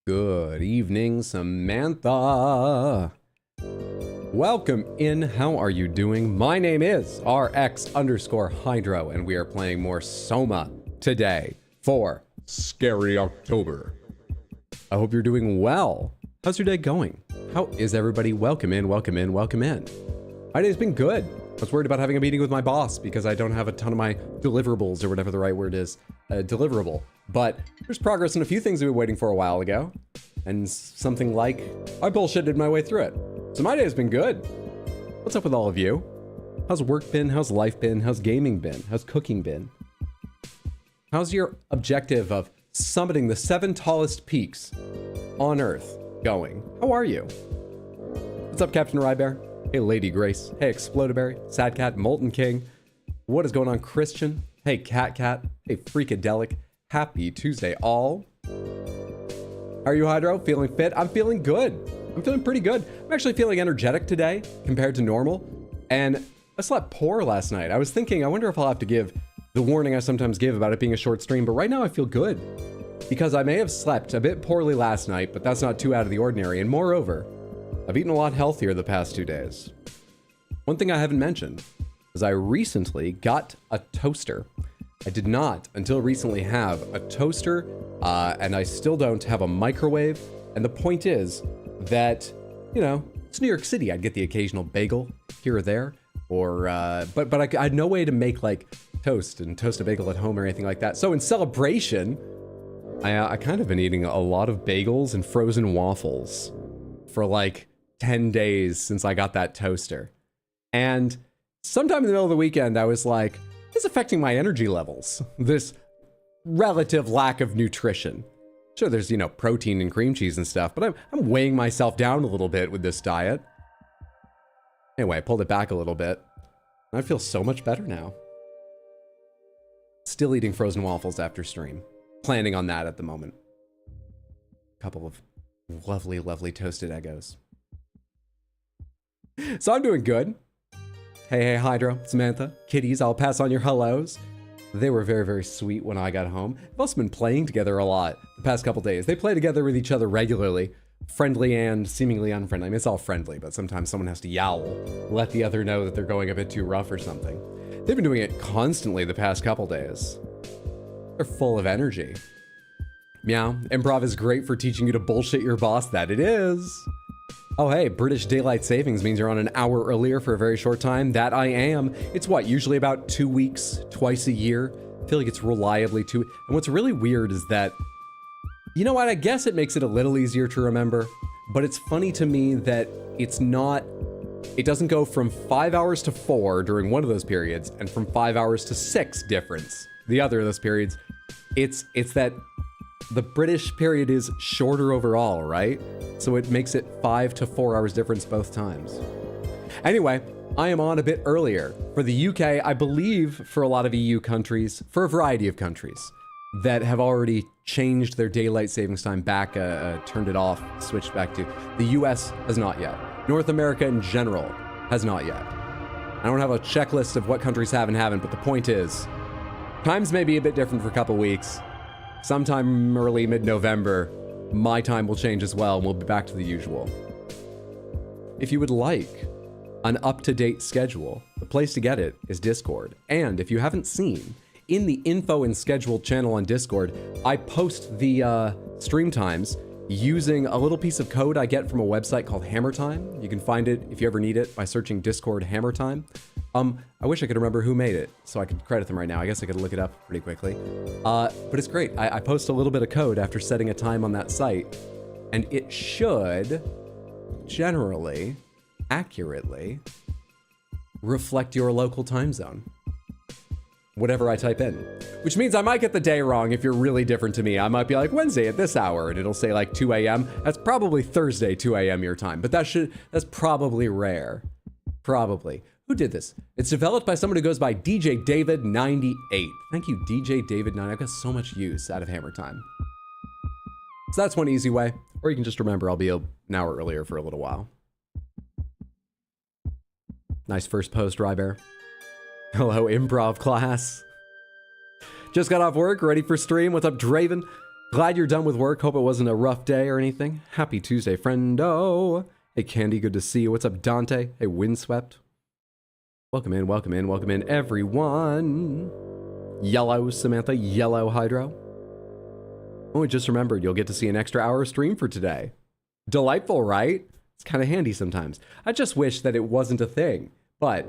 Good evening, Samantha. Welcome in. How are you doing? My name is RX_Hydro, and we are playing more SOMA today for Scary October. I hope you're doing well. How's your day going? How is everybody? Welcome in, welcome in, welcome in. My day's been good. I was worried about having a meeting with my boss because I don't have a ton of my deliverables, or whatever the right word is, deliverable. But there's progress in a few things we've been waiting for a while ago. And something like, I bullshitted my way through it. So my day has been good. What's up with all of you? How's work been? How's life been? How's gaming been? How's cooking been? How's your objective of summiting the 7 tallest peaks on Earth going? How are you? What's up, Captain Rybear? Hey, Lady Grace. Hey, Explodaberry. Sad Cat. Molten King. What is going on, Christian? Hey, Cat. Hey, Freakadelic. Happy Tuesday, all. How are you, Hydro? Feeling fit? I'm feeling good. I'm feeling pretty good. I'm actually feeling energetic today compared to normal. And I slept poor last night. I was thinking, I wonder if I'll have to give the warning I sometimes give about it being a short stream, but right now I feel good. Because I may have slept a bit poorly last night, but that's not too out of the ordinary. And moreover, I've eaten a lot healthier the past 2 days. One thing I haven't mentioned is I recently got a toaster. I did not, until recently, have a toaster, and I still don't have a microwave. And the point is that, you know, it's New York City. I'd get the occasional bagel here or there, or, but I had no way to make, like, toast and toast a bagel at home or anything like that. So in celebration, I kind of been eating a lot of bagels and frozen waffles for, like, 10 days since I got that toaster. And sometime in the middle of the weekend, I was like, it's affecting my energy levels, this relative lack of nutrition. Sure, there's, you know, protein and cream cheese and stuff, but I'm weighing myself down a little bit with this diet. Anyway, I pulled it back a little bit. I feel so much better now. Still eating frozen waffles after stream. Planning on that at the moment. Couple of lovely, lovely toasted Eggos. So I'm doing good. Hey, Hydro, Samantha, kitties, I'll pass on your hellos. They were very, very sweet when I got home. They've also been playing together a lot the past couple days. They play together with each other regularly, friendly and seemingly unfriendly. I mean, it's all friendly, but sometimes someone has to yowl, let the other know that they're going a bit too rough or something. They've been doing it constantly the past couple days. They're full of energy. Meow, improv is great for teaching you to bullshit your boss. That it is. Oh, hey, British daylight savings means you're on an hour earlier for a very short time. That I am. It's what, usually about 2 weeks, twice a year? I feel like it's reliably 2. And what's really weird is that, you know what, I guess it makes it a little easier to remember, but it's funny to me that it's not, it doesn't go from 5 hours to 4 during one of those periods, and from 5 hours to 6 difference the other of those periods. It's that the British period is shorter overall, right? So it makes it 5 to 4 hours difference both times. Anyway, I am on a bit earlier. For the UK, I believe for a lot of EU countries, for a variety of countries, that have already changed their daylight savings time back, turned it off, switched back to. The US has not yet. North America in general has not yet. I don't have a checklist of what countries have and haven't, but the point is, times may be a bit different for a couple weeks. Sometime early mid-November, my time will change as well, and we'll be back to the usual. If you would like an up-to-date schedule, the place to get it is Discord. And if you haven't seen, in the info and schedule channel on Discord, I post the stream times using a little piece of code I get from a website called Hammer Time. You can find it, if you ever need it, by searching Discord Hammer Time. I wish I could remember who made it, so I could credit them right now. I guess I could look it up pretty quickly. But it's great. I post a little bit of code after setting a time on that site, and it should generally, accurately, reflect your local time zone. Whatever I type in. Which means I might get the day wrong if you're really different to me. I might be like Wednesday at this hour, and it'll say like 2 a.m. That's probably Thursday, 2 a.m. your time, but that's probably rare. Probably. Who did this? It's developed by someone who goes by DJ David 98. Thank you, DJ David 98. I've got so much use out of Hammer Time. So that's one easy way. Or you can just remember I'll be an hour earlier for a little while. Nice first post, Rybear. Hello, improv class. Just got off work, ready for stream. What's up, Draven? Glad you're done with work. Hope it wasn't a rough day or anything. Happy Tuesday, friendo. Hey, Candy, good to see you. What's up, Dante? Hey, Windswept. Welcome in, welcome in, welcome in, everyone. Yellow, Samantha. Yellow, Hydro. Oh, I just remembered you'll get to see an extra hour stream for today. Delightful, right? It's kind of handy sometimes. I just wish that it wasn't a thing, but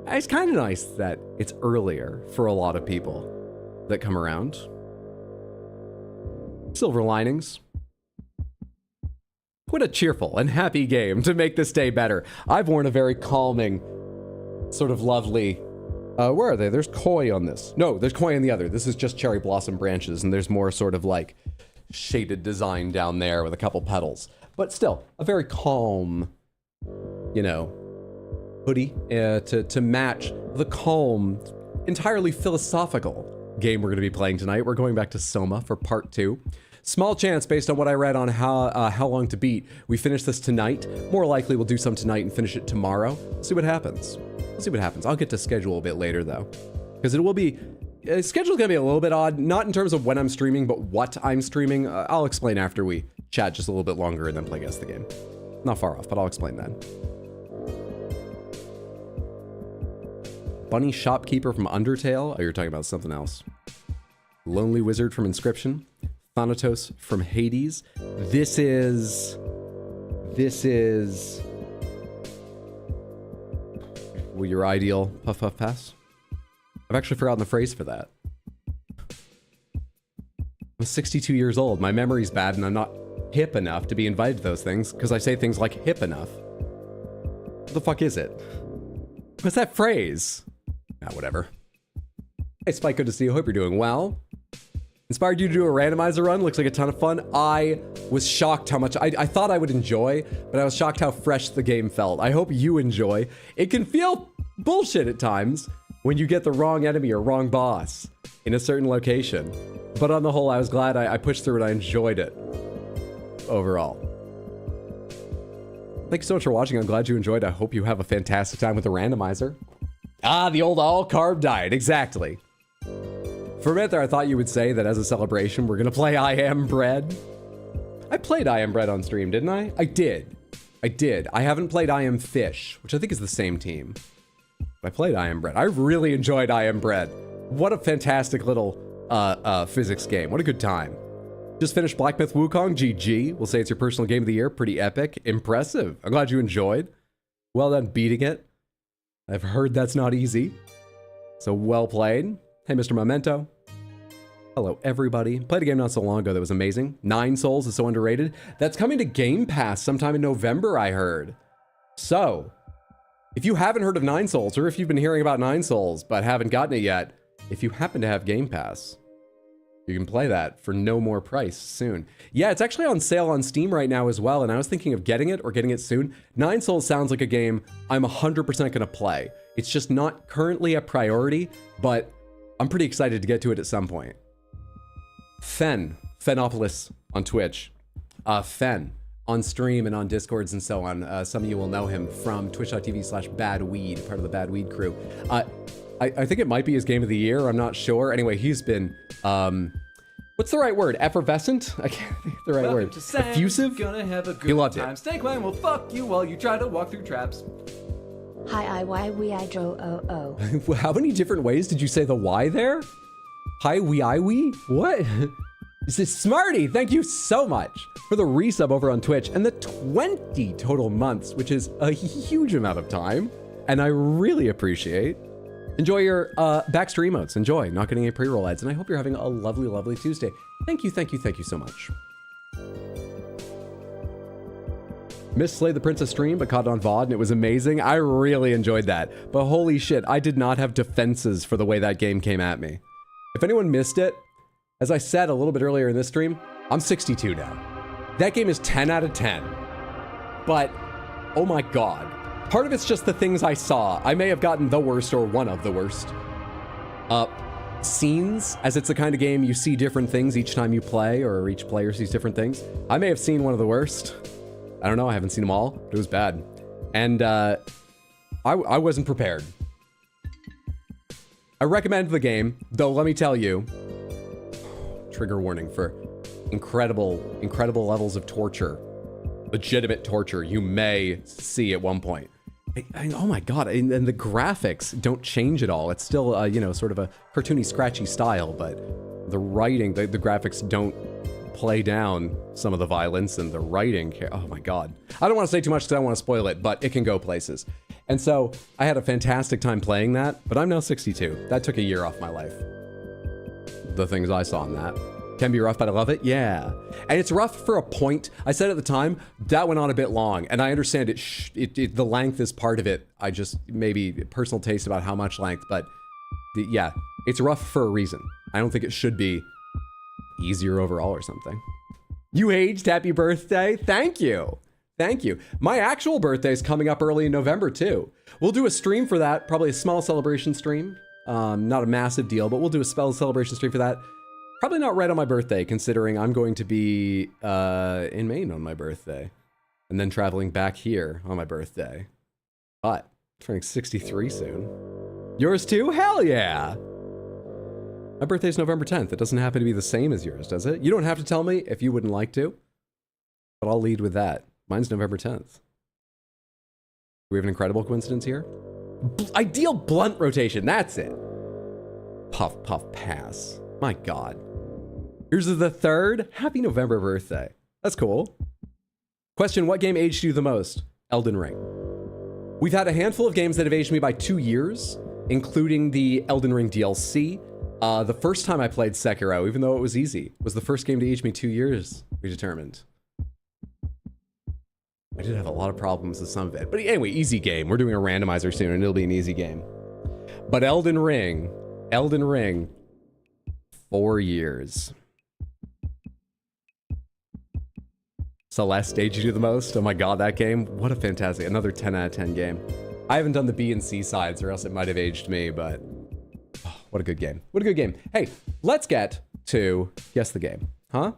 it's kind of nice that it's earlier for a lot of people that come around. Silver linings. What a cheerful and happy game to make this day better. I've worn a very calming, sort of lovely... where are they? There's koi on this. No, there's koi on the other. This is just cherry blossom branches, and there's more sort of like shaded design down there with a couple petals. But still, a very calm, you know, hoodie to match the calm, entirely philosophical game we're going to be playing tonight. We're going back to Soma for part 2. Small chance, based on what I read on how long to beat, we finish this tonight. More likely we'll do some tonight and finish it tomorrow. See what happens. We'll see what happens. I'll get to schedule a bit later though, because it will be, schedule's gonna be a little bit odd, not in terms of when I'm streaming, but what I'm streaming. I'll explain after we chat just a little bit longer and then play Guess the Game. Not far off, but I'll explain then. Bunny Shopkeeper from Undertale. Oh, you're talking about something else. Lonely Wizard from Inscription. Thanatos from Hades. This is... Well, your ideal Puff Puff Pass? I've actually forgotten the phrase for that. I'm 62 years old. My memory's bad and I'm not hip enough to be invited to those things because I say things like hip enough. What the fuck is it? What's that phrase? Ah, whatever. Hey, Spike, good to see you. Hope you're doing well. Inspired you to do a randomizer run. Looks like a ton of fun. I was shocked how much I thought I would enjoy, but I was shocked how fresh the game felt. I hope you enjoy. It can feel bullshit at times when you get the wrong enemy or wrong boss in a certain location. But on the whole, I was glad I pushed through and I enjoyed it overall. Thank you so much for watching. I'm glad you enjoyed. I hope you have a fantastic time with the randomizer. Ah, the old all-carb diet. Exactly. For a minute there, I thought you would say that as a celebration, we're gonna play I Am Bread. I played I Am Bread on stream, didn't I? I did. I haven't played I Am Fish, which I think is the same team. But I played I Am Bread. I really enjoyed I Am Bread. What a fantastic little physics game. What a good time. Just finished Black Myth Wukong, GG. We'll say it's your personal game of the year. Pretty epic. Impressive. I'm glad you enjoyed. Well done beating it. I've heard that's not easy. So well played. Hey, Mr. Memento. Hello, everybody. Played a game not so long ago that was amazing. 9 Souls is so underrated. That's coming to Game Pass sometime in November, I heard. So, if you haven't heard of 9 Souls, or if you've been hearing about 9 Souls but haven't gotten it yet, if you happen to have Game Pass, you can play that for no more price soon. Yeah, it's actually on sale on Steam right now as well, and I was thinking of getting it or getting it soon. 9 Souls sounds like a game I'm 100% gonna play. It's just not currently a priority, but I'm pretty excited to get to it at some point. Fenopolis on Twitch. Fen on stream and on Discords and so on. Some of you will know him from twitch.tv/badweed, part of the Bad Weed crew. I think it might be his game of the year. I'm not sure. Anyway, he's been, what's the right word? Effervescent? I can't think of the right word. Effusive? Gonna have a good He loved time. it. Snake Clan will fuck you while you try to walk through traps. Hi, I, why, we, I, dro, oh, oh. How many different ways did you say the Y there? Hi, we, I, we? What? This is Smarty. Thank you so much for the resub over on Twitch and the 20 total months, which is a huge amount of time. and I really appreciate. Enjoy your backstream emotes. Enjoy not getting any pre-roll ads, and I hope you're having a lovely, lovely Tuesday. Thank you, thank you, thank you so much. Missed Slay the Princess stream, but caught it on VOD, and it was amazing. I really enjoyed that. But holy shit, I did not have defenses for the way that game came at me. If anyone missed it, as I said a little bit earlier in this stream, I'm 62 now. That game is 10 out of 10. But, oh my god. Part of it's just the things I saw. I may have gotten the worst or one of the worst. Scenes, as it's the kind of game you see different things each time you play, or each player sees different things. I may have seen one of the worst. I don't know, I haven't seen them all, but it was bad. And I wasn't prepared. I recommend the game, though let me tell you, trigger warning for incredible levels of torture. Legitimate torture you may see at one point. Oh my god, and the graphics don't change at all. It's still, you know, sort of a cartoony, scratchy style, but the writing, the graphics don't play down some of the violence, and the writing, oh my god. I don't want to say too much because I don't want to spoil it, but it can go places. And so, I had a fantastic time playing that, but I'm now 62. That took a year off my life. The things I saw in that. Can be rough, but I love it, yeah. And it's rough for a point. I said at the time, that went on a bit long, and I understand the length is part of it. I just, maybe personal taste about how much length, but yeah, it's rough for a reason. I don't think it should be easier overall or something. You aged, happy birthday. Thank you. Thank you. My actual birthday is coming up early in November too. We'll do a stream for that, probably a small celebration stream. Not a massive deal, but we'll do a small celebration stream for that. Probably not right on my birthday, considering I'm going to be in Maine on my birthday. And then traveling back here on my birthday. But, I'm turning 63 soon. Yours too? Hell yeah! My birthday's November 10th. It doesn't happen to be the same as yours, does it? You don't have to tell me if you wouldn't like to. But I'll lead with that. Mine's November 10th. We have an incredible coincidence here. Ideal blunt rotation, that's it. Puff, puff, pass. My god. Here's the third. Happy November birthday. That's cool. Question, what game aged you the most? Elden Ring. We've had a handful of games that have aged me by 2 years, including the Elden Ring DLC. The first time I played Sekiro, even though it was easy, was the first game to age me 2 years, we determined. I did have a lot of problems with some of it. But anyway, easy game. We're doing a randomizer soon, and it'll be an easy game. But Elden Ring, 4 years. Celeste aged you the most? Oh my god, that game. What a fantastic, another 10 out of 10 game. I haven't done the B and C sides, or else it might have aged me, but oh, what a good game. What a good game. Hey, let's get to guess the game. Huh?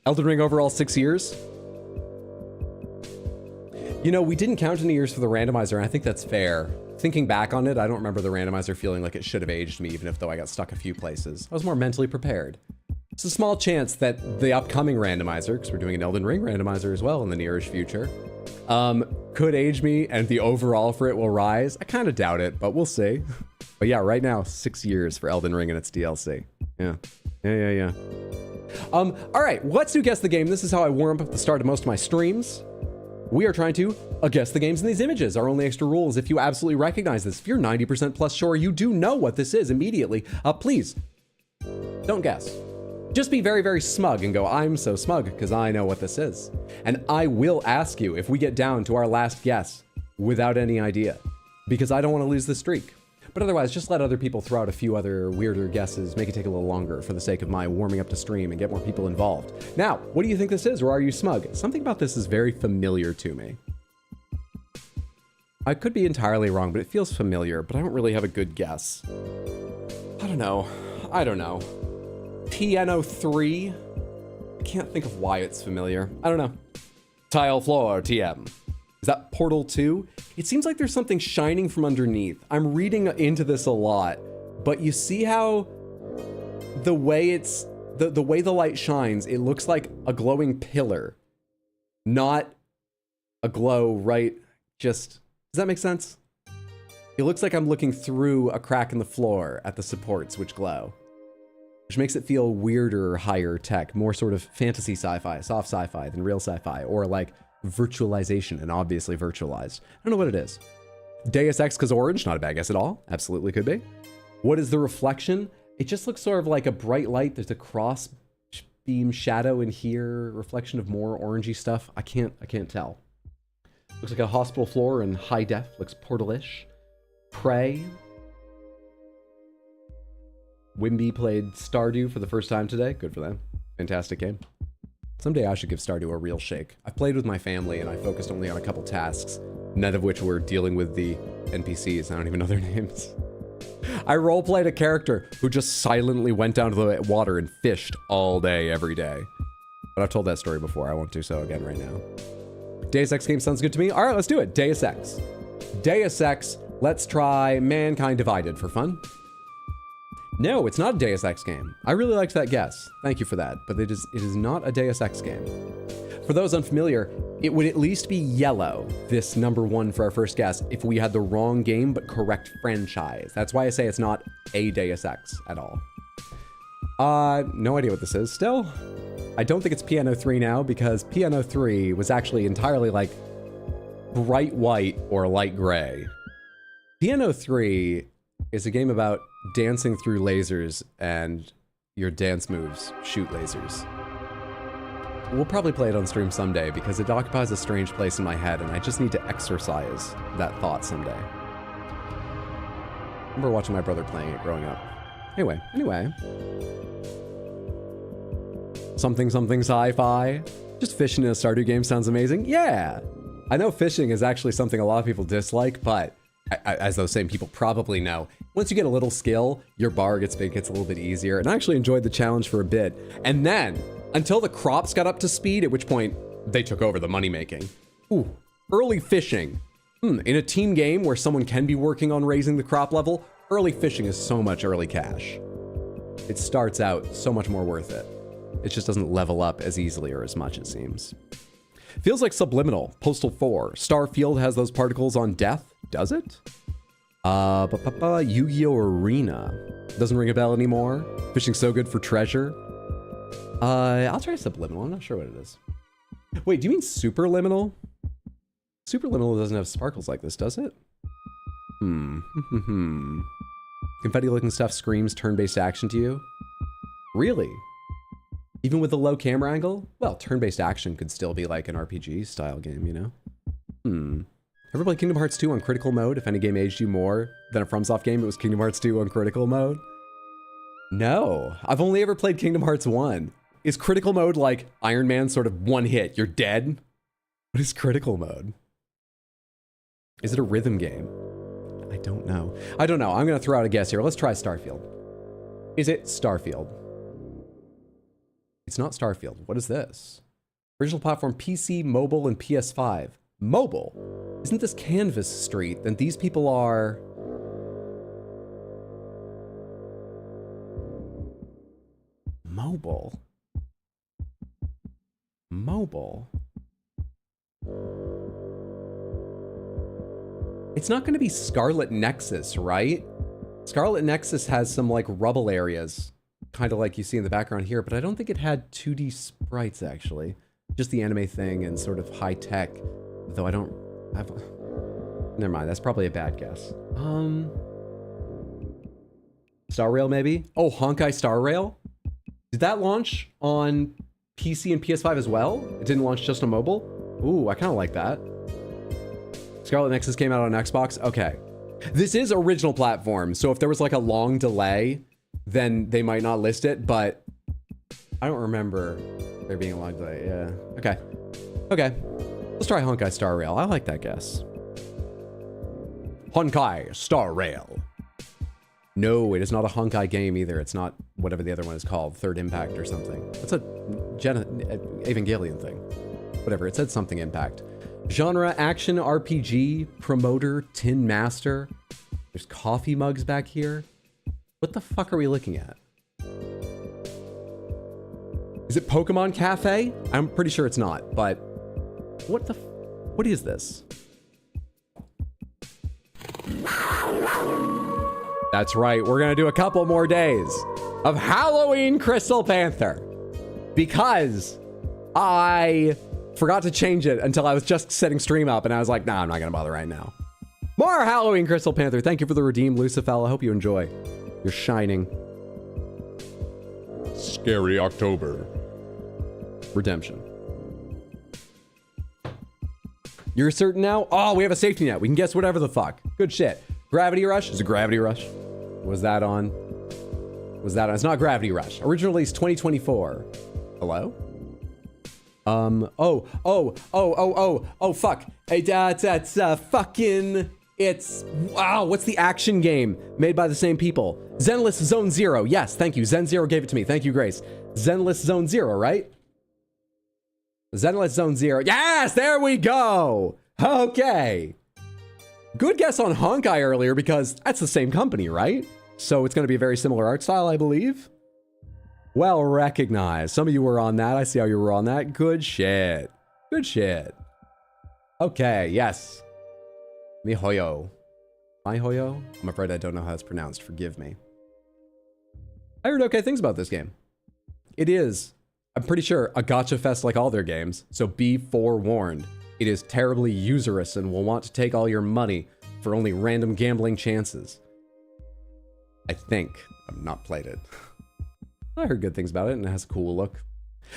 Elden Ring overall 6 years? You know, we didn't count any years for the randomizer, and I think that's fair. Thinking back on it, I don't remember the randomizer feeling like it should have aged me, even if though I got stuck a few places. I was more mentally prepared. It's a small chance that the upcoming randomizer, because we're doing an Elden Ring randomizer as well in the nearish future, could age me, and the overall for it will rise. I kind of doubt it, but we'll see. But yeah, right now, 6 years for Elden Ring and its DLC. Yeah. All right, let's do Guess the Game. This is how I warm up at the start of most of my streams. We are trying to guess the games in these images. Our only extra rule is if you absolutely recognize this, if you're 90% plus sure you do know what this is immediately, please don't guess. Just be very, very smug and go, I'm so smug because I know what this is. And I will ask you if we get down to our last guess without any idea, because I don't want to lose the streak. But otherwise, just let other people throw out a few other weirder guesses, make it take a little longer for the sake of my warming up to stream and get more people involved. Now, what do you think this is, or are you smug? Something about this is very familiar to me. I could be entirely wrong, but it feels familiar, but I don't really have a good guess. I don't know. TN03? I can't think of why it's familiar. I don't know. Tile floor, TM. Is that Portal 2? It seems like there's something shining from underneath. I'm reading into this a lot, but you see how the way the way the light shines, it looks like a glowing pillar, not a glow, right? Just, does that make sense? It looks like I'm looking through a crack in the floor at the supports which glow, which makes it feel weirder, higher tech, more sort of fantasy sci-fi, soft sci-fi than real sci-fi, or like virtualization, and obviously virtualized. I don't know what it is. Deus Ex because orange, not a bad guess at all. Absolutely could be. What is the reflection? It just looks sort of like a bright light. There's a cross beam shadow in here, reflection of more orangey stuff. I can't tell. Looks like a hospital floor in high def. Looks portal-ish. Prey. Wimby played Stardew for the first time today. Good for them. Fantastic game. Someday I should give Stardew a real shake. I've played with my family and I focused only on a couple tasks, none of which were dealing with the NPCs. I don't even know their names. I roleplayed a character who just silently went down to the water and fished all day, every day. But I've told that story before. I won't do so again right now. Deus Ex game sounds good to me. All right, let's do it. Deus Ex. Deus Ex, let's try Mankind Divided for fun. No, it's not a Deus Ex game. I really liked that guess. Thank you for that. But it is not a Deus Ex game. For those unfamiliar, it would at least be yellow, this number one for our first guess, if we had the wrong game but correct franchise. That's why I say it's not a Deus Ex at all. No idea what this is still. I don't think it's Piano 3 now because Piano 3 was actually entirely like bright white or light gray. Piano 3 is a game about dancing through lasers and your dance moves shoot lasers. We'll probably play it on stream someday because it occupies a strange place in my head and I just need to exercise that thought someday. I remember watching my brother playing it growing up. Anyway. Something sci-fi. Just fishing in a Stardew game sounds amazing. Yeah! I know fishing is actually something a lot of people dislike, but as those same people probably know, once you get a little skill, your bar gets a little bit easier. And I actually enjoyed the challenge for a bit. And then, until the crops got up to speed, at which point they took over the money making. Ooh, early fishing. In a team game where someone can be working on raising the crop level, early fishing is so much early cash. It starts out so much more worth it. It just doesn't level up as easily or as much, it seems. Feels like Subliminal, Postal 4. Starfield has those particles on death. Does it? Yu-Gi-Oh! Arena. Doesn't ring a bell anymore. Fishing's so good for treasure. I'll try Subliminal. I'm not sure what it is. Wait, do you mean Superliminal? Superliminal doesn't have sparkles like this, does it? Confetti-looking stuff screams turn-based action to you? Really? Even with the low camera angle? Well, turn-based action could still be like an RPG-style game, you know? Ever played Kingdom Hearts 2 on critical mode? If any game aged you more than a FromSoft game, it was Kingdom Hearts 2 on critical mode? No. I've only ever played Kingdom Hearts 1. Is critical mode like Iron Man, sort of one hit, you're dead? What is critical mode? Is it a rhythm game? I don't know. I'm gonna throw out a guess here. Let's try Starfield. Is it Starfield? It's not Starfield. What is this? Original platform PC, mobile, and PS5. Mobile? Isn't this Canvas Street? Then these people are... Mobile. It's not going to be Scarlet Nexus, right? Scarlet Nexus has some like rubble areas, kind of like you see in the background here, but I don't think it had 2D sprites actually. Just the anime thing and sort of high tech, though I don't have... Never mind, that's probably a bad guess. Star Rail maybe? Oh, Honkai Star Rail? Did that launch on PC and PS5 as well? It didn't launch just on mobile? Ooh, I kind of like that. Scarlet Nexus came out on Xbox? Okay. This is original platform, so if there was like a long delay, then they might not list it, but I don't remember there being a long delay. Yeah. Okay. Let's try Honkai Star Rail. I like that guess. Honkai Star Rail. No, it is not a Honkai game either. It's not whatever the other one is called, Third Impact or something. It's a Evangelion thing. Whatever, it said something Impact. Genre, action, RPG, promoter, Tin Master. There's coffee mugs back here. What the fuck are we looking at? Is it Pokemon Cafe? I'm pretty sure it's not, but what is this? That's right, we're gonna do a couple more days of Halloween Crystal Panther because I forgot to change it until I was just setting stream up and I was like, nah, I'm not gonna bother right now. More Halloween, Crystal Panther. Thank you for the redeem, Lucifella. I hope you enjoy. You're shining. Scary October. Redemption. You're certain now? Oh, we have a safety net. We can guess whatever the fuck. Good shit. Gravity Rush? Is it Gravity Rush? Was that on? Was that on? It's not Gravity Rush. Original release 2024. Hello? Fuck. It's fucking... It's... Wow, what's the action game made by the same people? Zenless Zone Zero. Yes, thank you. Zen Zero gave it to me. Thank you, Grace. Zenless Zone Zero, right? Zenless Zone Zero. Yes, there we go. Okay. Good guess on Honkai earlier because that's the same company, right? So it's going to be a very similar art style, I believe. Well recognized. Some of you were on that. I see how you were on that. Good shit. Good shit. Okay, yes. Mihoyo. Mihoyo? I'm afraid I don't know how it's pronounced. Forgive me. I heard okay things about this game. It is, I'm pretty sure, a gacha fest like all their games, so be forewarned. It is terribly usurious and will want to take all your money for only random gambling chances. I think. I've not played it. I heard good things about it and it has a cool look.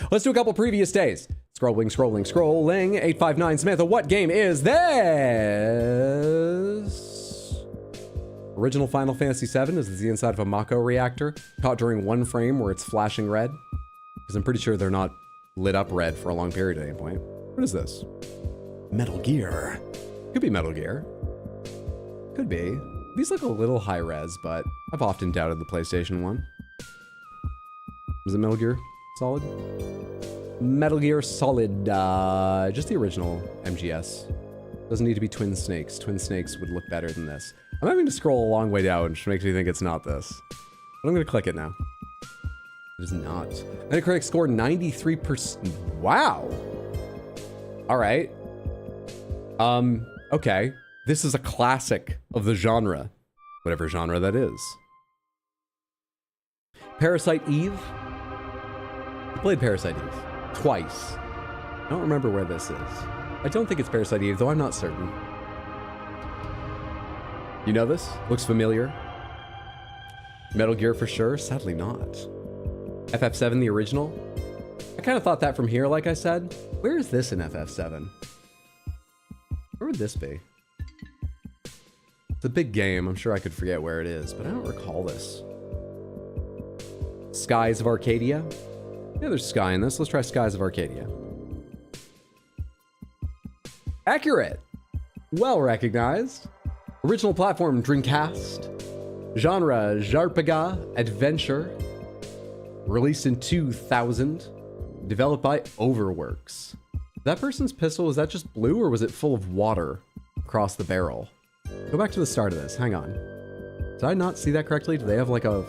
Let's do a couple previous days. Scrolling. 859 Samantha, what game is this? Original Final Fantasy VII is the inside of a Mako reactor, caught during one frame where it's flashing red. Because I'm pretty sure they're not lit up red for a long period at any point. What is this? Metal Gear. Could be Metal Gear. Could be. These look a little high res, but I've often doubted the PlayStation one. Is it Metal Gear Solid? Metal Gear Solid, just the original MGS. Doesn't need to be Twin Snakes. Twin Snakes would look better than this. I'm having to scroll a long way down, which makes me think it's not this. But I'm gonna click it now. It is not. Metacritic score 93%. Wow. All right. Okay. This is a classic of the genre. Whatever genre that is. Parasite Eve. I played Parasite Eve twice. I don't remember where this is. I don't think it's Parasite Eve, though I'm not certain. You know this? Looks familiar. Metal Gear for sure? Sadly not. FF7, the original? I kind of thought that from here, like I said. Where is this in FF7? Where would this be? It's a big game. I'm sure I could forget where it is, but I don't recall this. Skies of Arcadia? Yeah, there's Sky in this. Let's try Skies of Arcadia. Accurate. Well recognized. Original platform, Dreamcast. Genre, JRPG, Adventure. Released in 2000. Developed by Overworks. That person's pistol, is that just blue or was it full of water across the barrel? Go back to the start of this. Hang on. Did I not see that correctly? Do they have like a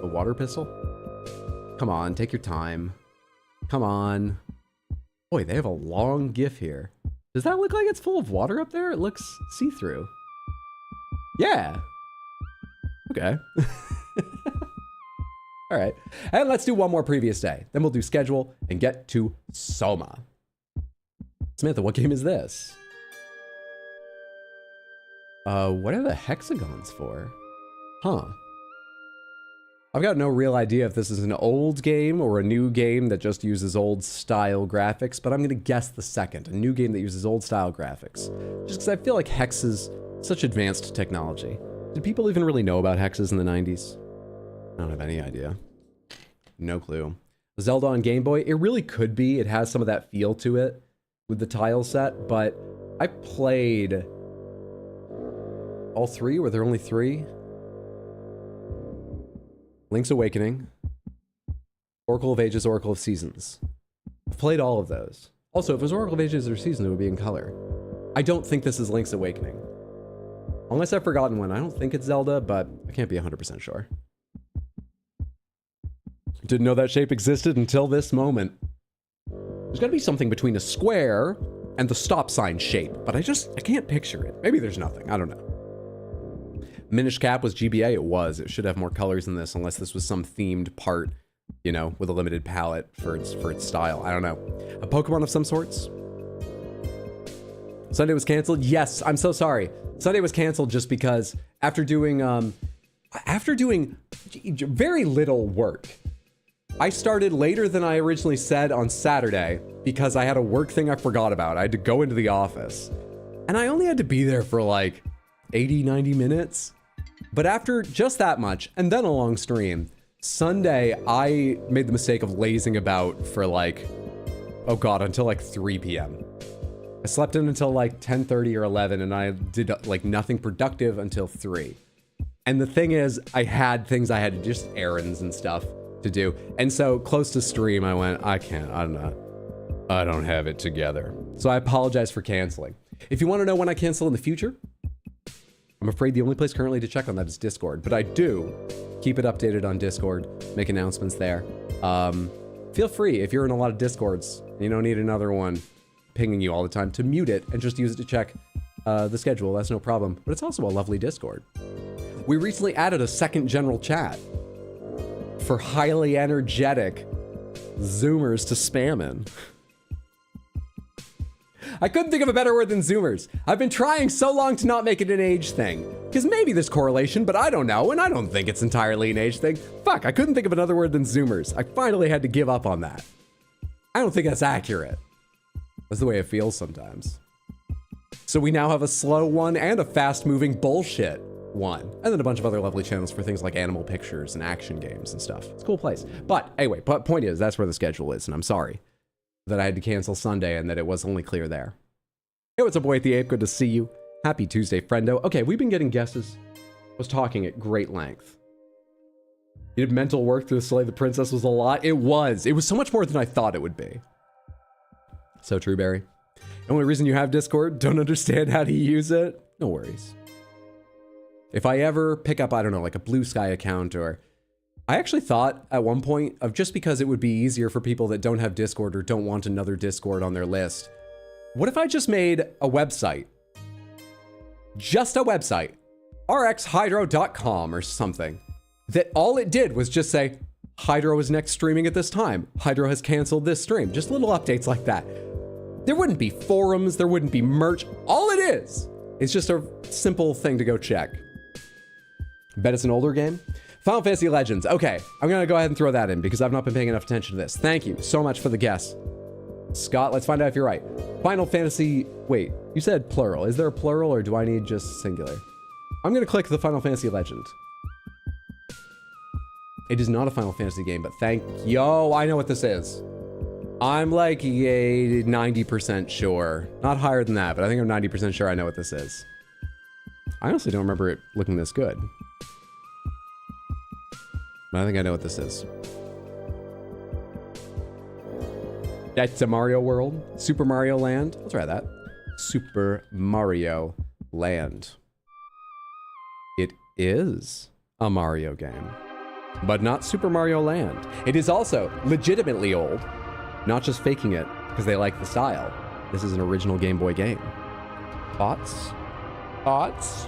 water pistol? Come on, take your time. Come on. Boy, they have a long GIF here. Does that look like it's full of water up there? It looks see-through. Yeah. Okay. All right. And let's do one more previous day. Then we'll do schedule and get to SOMA. Samantha, what game is this? What are the hexagons for? Huh. I've got no real idea if this is an old game or a new game that just uses old style graphics, but I'm gonna guess the second, a new game that uses old style graphics. Just because I feel like hex is such advanced technology. Did people even really know about hexes in the 90s? I don't have any idea. No clue. Zelda on Game Boy, it really could be. It has some of that feel to it with the tile set, but I played all three. Were there only three? Link's Awakening, Oracle of Ages, Oracle of Seasons. I've played all of those. Also, if it was Oracle of Ages or Seasons, it would be in color. I don't think this is Link's Awakening. Unless I've forgotten one. I don't think it's Zelda, but I can't be 100% sure. Didn't know that shape existed until this moment. There's gotta be something between a square and the stop sign shape, but I can't picture it. Maybe there's nothing, I don't know. Minish Cap was GBA, it was. It should have more colors than this, unless this was some themed part, you know, with a limited palette for its style. I don't know. A Pokemon of some sorts? Sunday was canceled? Yes, I'm so sorry. Sunday was canceled just because after doing very little work, I started later than I originally said on Saturday because I had a work thing I forgot about. I had to go into the office and I only had to be there for like 80, 90 minutes. But after just that much and then a long stream, Sunday, I made the mistake of lazing about for like, oh God, until like 3 p.m. I slept in until like 10:30 or 11 and I did like nothing productive until 3. And the thing is, I had things I had to just errands and stuff to do. And so close to stream, I went, I don't have it together. So I apologize for canceling. If you want to know when I cancel in the future, I'm afraid the only place currently to check on that is Discord, but I do keep it updated on Discord, make announcements there. Feel free, if you're in a lot of Discords, you don't need another one pinging you all the time, to mute it and just use it to check the schedule. That's no problem, but it's also a lovely Discord. We recently added a second general chat for highly energetic Zoomers to spam in. I couldn't think of a better word than Zoomers. I've been trying so long to not make it an age thing. Because maybe there's correlation, but I don't know, and I don't think it's entirely an age thing. Fuck, I couldn't think of another word than Zoomers. I finally had to give up on that. I don't think that's accurate. That's the way it feels sometimes. So we now have a slow one and a fast-moving bullshit one. And then a bunch of other lovely channels for things like animal pictures and action games and stuff. It's a cool place. But anyway, point is, that's where the schedule is, and I'm sorry that I had to cancel Sunday and that it was only clear there. Hey, what's up, Boy at the Ape? Good to see you. Happy Tuesday, friendo. Okay, we've been getting guesses. I was talking at great length. You did mental work through the Slay the Princess was a lot. It was. It was so much more than I thought it would be. So true, Barry. The only reason you have Discord, don't understand how to use it? No worries. If I ever pick up, I don't know, like a Blue Sky account or... I actually thought at one point of just because it would be easier for people that don't have Discord or don't want another Discord on their list. What if I just made a website? Just a website. rxhydro.com or something. That all it did was just say, Hydro is next streaming at this time. Hydro has canceled this stream. Just little updates like that. There wouldn't be forums, there wouldn't be merch. All it is just a simple thing to go check. Bet it's an older game? Final Fantasy Legends. Okay, I'm gonna go ahead and throw that in because I've not been paying enough attention to this. Thank you so much for the guess. Scott, let's find out if you're right. Final Fantasy, wait, you said plural. Is there a plural or do I need just singular? I'm gonna click the Final Fantasy Legend. It is not a Final Fantasy game, but yo, I know what this is. I'm like 90% sure. Not higher than that, but I think I'm 90% sure I know what this is. I honestly don't remember it looking this good. But I think I know what this is. That's a Mario World. Super Mario Land. Let's try that. Super Mario Land. It is a Mario game, but not Super Mario Land. It is also legitimately old, not just faking it because they like the style. This is an original Game Boy game. Thoughts? Thoughts?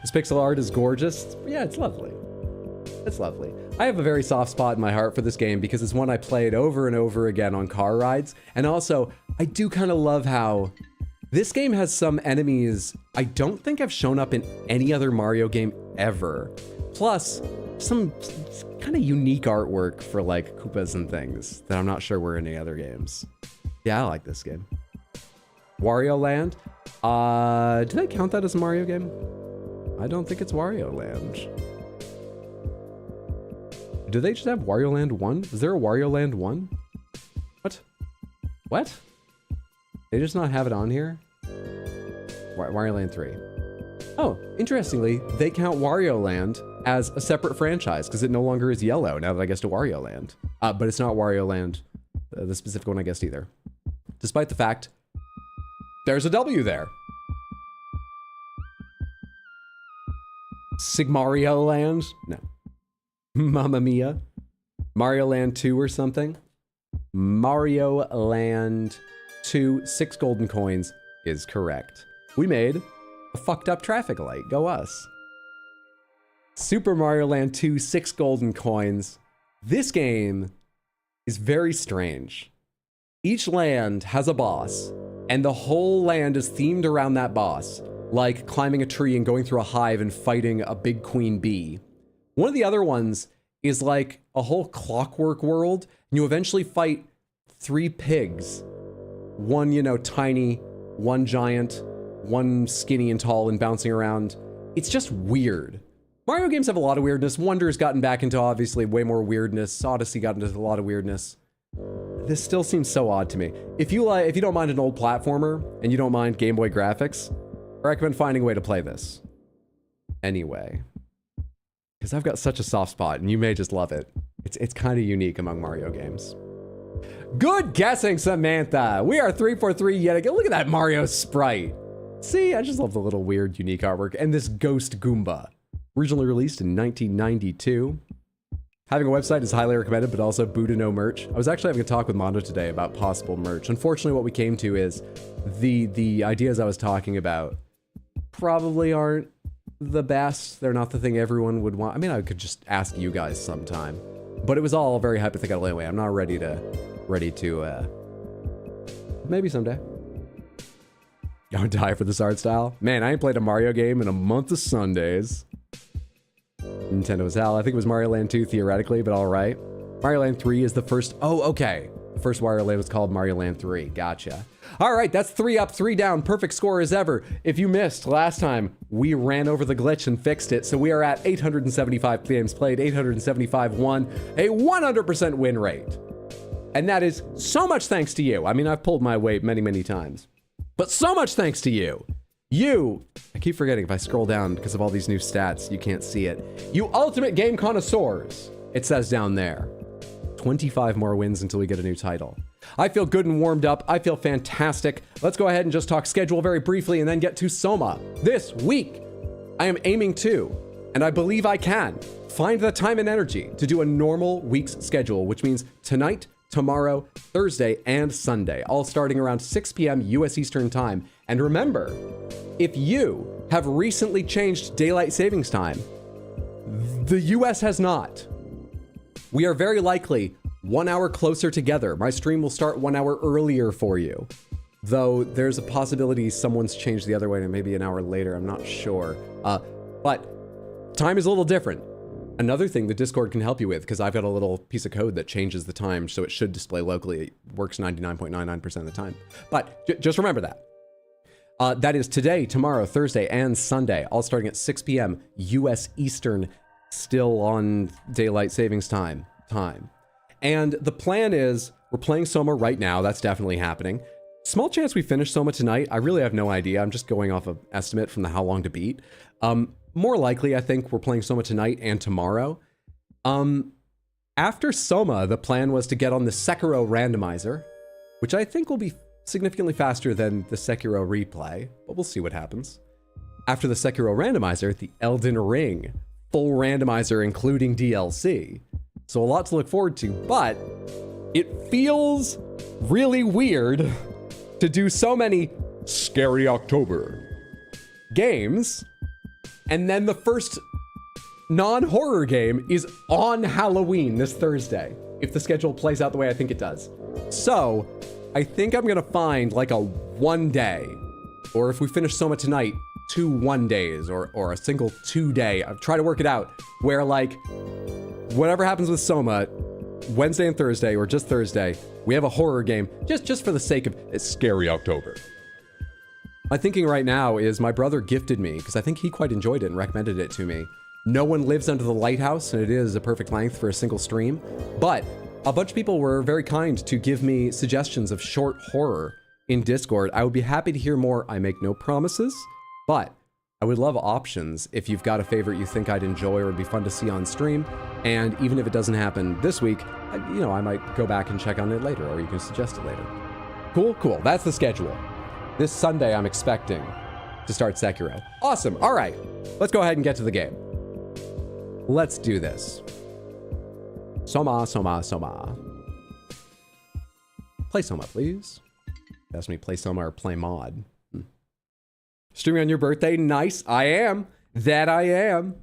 This pixel art is gorgeous. Yeah, it's lovely. It's lovely. I have a very soft spot in my heart for this game because it's one I played over and over again on car rides. And also, I do kind of love how this game has some enemies I don't think have shown up in any other Mario game ever. Plus, some kind of unique artwork for like Koopas and things that I'm not sure were in any other games. Yeah, I like this game. Wario Land? Do they count that as a Mario game? I don't think it's Wario Land. Do they just have Wario Land 1? Is there a Wario Land 1? What? What? They just not have it on here? Wario Land 3. Oh, interestingly, they count Wario Land as a separate franchise because it no longer is yellow now that I guessed to Wario Land. But it's not Wario Land, the specific one I guessed either. Despite the fact, there's a W there. Sigmario Land? No. Mamma Mia. Mario Land 2 or something. Mario Land 2, 6 golden coins is correct. We made a fucked up traffic light. Go us. Super Mario Land 2, 6 golden coins. This game is very strange. Each land has a boss, And the whole land is themed around that boss, like climbing a tree and going through a hive and fighting a big queen bee. One of the other ones is like a whole clockwork world, and you eventually fight 3 pigs. One, you know, tiny, one giant, one skinny and tall and bouncing around. It's just weird. Mario games have a lot of weirdness. Wonder's gotten back into obviously way more weirdness. Odyssey got into a lot of weirdness. This still seems so odd to me. If you don't mind an old platformer and you don't mind Game Boy graphics, I recommend finding a way to play this. Anyway, because I've got such a soft spot and you may just love it. It's kind of unique among Mario games. Good guessing, Samantha. We are 3 for 3 yet again. Look at that Mario sprite. See, I just love the little weird, unique artwork. And this Ghost Goomba. Originally released in 1992. Having a website is highly recommended, but also Buddha no merch. I was actually having a talk with Mondo today about possible merch. Unfortunately, what we came to is the ideas I was talking about probably aren't the best. They're not the thing everyone would want. I mean, I could just ask you guys sometime. But it was all very hypothetical anyway. I'm not ready to maybe someday. I would die for this art style. Man, I ain't played a Mario game in a month of Sundays. Nintendo's hell. I think it was Mario Land 2 theoretically, but all right. Mario Land 3 is the first. Oh, okay. The first Mario Land was called Mario Land 3. Gotcha. All right, that's 3 up, 3 down. Perfect score as ever. If you missed last time, we ran over the glitch and fixed it. So we are at 875 games played, 875 won, a 100% win rate. And that is so much thanks to you. I mean, I've pulled my weight many, many times. But so much thanks to you. You, I keep forgetting if I scroll down because of all these new stats, you can't see it. You ultimate game connoisseurs, it says down there. 25 more wins until we get a new title. I feel good and warmed up. I feel fantastic. Let's go ahead and just talk schedule very briefly and then get to SOMA. This week, I am aiming to, and I believe I can, find the time and energy to do a normal week's schedule, which means tonight, tomorrow, Thursday, and Sunday, all starting around 6 p.m. US Eastern Time. And remember, if you have recently changed daylight savings time, the US has not. We are very likely 1 hour closer together. My stream will start 1 hour earlier for you. Though there's a possibility someone's changed the other way and maybe an hour later, I'm not sure. But time is a little different. Another thing the Discord can help you with, because I've got a little piece of code that changes the time so it should display locally. It works 99.99% of the time. But just remember that. That is today, tomorrow, Thursday, and Sunday, all starting at 6 p.m. US Eastern, still on daylight savings time. And the plan is we're playing SOMA right now. That's definitely happening. Small chance we finish SOMA tonight. I really have no idea. I'm just going off of estimate from the how long to beat. More likely, I think we're playing SOMA tonight and tomorrow. After SOMA, the plan was to get on the Sekiro randomizer, which I think will be significantly faster than the Sekiro replay, but we'll see what happens. After the Sekiro randomizer, the Elden Ring full randomizer, including DLC. So a lot to look forward to, but it feels really weird to do so many Scary October games, and then the first non-horror game is on Halloween this Thursday, if the schedule plays out the way I think it does. So I think I'm gonna find like a 1 day, or if we finish SOMA tonight, 2 1 days, or a single 2 day. I've tried to work it out where like whatever happens with SOMA, Wednesday and Thursday, or just Thursday, we have a horror game just for the sake of it's Scary October. My thinking right now is my brother gifted me, because I think he quite enjoyed it and recommended it to me. No One Lives Under the Lighthouse, and it is a perfect length for a single stream, but a bunch of people were very kind to give me suggestions of short horror in Discord. I would be happy to hear more. I make no promises, but I would love options if you've got a favorite you think I'd enjoy or would be fun to see on stream. And even if it doesn't happen this week, I might go back and check on it later, or you can suggest it later. Cool. That's the schedule. This Sunday, I'm expecting to start Sekiro. Awesome. All right, let's go ahead and get to the game. Let's do this. SOMA. Play SOMA, please. Ask me play SOMA or play mod. Streaming on your birthday? Nice. I am. That I am.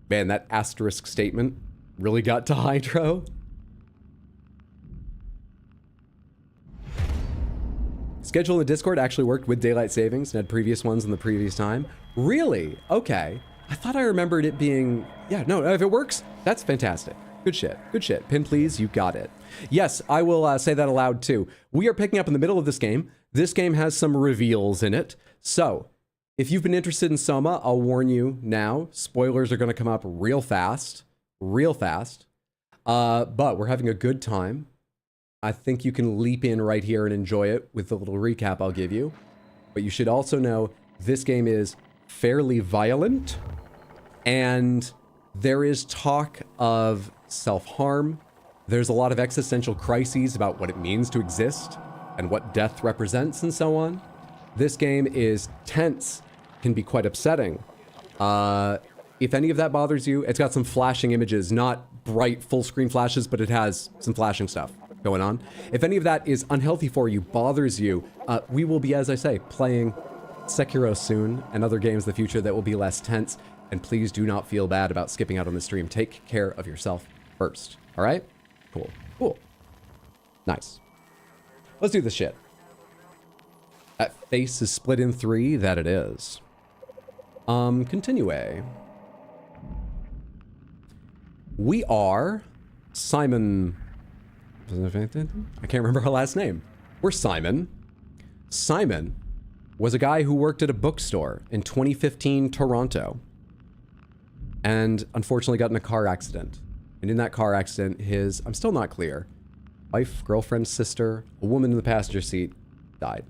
Man, that asterisk statement really got to Hydro. Schedule in the Discord actually worked with daylight savings and had previous ones in the previous time. Really? Okay. I thought I remembered it being... Yeah, no, if it works, that's fantastic. Good shit. Good shit. Pin, please. You got it. Yes, I will say that aloud, too. We are picking up in the middle of this game. This game has some reveals in it. So, if you've been interested in SOMA, I'll warn you now. Spoilers are going to come up real fast. Real fast. But we're having a good time. I think you can leap in right here and enjoy it with the little recap I'll give you. But you should also know this game is fairly violent, and there is talk of self-harm. There's a lot of existential crises about what it means to exist and what death represents and so on. This game is tense, can be quite upsetting. If any of that bothers you, it's got some flashing images, not bright full screen flashes, but it has some flashing stuff going on. If any of that is unhealthy for you, bothers you, we will be, as I say, playing Sekiro soon and other games in the future that will be less tense. And please do not feel bad about skipping out on the stream. Take care of yourself first. All right? Cool. Cool. Nice. Let's do this shit. That face is split in 3. That it is. Continue. We are Simon... I can't remember her last name. We're Simon. Simon was a guy who worked at a bookstore in 2015 Toronto and unfortunately got in a car accident. And in that car accident, his, I'm still not clear, wife, girlfriend, sister, a woman in the passenger seat died.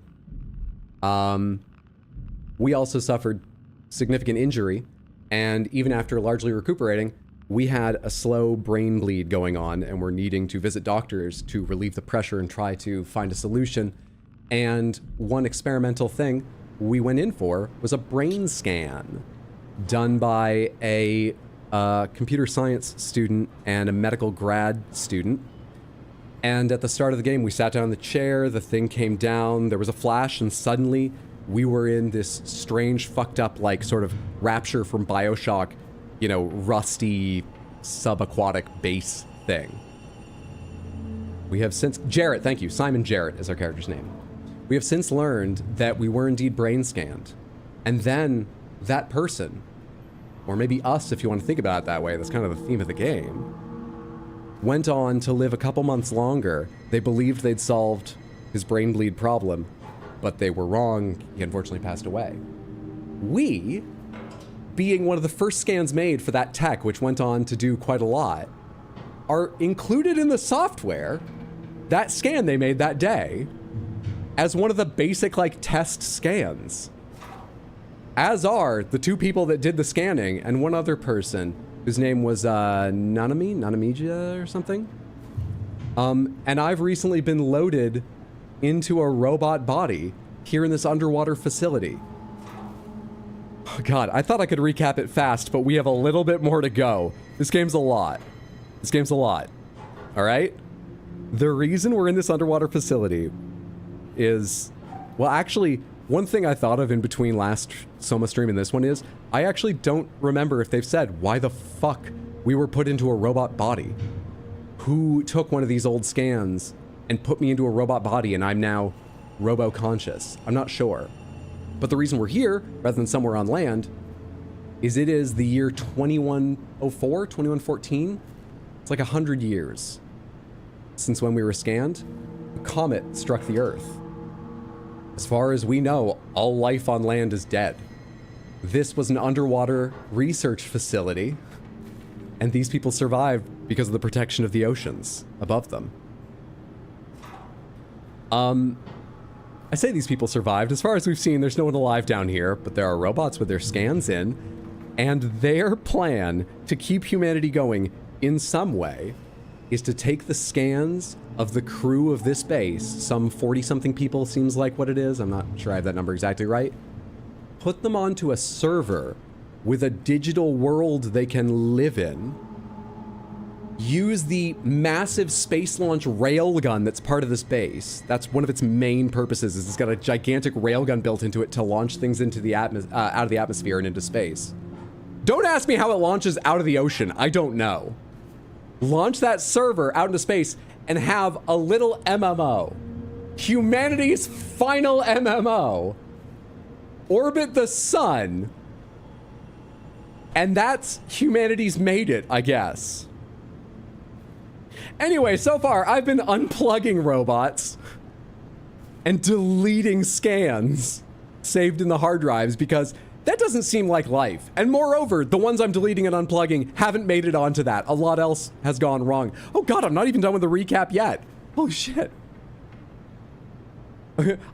We also suffered significant injury, and even after largely recuperating, we had a slow brain bleed going on and we're needing to visit doctors to relieve the pressure and try to find a solution. And one experimental thing we went in for was a brain scan done by a computer science student and a medical grad student. And at the start of the game, we sat down in the chair, the thing came down, there was a flash, and suddenly we were in this strange, fucked up, like, sort of Rapture from BioShock, you know, rusty, subaquatic base thing. We have since... Jarrett, thank you. Simon Jarrett is our character's name. We have since learned that we were indeed brain scanned. And then that person, or maybe us if you want to think about it that way, that's kind of the theme of the game, went on to live a couple months longer. They believed they'd solved his brain bleed problem, but they were wrong. He unfortunately passed away. We, being one of the first scans made for that tech, which went on to do quite a lot, are included in the software, that scan they made that day, as one of the basic, like, test scans. As are the 2 people that did the scanning and one other person whose name was Nanamija or something. And I've recently been loaded into a robot body here in this underwater facility. Oh God, I thought I could recap it fast, but we have a little bit more to go. This game's a lot. This game's a lot. All right? The reason we're in this underwater facility is, well, actually, one thing I thought of in between last SOMA stream and this one is, I actually don't remember if they've said why the fuck we were put into a robot body. Who took one of these old scans and put me into a robot body and I'm now robo-conscious? I'm not sure. But the reason we're here, rather than somewhere on land, is it is the year 2104, 2114? It's like 100 years since when we were scanned. A comet struck the Earth. As far as we know, all life on land is dead. This was an underwater research facility, and these people survived because of the protection of the oceans above them. I say these people survived. As far as we've seen, there's no one alive down here, but there are robots with their scans in, and their plan to keep humanity going in some way is to take the scans of the crew of this base, some 40-something people seems like what it is, I'm not sure I have that number exactly right, put them onto a server with a digital world they can live in, use the massive space launch railgun that's part of this base. That's one of its main purposes, is it's got a gigantic railgun built into it to launch things into the out of the atmosphere and into space. Don't ask me how it launches out of the ocean. I don't know. Launch that server out into space and have a little MMO humanity's final MMO. Orbit the sun. And that's humanity's made it, I guess. Anyway, so far, I've been unplugging robots and deleting scans saved in the hard drives because that doesn't seem like life. And moreover, the ones I'm deleting and unplugging haven't made it onto that. A lot else has gone wrong. Oh God, I'm not even done with the recap yet. Holy shit.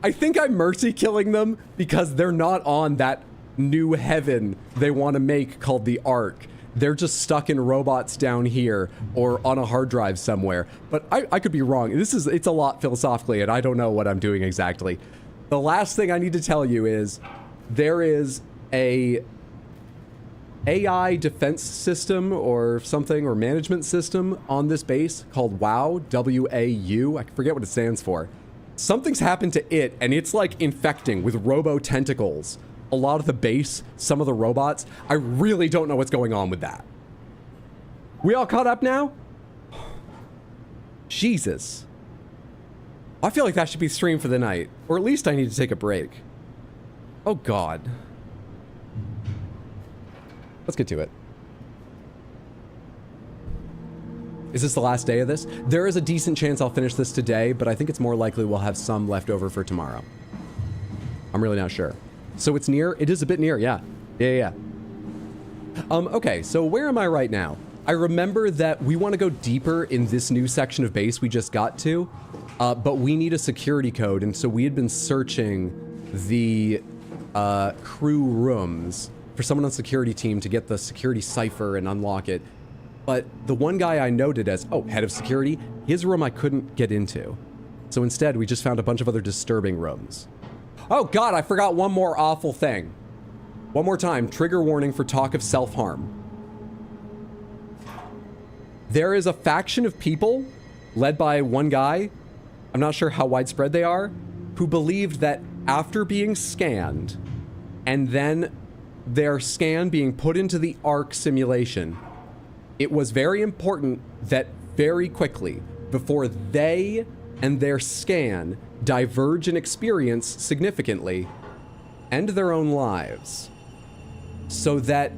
I think I'm mercy killing them because they're not on that new heaven they want to make called the Ark. They're just stuck in robots down here or on a hard drive somewhere. But I could be wrong. It's a lot philosophically, and I don't know what I'm doing exactly. The last thing I need to tell you is there is a AI defense system or something, or management system on this base called WAU, W-A-U. I forget what it stands for. Something's happened to it, and it's like infecting with robo-tentacles a lot of the base, some of the robots. I really don't know what's going on with that. We all caught up now? Jesus. I feel like that should be streamed for the night, or at least I need to take a break. Oh God. Let's get to it. Is this the last day of this? There is a decent chance I'll finish this today, but I think it's more likely we'll have some left over for tomorrow. I'm really not sure. So it's near? It is a bit near, yeah. Yeah. Okay, so where am I right now? I remember that we want to go deeper in this new section of base we just got to, but we need a security code, and so we had been searching the crew rooms for someone on the security team to get the security cipher and unlock it. But the one guy I noted as, head of security, his room I couldn't get into. So instead, we just found a bunch of other disturbing rooms. Oh God, I forgot one more awful thing. One more time, trigger warning for talk of self-harm. There is a faction of people, led by one guy, I'm not sure how widespread they are, who believed that after being scanned, and then their scan being put into the Ark simulation, it was very important that very quickly, before they and their scan diverge in experience significantly, end their own lives, so that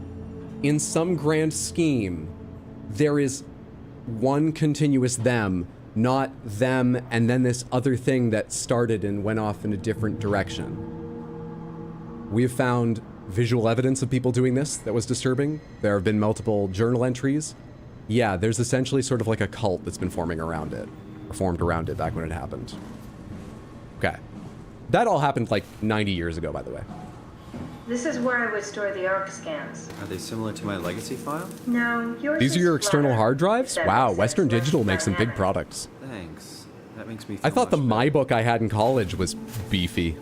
in some grand scheme, there is one continuous them, not them and then this other thing that started and went off in a different direction. We have found visual evidence of people doing this that was disturbing. There have been multiple journal entries. Yeah, there's essentially sort of like a cult that's been forming around it, or formed around it back when it happened. Okay. That all happened like 90 years ago, by the way. This is where I would store the ARC scans. Are they similar to my legacy file? No, yours These are your external flatter. hard drives? That Wow, makes Western sense. Digital Less makes some big dynamic. products. Thanks. That makes me feel I thought the much My better. Book I had in college was beefy.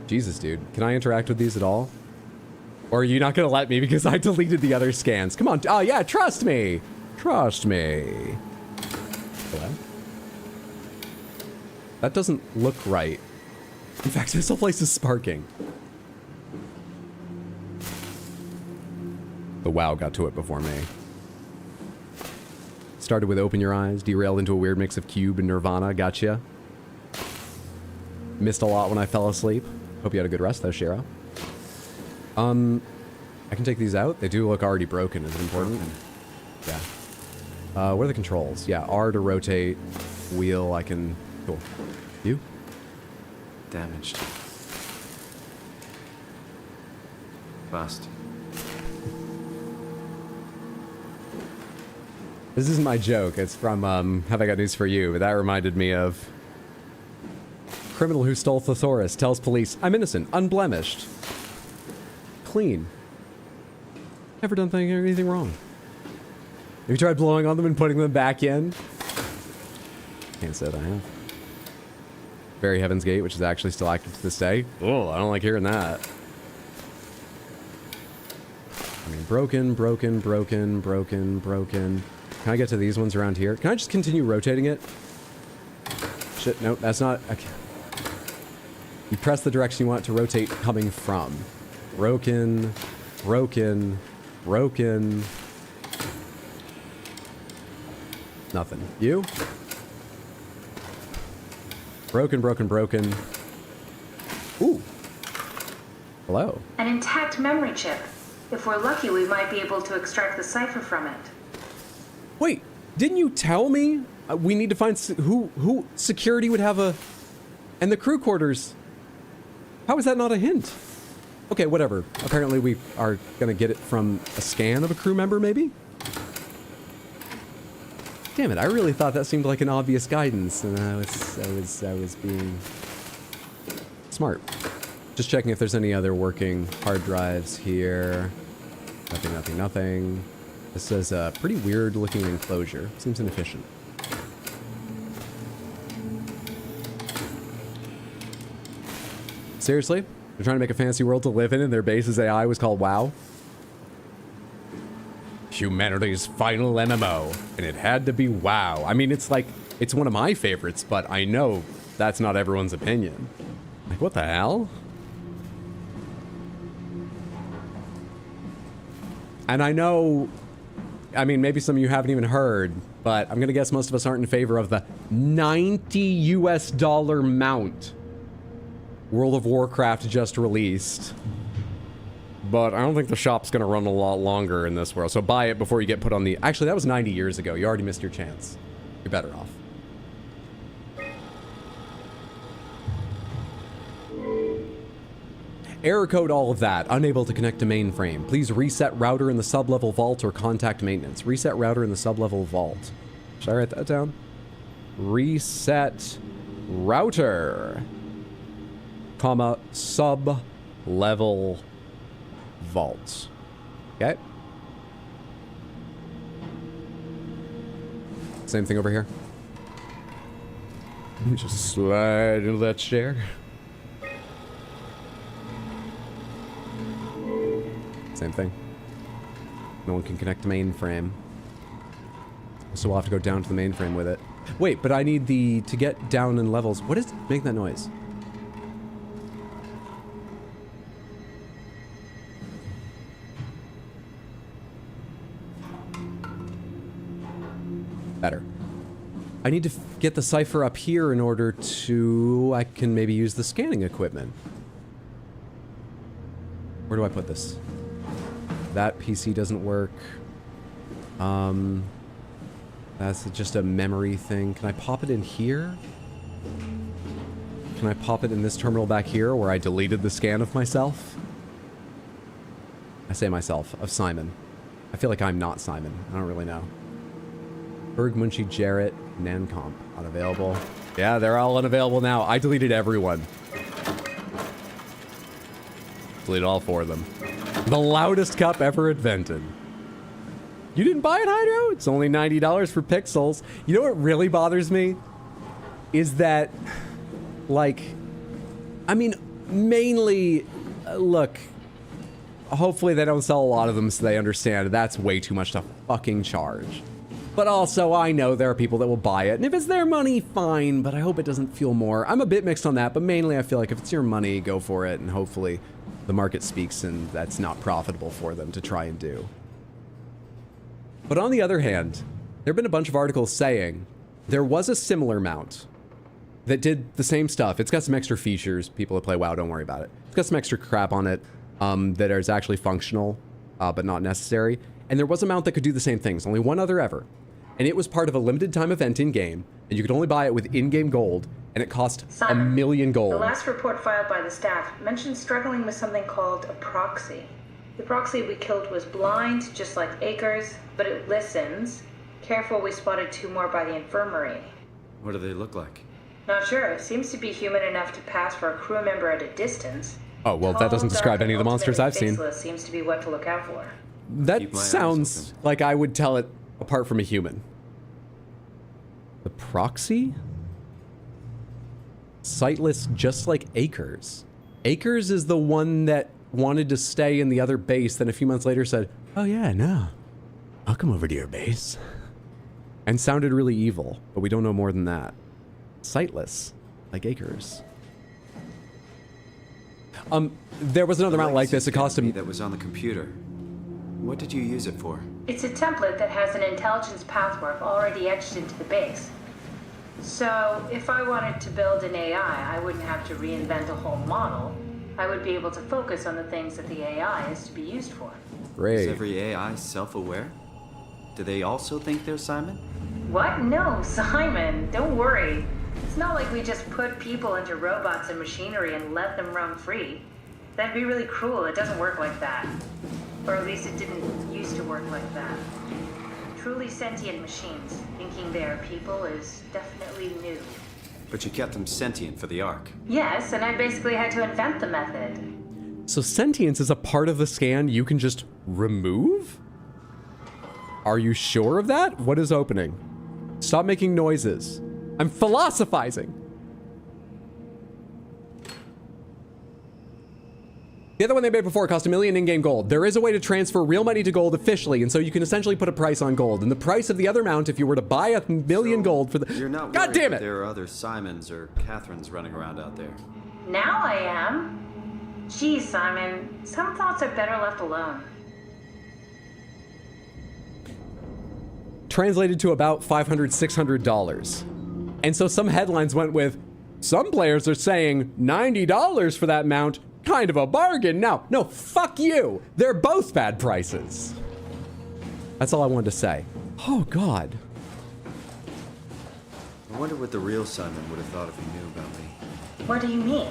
Jesus, dude. Can I interact with these at all? Or are you not going to let me because I deleted the other scans? Come on. Oh, yeah, trust me. Trust me. Hello? That doesn't look right. In fact, this whole place is sparking. The WoW got to it before me. Started with Open Your Eyes, derailed into a weird mix of Cube and Nirvana. Gotcha. Missed a lot when I fell asleep. Hope you had a good rest though, Shiro. I can take these out. They do look already broken. Is it important? Yeah. What are the controls? Yeah, R to rotate. Wheel, I can... Cool. You? Damaged. Bust. This isn't my joke. It's from, Have I Got News for You? But that reminded me of... Criminal who stole thesaurus tells police, I'm innocent, unblemished. Clean. Never done anything wrong. Have you tried blowing on them and putting them back in? Can't say that I have. Very Heaven's Gate, which is actually still active to this day. Oh, I don't like hearing that. I mean, broken. Can I get to these ones around here? Can I just continue rotating it? Shit, nope, that's not... Okay. You press the direction you want it to rotate coming from. Broken. Nothing. You? Broken, broken, broken. Ooh. Hello. An intact memory chip. If we're lucky, we might be able to extract the cipher from it. Wait, didn't you tell me we need to find who security would have a... And the crew quarters. How is that not a hint? Okay, whatever. Apparently we are gonna get it from a scan of a crew member, maybe? Damn it, I really thought that seemed like an obvious guidance, and I was being smart. Just checking if there's any other working hard drives here. Nothing, nothing, nothing. This is a pretty weird looking enclosure. Seems inefficient. Seriously? They're trying to make a fancy world to live in and their base's AI was called WoW? Humanity's final MMO. And it had to be WoW. I mean, it's like, it's one of my favorites, but I know that's not everyone's opinion. Like, what the hell? And I know, I mean, maybe some of you haven't even heard, but I'm gonna guess most of us aren't in favor of the $90 US mount World of Warcraft just released. But I don't think the shop's gonna run a lot longer in this world, so buy it before you get put on the... Actually, that was 90 years ago. You already missed your chance. You're better off. Error code all of that. Unable to connect to mainframe. Please reset router in the sub-level vault or contact maintenance. Reset router in the sub-level vault. Should I write that down? Reset router, comma, sub-level vault. Okay. Same thing over here. Let me just slide into that chair. Same thing. No one can connect to mainframe. So we'll have to go down to the mainframe with it. Wait, but I need the... to get down in levels. What is making that noise? Better. I need to get the cipher up here in order to... I can maybe use the scanning equipment. Where do I put this? That PC doesn't work. That's just a memory thing. Can I pop it in here? Can I pop it in this terminal back here where I deleted the scan of myself? I say myself, of Simon. I feel like I'm not Simon. I don't really know. Berg, Munchie, Jarrett, Nancomp. Unavailable. Yeah, they're all unavailable now. I deleted everyone. Deleted all 4 of them. The loudest cup ever invented. You didn't buy it, Hydro? It's only $90 for pixels. You know what really bothers me? Is that, like, I mean, mainly, look, hopefully they don't sell a lot of them so they understand that's way too much to fucking charge. But also, I know there are people that will buy it, and if it's their money, fine, but I hope it doesn't feel more. I'm a bit mixed on that, but mainly I feel like if it's your money, go for it, and hopefully the market speaks and that's not profitable for them to try and do. But on the other hand, there have been a bunch of articles saying there was a similar mount that did the same stuff. It's got some extra features. People that play WoW, don't worry about it. It's got some extra crap on it that is actually functional, but not necessary. And there was a mount that could do the same things, only one other ever. And it was part of a limited time event in-game, and you could only buy it with in-game gold, and it cost Simon, $1 million gold. The last report filed by the staff mentioned struggling with something called a proxy. The proxy we killed was blind, just like Akers, but it listens. Careful, we spotted 2 more by the infirmary. What do they look like? Not sure. It seems to be human enough to pass for a crew member at a distance. Oh, well, that doesn't describe any of the monsters I've seen. Seems to be what to look out for. That sounds like I would tell it apart from a human. The proxy? Sightless, just like Akers. Akers is the one that wanted to stay in the other base, then a few months later said, oh yeah, no, I'll come over to your base. And sounded really evil, but we don't know more than that. Sightless, like Akers. There was another mount like this. It cost him... That was on the computer. What did you use it for? It's a template that has an intelligence pathwork already etched into the base. So, if I wanted to build an AI, I wouldn't have to reinvent a whole model. I would be able to focus on the things that the AI is to be used for. Great. Is every AI self-aware? Do they also think they're Simon? What? No, Simon, don't worry. It's not like we just put people into robots and machinery and let them roam free. That'd be really cruel. It doesn't work like that. Or at least it didn't used to work like that. Truly sentient machines, thinking they are people, is definitely new. But you kept them sentient for the Ark. Yes, and I basically had to invent the method. So sentience is a part of the scan you can just remove? Are you sure of that? What is opening? Stop making noises. I'm philosophizing. The other one they made before cost $1 million in-game gold. There is a way to transfer real money to gold officially, and so you can essentially put a price on gold. And the price of the other mount, if you were to buy $1 million gold for the... You're not God worried damn that it! there are other Simons or Catherines running around out there? Now I am. Geez, Simon, some thoughts are better left alone. Translated to about $500, $600. And so some headlines went with, some players are saying $90 for that mount, kind of a bargain. No, fuck you. They're both bad prices. That's all I wanted to say. Oh, God. I wonder what the real Simon would have thought if he knew about me. What do you mean?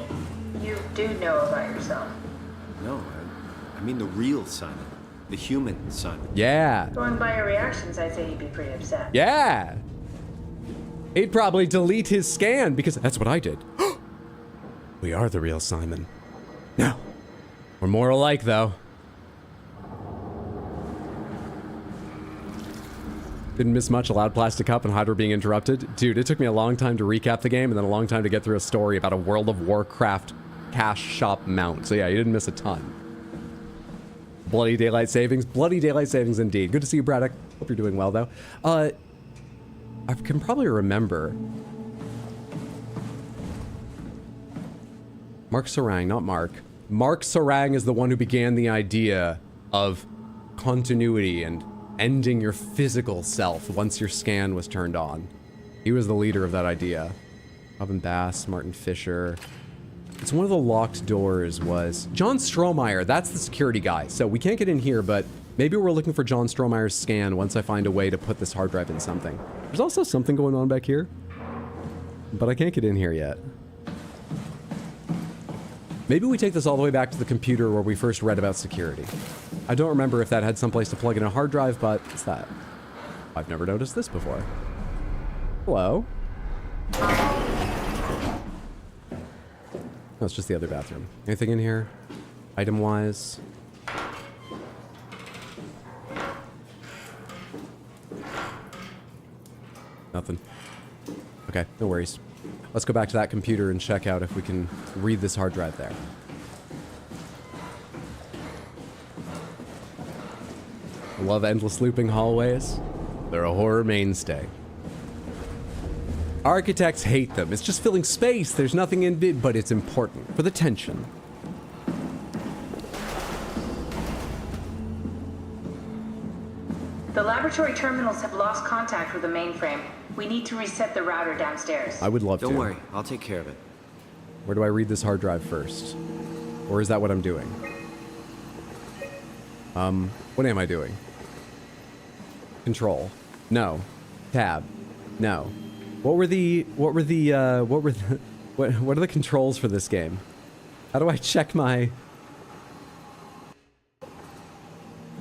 You do know about yourself. No, I mean the real Simon. The human Simon. Yeah. Going by your reactions, I'd say he'd be pretty upset. Yeah. He'd probably delete his scan because that's what I did. We are the real Simon. No. We're more alike, though. Didn't miss much. A loud plastic cup and Hydra being interrupted. Dude, it took me a long time to recap the game and then a long time to get through a story about a World of Warcraft cash shop mount. So yeah, you didn't miss a ton. Bloody daylight savings. Bloody daylight savings indeed. Good to see you, Braddock. Hope you're doing well, though. I can probably remember. Mark Sarang, not Mark. Mark Sarang is the one who began the idea of continuity and ending your physical self once your scan was turned on. He was the leader of that idea. Robin Bass, Martin Fisher. It's one of the locked doors was John Strohmeyer. That's the security guy. So we can't get in here, but maybe we're looking for John Strohmeyer's scan once I find a way to put this hard drive in something. There's also something going on back here, but I can't get in here yet. Maybe we take this all the way back to the computer where we first read about security. I don't remember if that had someplace to plug in a hard drive, but it's that. I've never noticed this before. Hello? No, it's just the other bathroom. Anything in here? Item-wise? Nothing. Okay, no worries. Let's go back to that computer and check out if we can read this hard drive there. I love endless looping hallways. They're a horror mainstay. Architects hate them. It's just filling space. There's nothing in it, but it's important for the tension. The laboratory terminals have lost contact with the mainframe. We need to reset the router downstairs. I would love to. Don't worry, I'll take care of it. Where do I read this hard drive first? Or is that what I'm doing? What am I doing? Control. No. Tab. No. What are the controls for this game? How do I check my...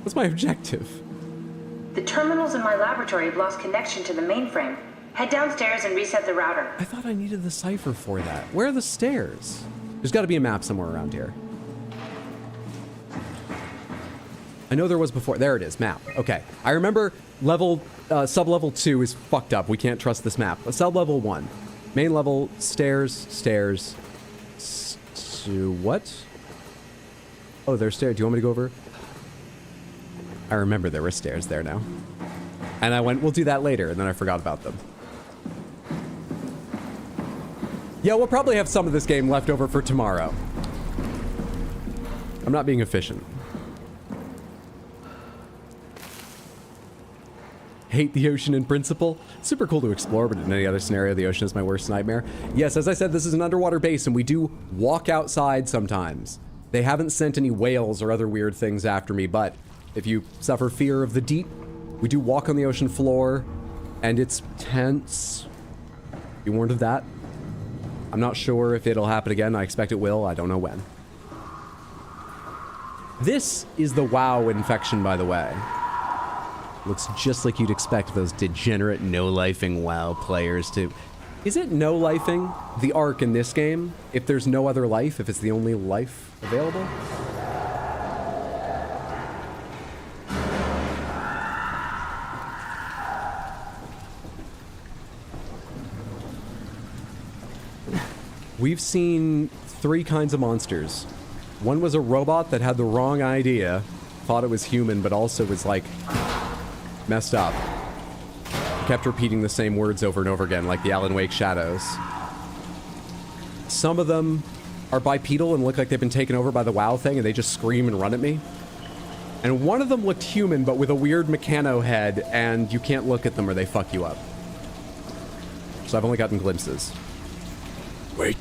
What's my objective? The terminals in my laboratory have lost connection to the mainframe. Head downstairs and reset the router. I thought I needed the cipher for that. Where are the stairs? There's got to be a map somewhere around here. I know there was before. There it is, map. Okay. I remember level, sub-level 2 is fucked up. We can't trust this map. Sub-level 1. Main level, stairs. What? Oh, there's stairs. Do you want me to go over? I remember there were stairs there now. And I went, we'll do that later, and then I forgot about them. Yeah, we'll probably have some of this game left over for tomorrow. I'm not being efficient. Hate the ocean in principle. Super cool to explore, but in any other scenario, the ocean is my worst nightmare. Yes, as I said, this is an underwater base, and we do walk outside sometimes. They haven't sent any whales or other weird things after me, but if you suffer fear of the deep, we do walk on the ocean floor, and it's tense. Be warned of that. I'm not sure if it'll happen again. I expect it will. I don't know when. This is the WoW infection, by the way. Looks just like you'd expect those degenerate no-lifing WoW players to... Is it no-lifing the arc in this game? If there's no other life, if it's the only life available? We've seen 3 kinds of monsters. One was a robot that had the wrong idea, thought it was human, but also was like... messed up. Kept repeating the same words over and over again, like the Alan Wake shadows. Some of them are bipedal and look like they've been taken over by the WoW thing, and they just scream and run at me. And one of them looked human, but with a weird mechano head, and you can't look at them or they fuck you up. So I've only gotten glimpses. Wake.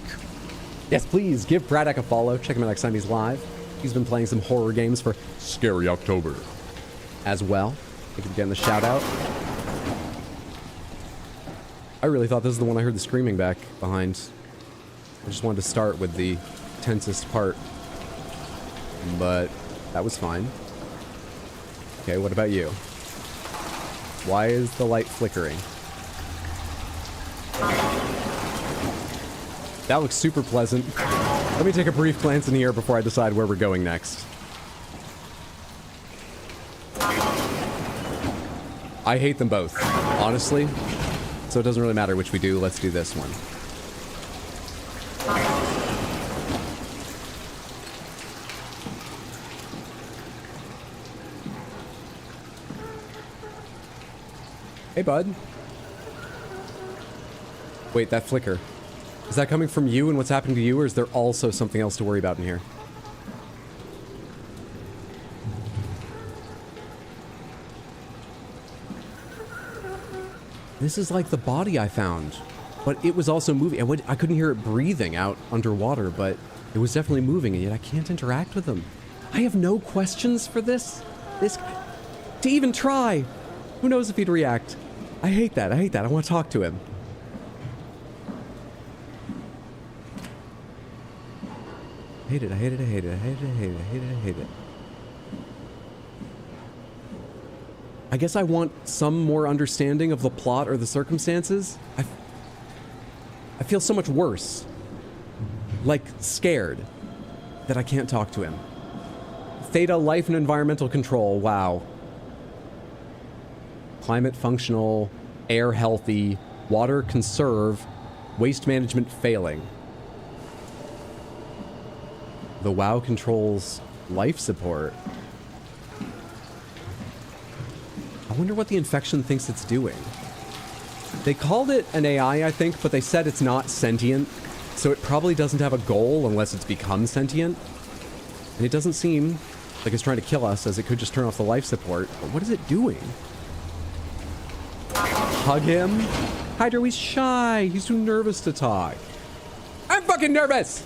Yes, please, give Braddock a follow. Check him out next time he's live. He's been playing some horror games for Scary October as well. Thank you for getting the shout out. I really thought this was the one I heard the screaming back behind. I just wanted to start with the tensest part. But that was fine. Okay, what about you? Why is the light flickering? That looks super pleasant. Let me take a brief glance in here before I decide where we're going next. I hate them both, honestly. So it doesn't really matter which we do. Let's do this one. Hey, bud. Wait, that flicker. Is that coming from you and what's happening to you, or is there also something else to worry about in here? This is like the body I found, but it was also moving. I couldn't hear it breathing out underwater, but it was definitely moving, and yet I can't interact with them. I have no questions for this to even try. Who knows if he'd react? I hate that. I hate that. I want to talk to him. I hate it. I hate it. I hate it. I hate it. I hate it. I hate it. I hate it. I guess I want some more understanding of the plot or the circumstances. I feel so much worse. Like, scared that I can't talk to him. Theta, life and environmental control, wow. Climate functional, air healthy, water conserve, waste management failing. The WoW controls life support. I wonder what the infection thinks it's doing. They called it an AI, I think, but they said it's not sentient, so it probably doesn't have a goal unless it's become sentient. And it doesn't seem like it's trying to kill us, as it could just turn off the life support. But what is it doing? Hug him? Hydro, he's shy. He's too nervous to talk. I'm fucking nervous!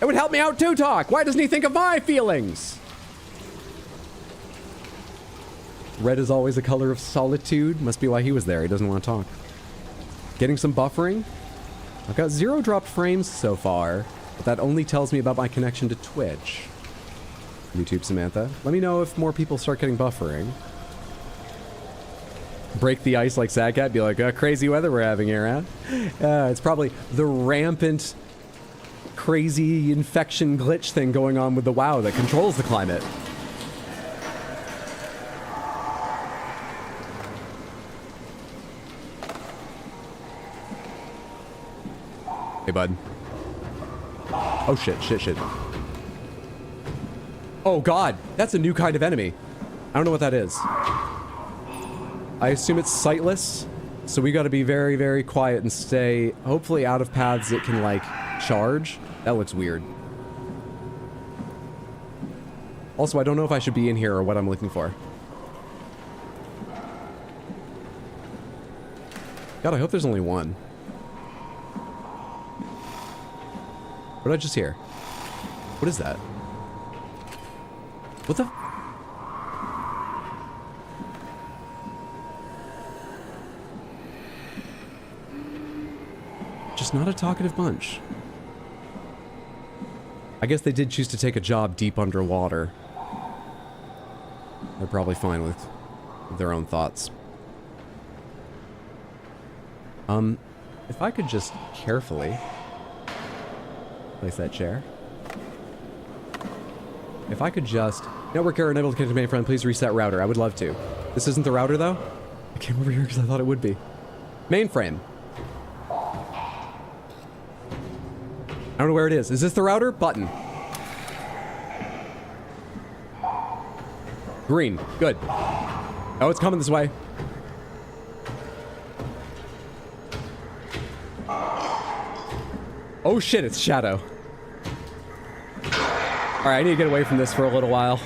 It would help me out to talk. Why doesn't he think of my feelings? Red is always a color of solitude. Must be why he was there. He doesn't want to talk. Getting some buffering. I've got 0 dropped frames so far, but that only tells me about my connection to Twitch. YouTube Samantha. Let me know if more people start getting buffering. Break the ice like Sadcat. Be like, crazy weather we're having here, huh? It's probably the rampant, crazy infection glitch thing going on with the WoW that controls the climate. Hey, bud. Oh, shit. Oh, God. That's a new kind of enemy. I don't know what that is. I assume it's sightless, so we gotta be very, very quiet and stay, hopefully, out of paths it can, like, charge. That looks weird. Also, I don't know if I should be in here or what I'm looking for. God, I hope there's only one. What did I just hear? What is that? What the? Just not a talkative bunch. I guess they did choose to take a job deep underwater. They're probably fine with their own thoughts. If I could just carefully place that chair. If I could just... Network error enabled to connect to mainframe, please reset router. I would love to. This isn't the router, though? I came over here because I thought it would be. Mainframe. I don't know where it is. Is this the router? Button. Green. Good. Oh, it's coming this way. Oh shit, it's Shadow. Alright, I need to get away from this for a little while.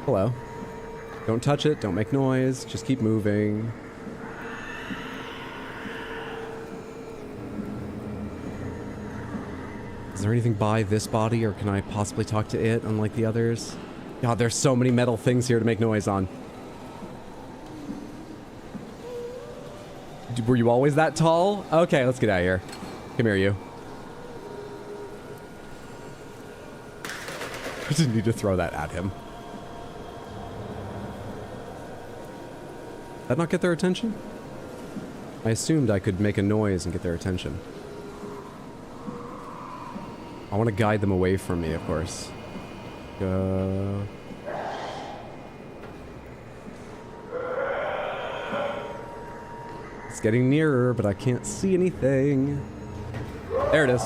Hello. Don't touch it, don't make noise, just keep moving. Is there anything by this body, or can I possibly talk to it, unlike the others? God, there's so many metal things here to make noise on. Were you always that tall? Okay, let's get out of here. Come here, you. I didn't need to throw that at him. Did that not get their attention? I assumed I could make a noise and get their attention. I want to guide them away from me, of course. Go. It's getting nearer, but I can't see anything. There it is.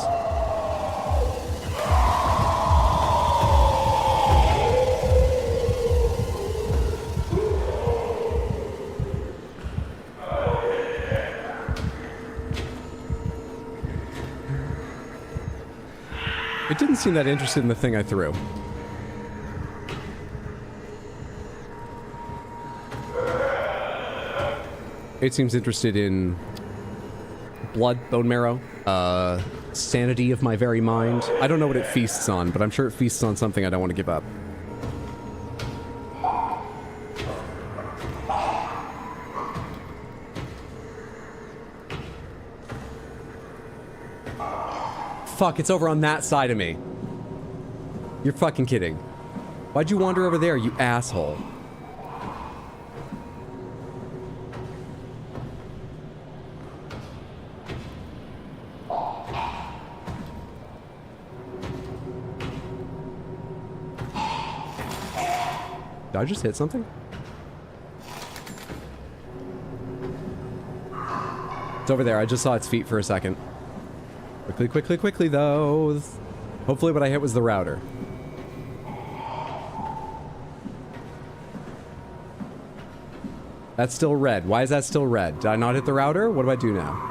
It didn't seem that interested in the thing I threw. It seems interested in blood, bone marrow, sanity of my very mind. I don't know what it feasts on, but I'm sure it feasts on something I don't want to give up. Fuck, it's over on that side of me. You're fucking kidding. Why'd you wander over there, you asshole? Did I just hit something? It's over there. I just saw its feet for a second. Quickly, quickly, quickly, though. Hopefully what I hit was the router. That's still red. Why is that still red? Did I not hit the router? What do I do now?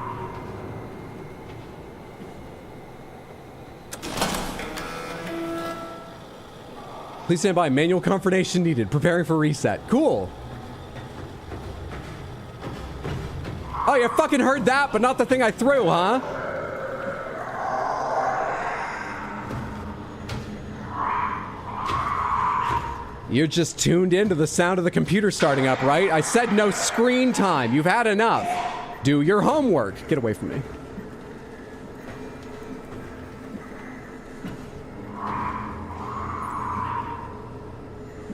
Please stand by. Manual confirmation needed. Preparing for reset. Cool. Oh, you fucking heard that, but not the thing I threw, huh? You're just tuned into the sound of the computer starting up, right? I said no screen time. You've had enough. Do your homework. Get away from me.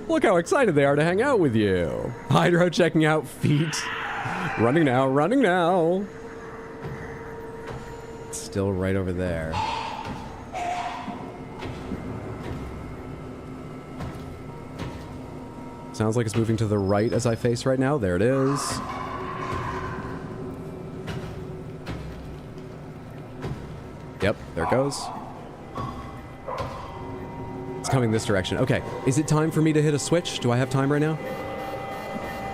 Look how excited they are to hang out with you. Hydro checking out feet. Running now, running now. It's still right over there. Sounds like it's moving to the right as I face right now. There it is. Yep, there it goes. It's coming this direction. Okay, is it time for me to hit a switch? Do I have time right now?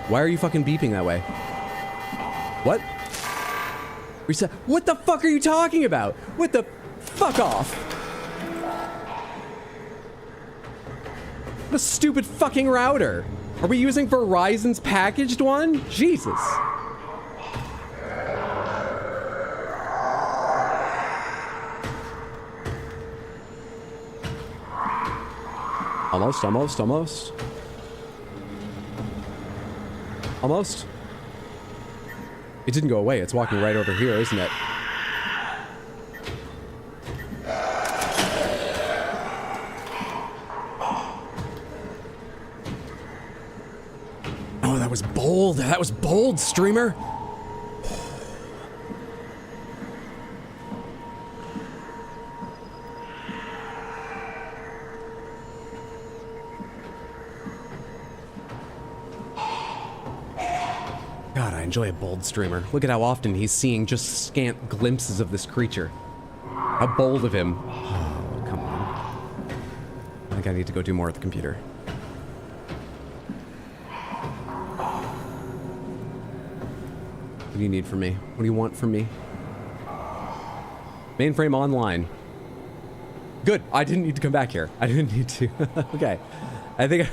Why are you fucking beeping that way? What? Reset. What the fuck are you talking about? What the fuck off? What a stupid fucking router. Are we using Verizon's packaged one? Jesus. Almost, almost, almost. Almost. It didn't go away. It's walking right over here, isn't it? Oh, that was bold. That was bold, streamer. God, I enjoy a bold streamer. Look at how often he's seeing just scant glimpses of this creature. How bold of him. Oh, come on. I think I need to go do more at the computer. What do you need from me? What do you want from me? Mainframe online. Good. I didn't need to come back here. I didn't need to. Okay. I think...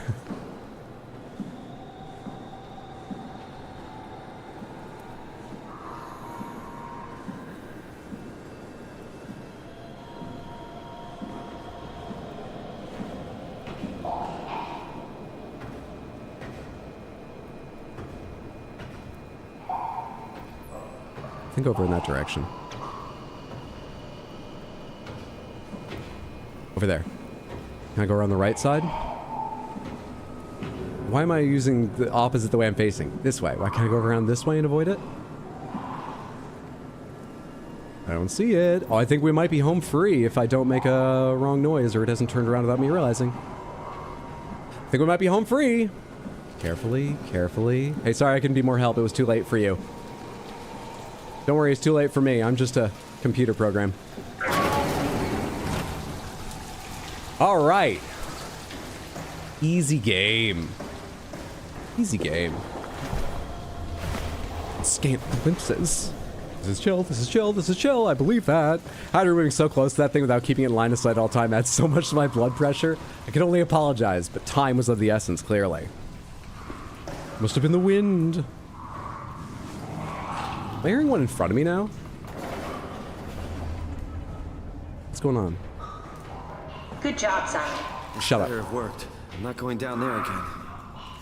I think over in that direction. Over there. Can I go around the right side? Why am I using the opposite the way I'm facing? This way. Why can't I go around this way and avoid it? I don't see it. Oh, I think we might be home free if I don't make a wrong noise or it hasn't turned around without me realizing. I think we might be home free. Carefully, carefully. Hey, sorry I couldn't be more help. It was too late for you. Don't worry, it's too late for me. I'm just a computer program. All right. Easy game. Easy game. Scant glimpses. This is chill, this is chill, this is chill. I believe that. How are we moving so close to that thing without keeping it in line of sight all the time adds so much to my blood pressure. I can only apologize, but time was of the essence, clearly. Must have been the wind. Am I hearing one in front of me now? What's going on? Good job, Simon. Shut up. Better have worked. I'm not going down there again.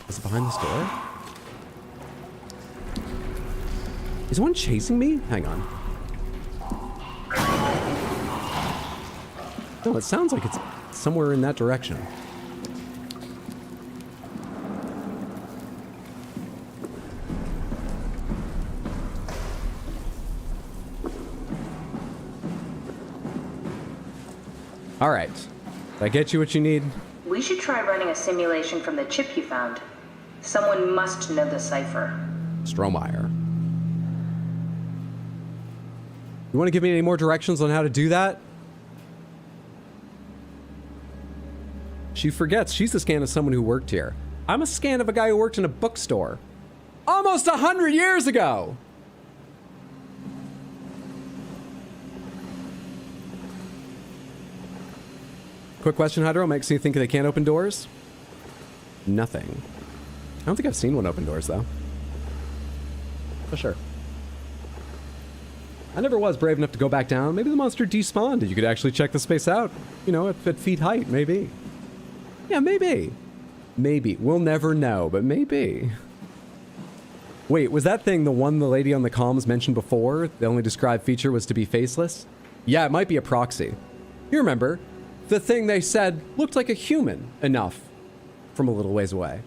Is it behind this door? Is one chasing me? Hang on. No, it sounds like it's somewhere in that direction. All right. Did I get you what you need? We should try running a simulation from the chip you found. Someone must know the cipher. Strohmeyer. You want to give me any more directions on how to do that? She forgets she's a scan of someone who worked here. I'm a scan of a guy who worked in a bookstore. Almost 100 years ago! Quick question, Hydro. Makes you think they can't open doors? Nothing. I don't think I've seen one open doors, though. For sure. I never was brave enough to go back down. Maybe the monster despawned and you could actually check the space out. You know, at feet height, maybe. Yeah, maybe. Maybe. We'll never know, but maybe. Wait, was that thing the one the lady on the comms mentioned before? The only described feature was to be faceless? Yeah, it might be a proxy. You remember, the thing they said looked like a human enough from a little ways away.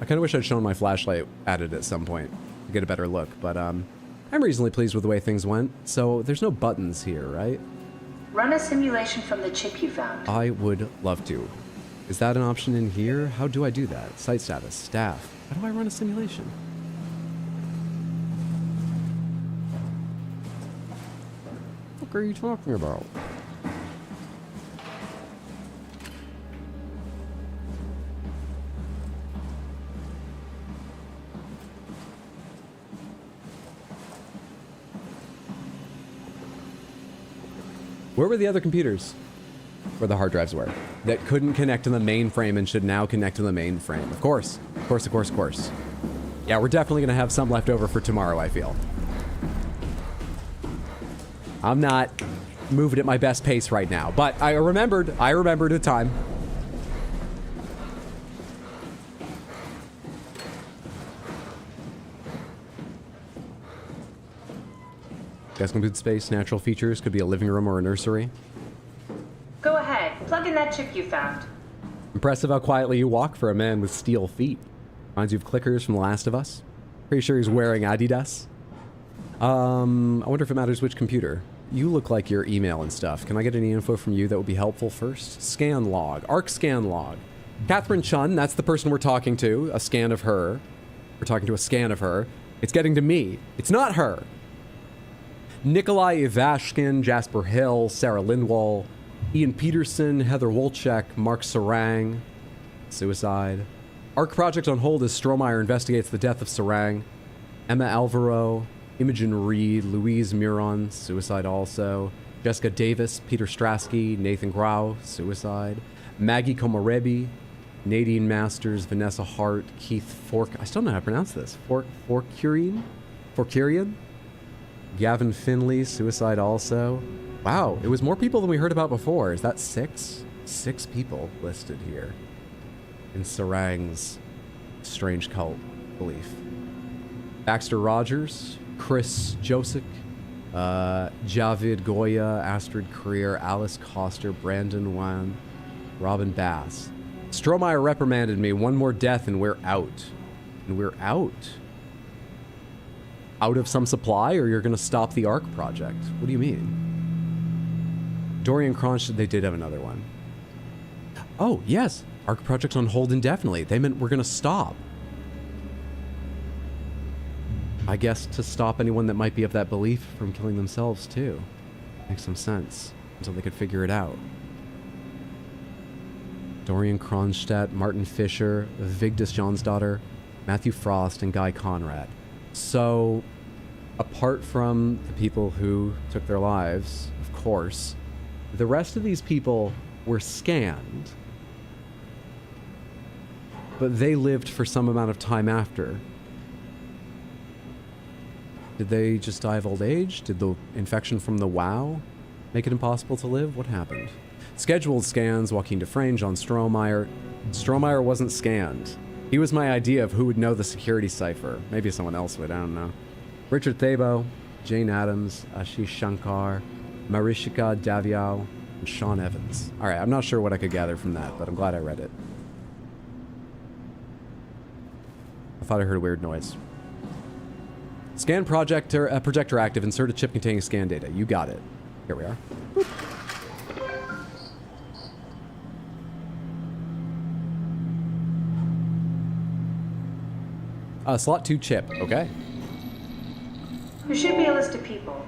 I kind of wish I'd shown my flashlight added at some point to get a better look, but I'm reasonably pleased with the way things went. So there's no buttons here, right? Run a simulation from the chip you found. I would love to. Is that an option in here? How do I do that? Site status, staff. How do I run a simulation? What are you talking about? Where were the other computers? Where the hard drives were. That couldn't connect to the mainframe and should now connect to the mainframe. Of course. Of course, of course, of course. Yeah, we're definitely going to have some left over for tomorrow, I feel. I'm not moving at my best pace right now, but I remembered a time. Guess complete space, natural features, could be a living room or a nursery. Go ahead, plug in that chip you found. Impressive how quietly you walk for a man with steel feet. Reminds you of Clickers from The Last of Us. Pretty sure he's wearing Adidas. I wonder if it matters which computer. You look like your email and stuff. Can I get any info from you that would be helpful first? Scan log. Arc scan log. Catherine Chun, that's the person we're talking to. A scan of her. We're talking to a scan of her. It's getting to me. It's not her. Nikolai Ivashkin, Jasper Hill, Sarah Lindwall, Ian Peterson, Heather Wolchek, Mark Sarang. Suicide. Arc project on hold as Strohmeyer investigates the death of Sarang. Emma Alvaro, Imogen Reed, Louise Miron, suicide also. Jessica Davis, Peter Strasky, Nathan Grau, suicide. Maggie Komarebi, Nadine Masters, Vanessa Hart, Keith Fork. I still don't know how to pronounce this. Forkurian? Gavin Finley, suicide also. Wow, it was more people than we heard about before. Is that 6? 6 people listed here in Sarang's strange cult belief. Baxter Rogers, Chris Josic, Javid Goya, Astrid Creer, Alice Coster, Brandon Wan, Robin Bass. Strohmeyer reprimanded me. One more death and we're out. And we're out? Out of some supply, or you're going to stop the ARC project? What do you mean? Dorian Kronstadt, they did have another one. Oh, yes. ARC project's on hold indefinitely. They meant we're going to stop. I guess to stop anyone that might be of that belief from killing themselves, too. Makes some sense. Until they could figure it out. Dorian Kronstadt, Martin Fisher, Vigdis Jonsdottir, Matthew Frost, and Guy Conrad. So, apart from the people who took their lives, of course, the rest of these people were scanned. But they lived for some amount of time after. Did they just die of old age? Did the infection from the WoW make it impossible to live? What happened? Scheduled scans, Joaquin Dufresne, John Strohmeyer. Strohmeyer wasn't scanned. He was my idea of who would know the security cipher. Maybe someone else would, I don't know. Richard Thabo, Jane Addams, Ashish Shankar, Marishika Daviau, and Sean Evans. Alright, I'm not sure what I could gather from that, but I'm glad I read it. I thought I heard a weird noise. Scan projector active. Insert a chip containing scan data. You got it. Here we are. Boop. Slot 2 chip. Okay. There should be a list of people.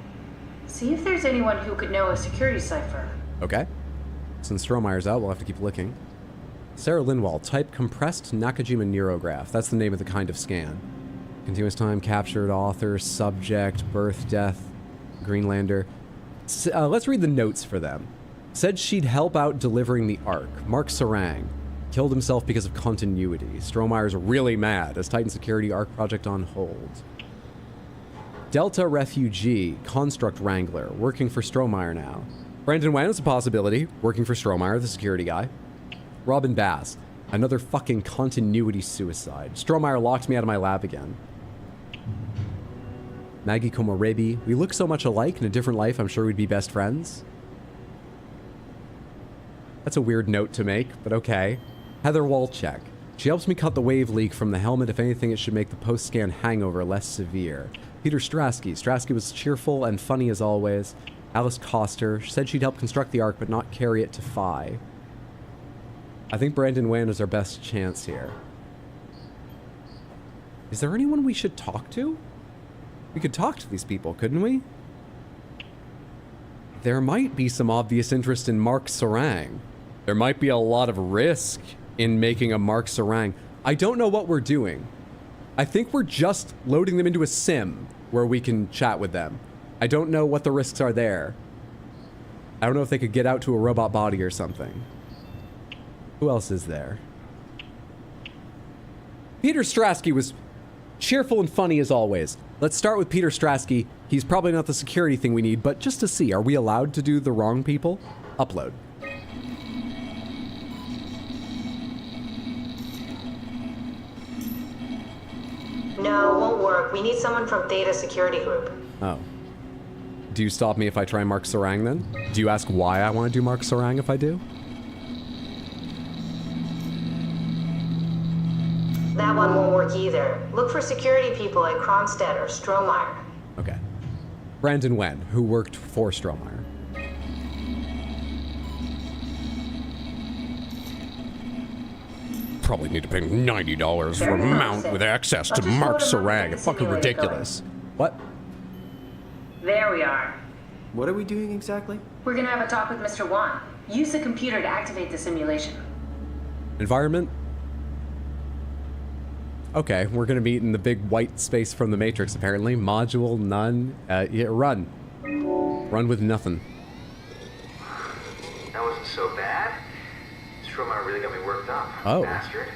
See if there's anyone who could know a security cipher. Okay. Since Strohmeyer's out, we'll have to keep looking. Sarah Lindwall. Type compressed Nakajima neurograph. That's the name of the kind of scan. Continuous time, captured, author, subject, birth, death, Greenlander. Let's read the notes for them. Said she'd help out delivering the Ark. Mark Sarang. Killed himself because of continuity. Strohmeyer's really mad as Titan Security Arc project on hold. Delta Refugee, Construct Wrangler, working for Strohmeyer now. Brandon Wan is a possibility, working for Strohmeyer, the security guy. Robin Bass, another fucking continuity suicide. Strohmeyer locked me out of my lab again. Maggie Komarebi, we look so much alike in a different life, I'm sure we'd be best friends. That's a weird note to make, but okay. Heather Wolchek. She helps me cut the wave leak from the helmet. If anything, it should make the post-scan hangover less severe. Peter Strasky. Strasky was cheerful and funny as always. Alice Coster. She said she'd help construct the Ark, but not carry it to Phi. I think Brandon Wan is our best chance here. Is there anyone we should talk to? We could talk to these people, couldn't we? There might be some obvious interest in Mark Sarang. There might be a lot of risk in making a Mark Sarang. I don't know what we're doing. I think we're just loading them into a sim where we can chat with them. I don't know what the risks are there. I don't know if they could get out to a robot body or something. Who else is there? Peter Strasky was cheerful and funny as always. Let's start with Peter Strasky. He's probably not the security thing we need, but just to see, are we allowed to do the wrong people? Upload. No, won't work. We need someone from Theta Security Group. Oh. Do you stop me if I try Mark Sarang then? Do you ask why I want to do Mark Sarang if I do? That one won't work either. Look for security people at Kronstadt or Strohmeyer. Okay. Brandon Wen, who worked for Strohmeyer. Probably need to pay $90 for a mount with access to Mark Sarang. It's fucking ridiculous. What? There we are. What are we doing exactly? We're gonna have a talk with Mr. Wan. Use the computer to activate the simulation. Environment? Okay, we're gonna meet in the big white space from the Matrix, apparently. Module, none. Yeah, run. Run with nothing. That wasn't so bad. Strohmeyer really got me worked up. Oh. Bastard.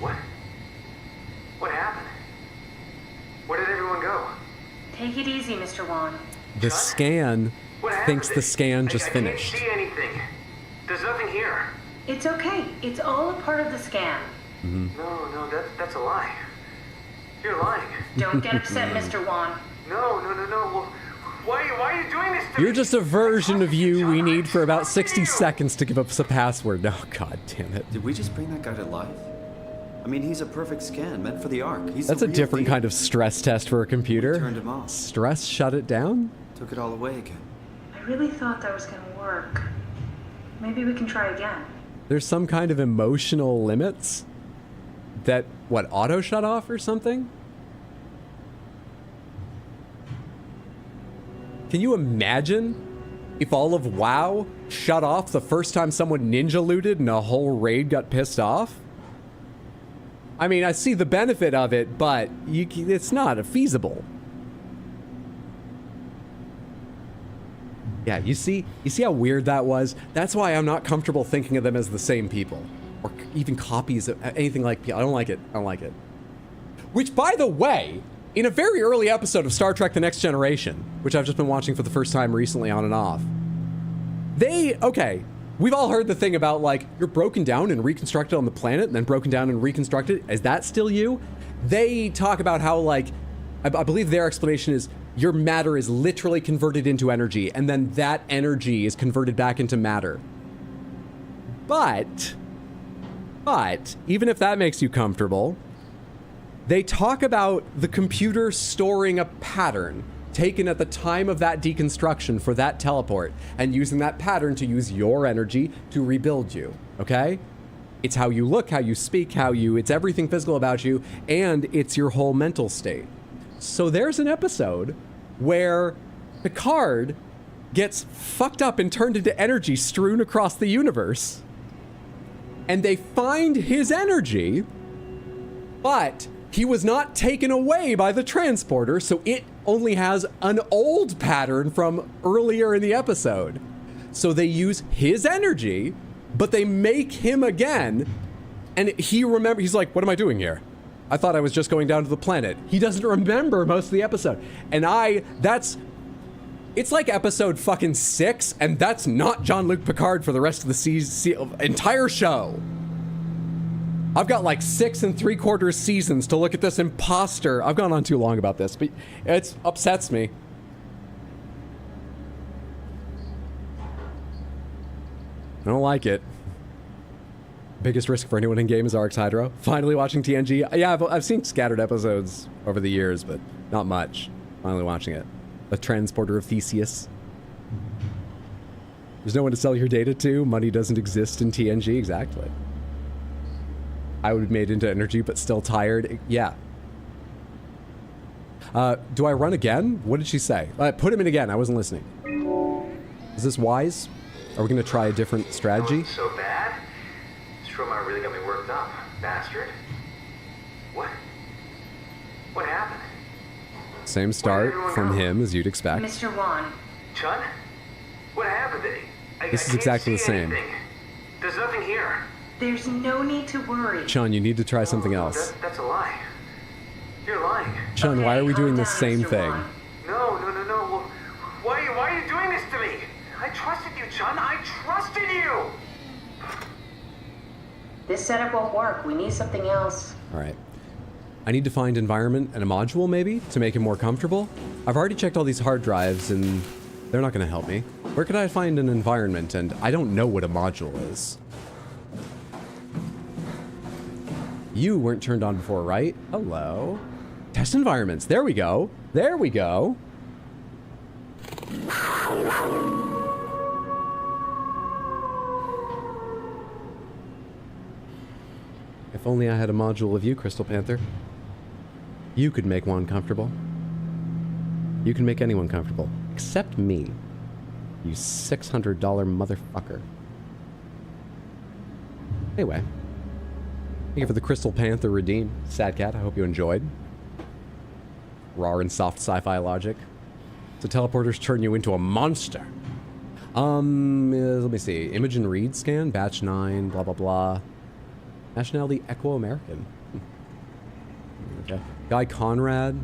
What? What happened? Where did everyone go? Take it easy, Mr. Wan. The scan What happened? thinks the scan just finished. I can't see anything. There's nothing here. It's okay. It's all a part of the scan. No, that's a lie. You're lying. Don't get upset, Mr. Wan. No. Well, why are you doing this to me? You're just a version of you we need for about 60 seconds to give us a password. Oh, god damn it. Did we just bring that guy to life? I mean, he's a perfect scan, meant for the Ark. He's That's the a real different deal. kind of stress test for a computer. Turned him off. Stress shut it down? Took it all away again. I really thought that was gonna work. Maybe we can try again. There's some kind of emotional limits that, what, auto shut off or something? Can you imagine if all of WoW shut off the first time someone ninja looted and a whole raid got pissed off? I mean, I see the benefit of it, but it's not feasible. Yeah, you see how weird that was? That's why I'm not comfortable thinking of them as the same people. Or even copies of anything like people. I don't like it. Which, by the way, in a very early episode of Star Trek The Next Generation, which I've just been watching for the first time recently on and off, we've all heard the thing about, like, you're broken down and reconstructed on the planet and then broken down and reconstructed. Is that still you? They talk about how, like, I believe their explanation is your matter is literally converted into energy, and then that energy is converted back into matter. But, even if that makes you comfortable, they talk about the computer storing a pattern taken at the time of that deconstruction for that teleport, and using that pattern to use your energy to rebuild you, okay? It's how you look, how you speak, it's everything physical about you, and it's your whole mental state. So there's an episode where Picard gets fucked up and turned into energy strewn across the universe. And they find his energy, but he was not taken away by the transporter, so it only has an old pattern from earlier in the episode. So they use his energy, but they make him again, and he's like, what am I doing here? I thought I was just going down to the planet. He doesn't remember most of the episode. And it's like episode fucking 6, and that's not Jean-Luc Picard for the rest of the entire show. I've got like 6 3/4 seasons to look at this imposter. I've gone on too long about this, but it upsets me. I don't like it. Biggest risk for anyone in game is RX Hydro. Finally watching TNG. Yeah, I've seen scattered episodes over the years, but not much. Finally watching it. The Transporter of Theseus. There's no one to sell your data to. Money doesn't exist in TNG. Exactly. I would be made into energy, but still tired. Yeah. Do I run again? What did she say? Put him in again. I wasn't listening. Is this wise? Are we going to try a different strategy? So bad? Strohmeyer really got me worked up. Bastard. What? What happened? Same start from him as you'd expect. Mr. Wan. Chun? What happened? This is can't exactly the see same. anything. There's nothing here. There's no need to worry. Sean, you need to try something else. That's a lie. You're lying. Sean, why are we Okay, doing calm the down, same Mr. thing? Wong. No. Well, why are you doing this to me? I trusted you, Chun. I trusted you. This setup won't work. We need something else. All right. I need to find environment and a module, maybe, to make it more comfortable. I've already checked all these hard drives, and they're not going to help me. Where could I find an environment? And I don't know what a module is. You weren't turned on before, right? Hello. Test environments. There we go. There we go. If only I had a module of you, Crystal Panther. You could make one comfortable. You can make anyone comfortable. Except me. You $600 motherfucker. Anyway. Thank you for the Crystal Panther redeem. Sad Cat, I hope you enjoyed. Raw and soft sci-fi logic. So teleporters turn you into a monster. Let me see. Image and read scan, batch 9, blah, blah, blah. Nationality Echo-American. Okay. Guy Conrad.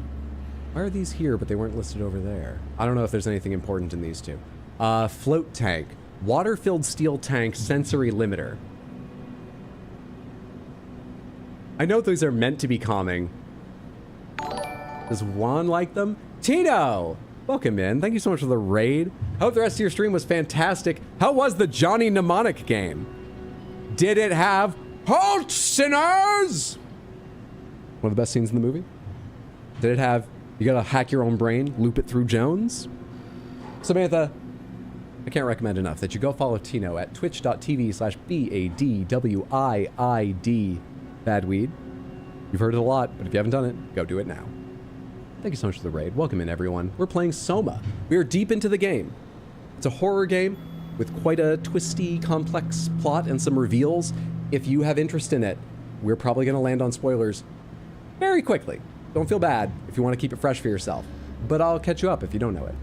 Why are these here, but they weren't listed over there? I don't know if there's anything important in these two. Float tank. Water-filled steel tank sensory limiter. I know those are meant to be calming. Does Juan like them? Tito! Welcome in. Thank you so much for the raid. I hope the rest of your stream was fantastic. How was the Johnny Mnemonic game? Did it have halt, sinners? One of the best scenes in the movie. Did it have, you gotta hack your own brain, loop it through Jones? Samantha, I can't recommend enough that you go follow Tino at twitch.tv/BADWIID Badweed. You've heard it a lot, but if you haven't done it, go do it now. Thank you so much for the raid. Welcome in, everyone. We're playing SOMA. We are deep into the game. It's a horror game with quite a twisty, complex plot and some reveals. If you have interest in it, we're probably going to land on spoilers very quickly. Don't feel bad if you want to keep it fresh for yourself, but I'll catch you up if you don't know it.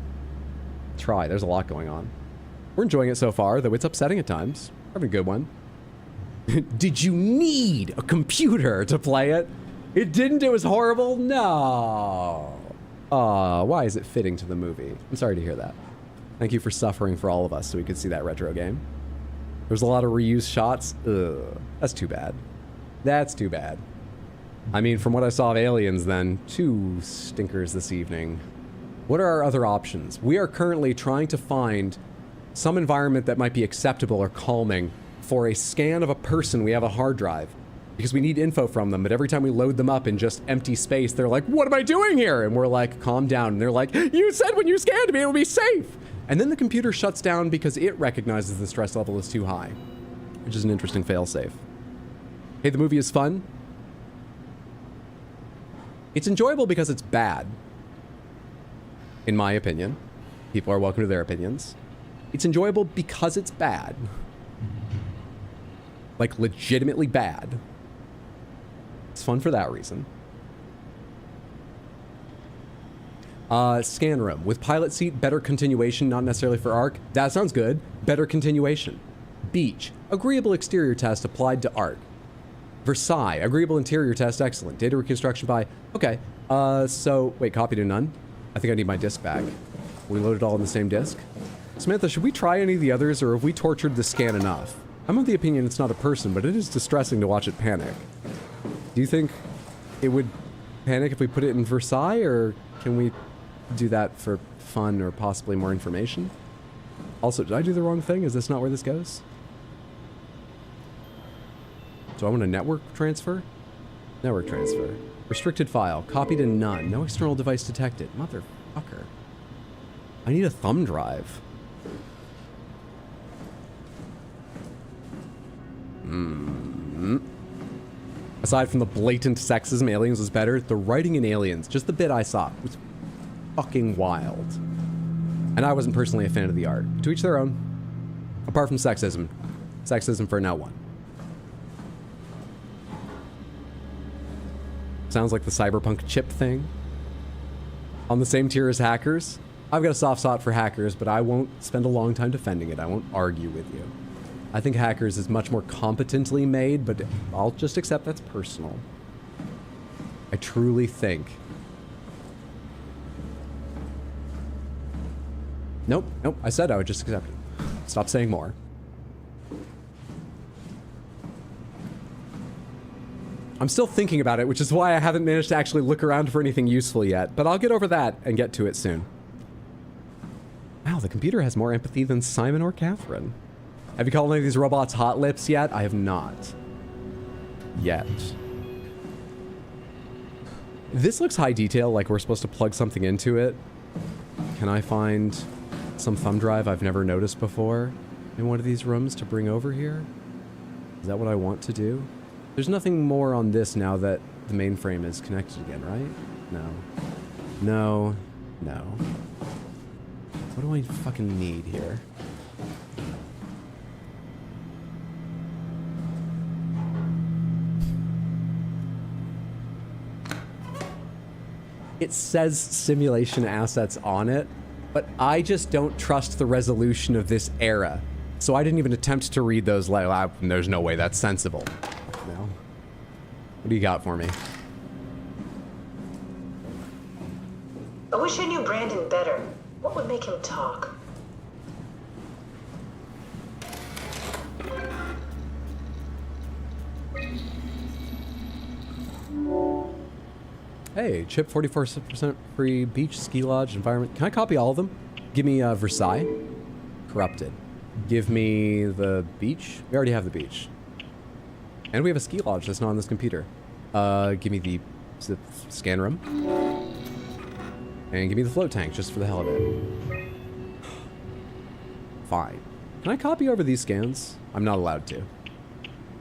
Try. There's a lot going on. We're enjoying it so far, though it's upsetting at times. Having a good one. Did you need a computer to play it? It didn't? It was horrible? No. Aw, why is it fitting to the movie? I'm sorry to hear that. Thank you for suffering for all of us so we could see that retro game. There's a lot of reused shots. Ugh, that's too bad. That's too bad. I mean, from what I saw of Aliens then, 2 stinkers this evening. What are our other options? We are currently trying to find some environment that might be acceptable or calming for a scan of a person. We have a hard drive because we need info from them, but every time we load them up in just empty space, they're like, what am I doing here? And we're like, calm down. And they're like, you said when you scanned me it would be safe. And then the computer shuts down because it recognizes the stress level is too high, which is an interesting failsafe. Hey, the movie is fun. It's enjoyable because it's bad, in my opinion. People are welcome to their opinions. It's enjoyable because it's bad. Like, legitimately bad. It's fun for that reason. Scan room. With pilot seat, better continuation, not necessarily for ARC. That sounds good. Better continuation. Beach. Agreeable exterior test applied to ARC. Versailles. Agreeable interior test, excellent. Data reconstruction by... Okay. So... Wait, copy to none? I think I need my disk back. We load it all in the same disk? Samantha, should we try any of the others, or have we tortured the scan enough? I'm of the opinion it's not a person, but it is distressing to watch it panic. Do you think it would panic if we put it in Versailles, or can we do that for fun or possibly more information? Also, did I do the wrong thing? Is this not where this goes? Do I want a network transfer? Network transfer. Restricted file. Copy to none. No external device detected. Motherfucker. I need a thumb drive. Aside from the blatant sexism, Aliens was better. The writing in Aliens, just the bit I saw, was fucking wild. And I wasn't personally a fan of the art. To each their own. Apart from sexism. Sexism for no one. Sounds like the cyberpunk chip thing. On the same tier as hackers. I've got a soft spot for hackers, but I won't spend a long time defending it. I won't argue with you. I think hackers is much more competently made, but I'll just accept that's personal. I truly think. Nope, nope, I said I would just accept it. Stop saying more. I'm still thinking about it, which is why I haven't managed to actually look around for anything useful yet, but I'll get over that and get to it soon. Wow, the computer has more empathy than Simon or Catherine. Have you called any of these robots hot lips yet? I have not. Yet. This looks high detail, like we're supposed to plug something into it. Can I find some thumb drive I've never noticed before in one of these rooms to bring over here? Is that what I want to do? There's nothing more on this now that the mainframe is connected again, right? No. No. No. What do I fucking need here? It says simulation assets on it, but I just don't trust the resolution of this era. So I didn't even attempt to read those. There's no way that's sensible. No. What do you got for me? I wish I knew Brandon better. What would make him talk? Hey, chip 44% free beach, ski lodge, environment. Can I copy all of them? Give me Versailles. Corrupted. Give me the beach. We already have the beach. And we have a ski lodge that's not on this computer. Give me the scan room. And give me the float tank, just for the hell of it. Fine. Can I copy over these scans? I'm not allowed to.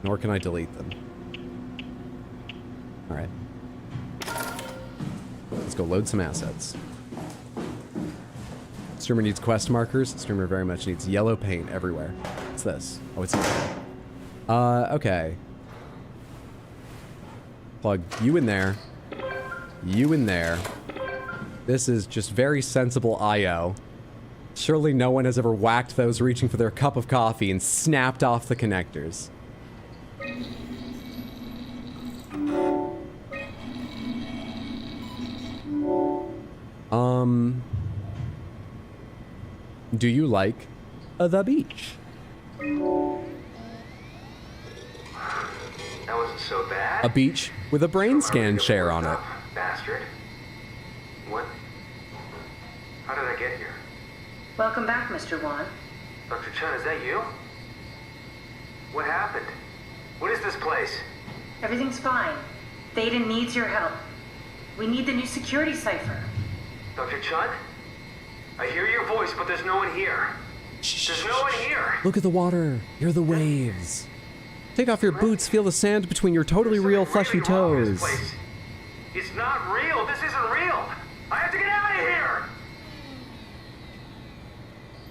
Nor can I delete them. Alright. Let's go load some assets. Streamer needs quest markers. Streamer very much needs yellow paint everywhere. What's this? Oh, it's okay. Plug you in there. You in there. This is just very sensible I/O. Surely no one has ever whacked those reaching for their cup of coffee and snapped off the connectors. Do you like the beach? That wasn't so bad. A beach with a brain scan share on it. Bastard. What? How did I get here? Welcome back, Mr. Wan. Dr. Chun, is that you? What happened? What is this place? Everything's fine. Theta needs your help. We need the new security cipher. Dr. Chun? I hear your voice, but there's no one here. There's no one here. Look at the water. Hear the waves. Take off your boots. Feel the sand between your totally real fleshy toes. It's not real. This isn't real. I have to get out of here.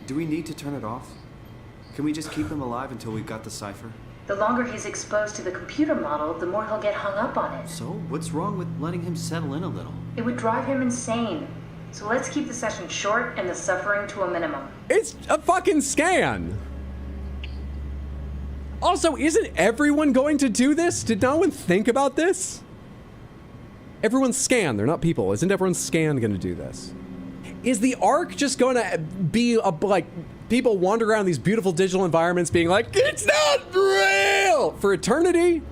Do we need to turn it off? Can we just keep him alive until we've got the cipher? The longer he's exposed to the computer model, the more he'll get hung up on it. So, what's wrong with letting him settle in a little? It would drive him insane. So let's keep the session short and the suffering to a minimum. It's a fucking scan. Also, isn't everyone going to do this? Did no one think about this? Everyone's scan. They're not people. Isn't everyone's scan going to do this? Is the Ark just going to be like people wander around these beautiful digital environments being like, it's not real for eternity?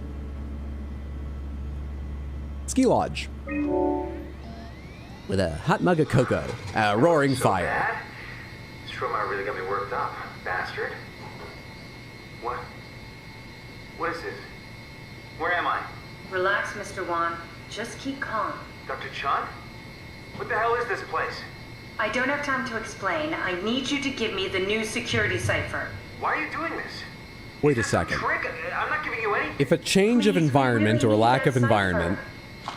Ski lodge. With a hot mug of cocoa, a roaring fire. Bad? SOMA really got me worked up, bastard. What? What is this? Where am I? Relax, Mr. Wan. Just keep calm. Dr. Chun? What the hell is this place? I don't have time to explain. I need you to give me the new security cipher. Why are you doing this? Wait a second. Trick? I'm not giving you anything. If a change of Please, we environment really or need lack that of environment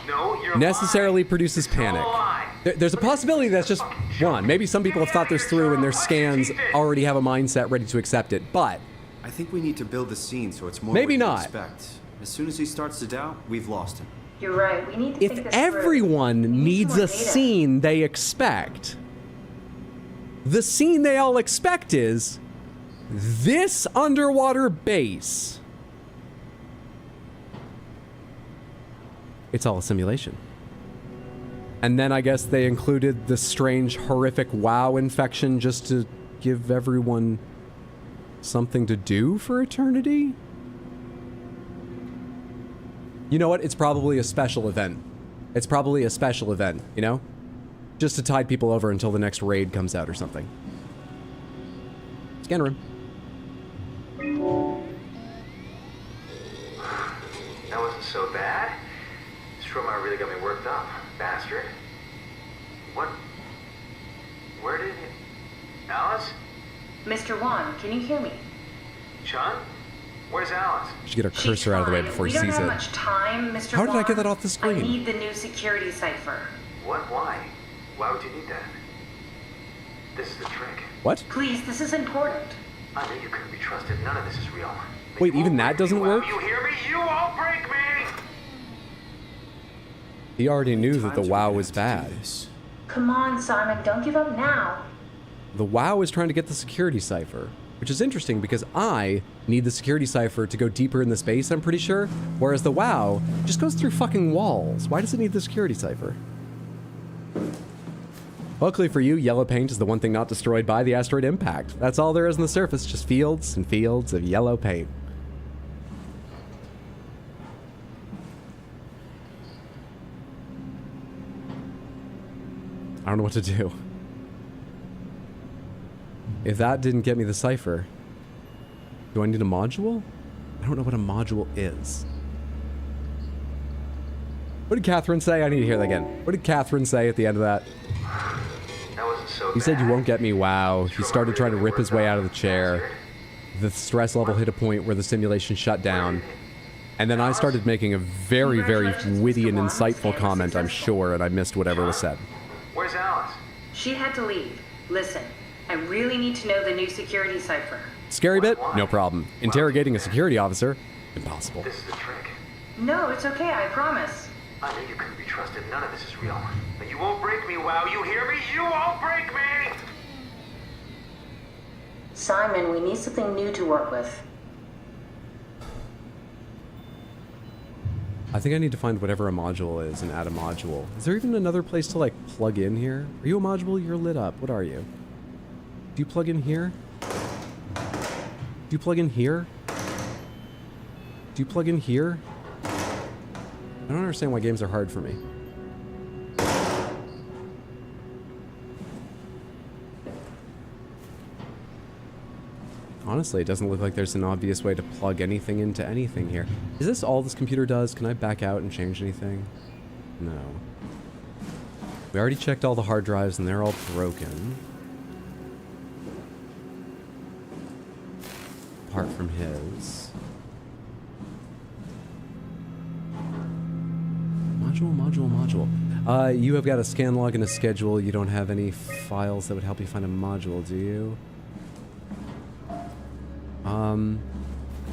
No, you're necessarily lying. produces It's all panic. a lie. There's a possibility that's just one. Maybe some people have thought this through and their scans already have a mindset ready to accept it, but I think we need to build the scene so it's more Maybe what you not. expect. As soon as he starts to doubt, we've lost him. You're right. We need to if think this through. everyone We need needs some more a data. scene they expect, The scene they all expect is this underwater base. It's all a simulation. And then I guess they included the strange, horrific WoW infection just to give everyone something to do for eternity? You know what? It's probably a special event. It's probably a special event, you know? Just to tide people over until the next raid comes out or something. Scanner room. That wasn't so bad. Stroma really got me worked up, bastard. What? Where did it... Alice? Mr. Wan, can you hear me? Sean? Where's Alice? Should get her cursor out of the way before he sees We don't it. have much time, Mr. How did I Wan. get that off the screen? I need the new security cipher. What? Why? Why would you need that? This is the trick. What? Please, this is important. I knew you couldn't be trusted. None of this is real. But Wait, you even won't that break me, doesn't Wow. work? You hear me? You won't break me! He already knew that the WoW was bad. Come on, Simon, don't give up now. The WoW is trying to get the security cipher, which is interesting because I need the security cipher to go deeper in the space, I'm pretty sure, whereas the WoW just goes through fucking walls. Why does it need the security cipher? Luckily for you, yellow paint is the one thing not destroyed by the asteroid impact. That's all there is on the surface, just fields and fields of yellow paint. I don't know what to do. If that didn't get me the cipher, do I need a module? I don't know what a module is. What did Catherine say? I need to hear that again. What did Catherine say at the end of that? That wasn't so He said, "You bad. won't get me, wow." He started trying to rip his way out of the chair. The stress level hit a point where the simulation shut down. And then I started making a very, very witty and insightful comment, I'm sure, and I missed whatever was said. Where's Alice? She had to leave. Listen, I really need to know the new security cipher. Scary bit? No problem. Interrogating a security officer? Impossible. This is the trick. No, it's okay, I promise. I knew you couldn't be trusted. None of this is real. But you won't break me, Wow. You hear me? You won't break me! Simon, we need something new to work with. I think I need to find whatever a module is and add a module. Is there even another place to, like, plug in here? Are you a module? You're lit up. What are you? Do you plug in here? Do you plug in here? Do you plug in here? I don't understand why games are hard for me. Honestly, it doesn't look like there's an obvious way to plug anything into anything here. Is this all this computer does? Can I back out and change anything? No. We already checked all the hard drives and they're all broken. Apart from his. Module. You have got a scan log and a schedule. You don't have any files that would help you find a module, do you?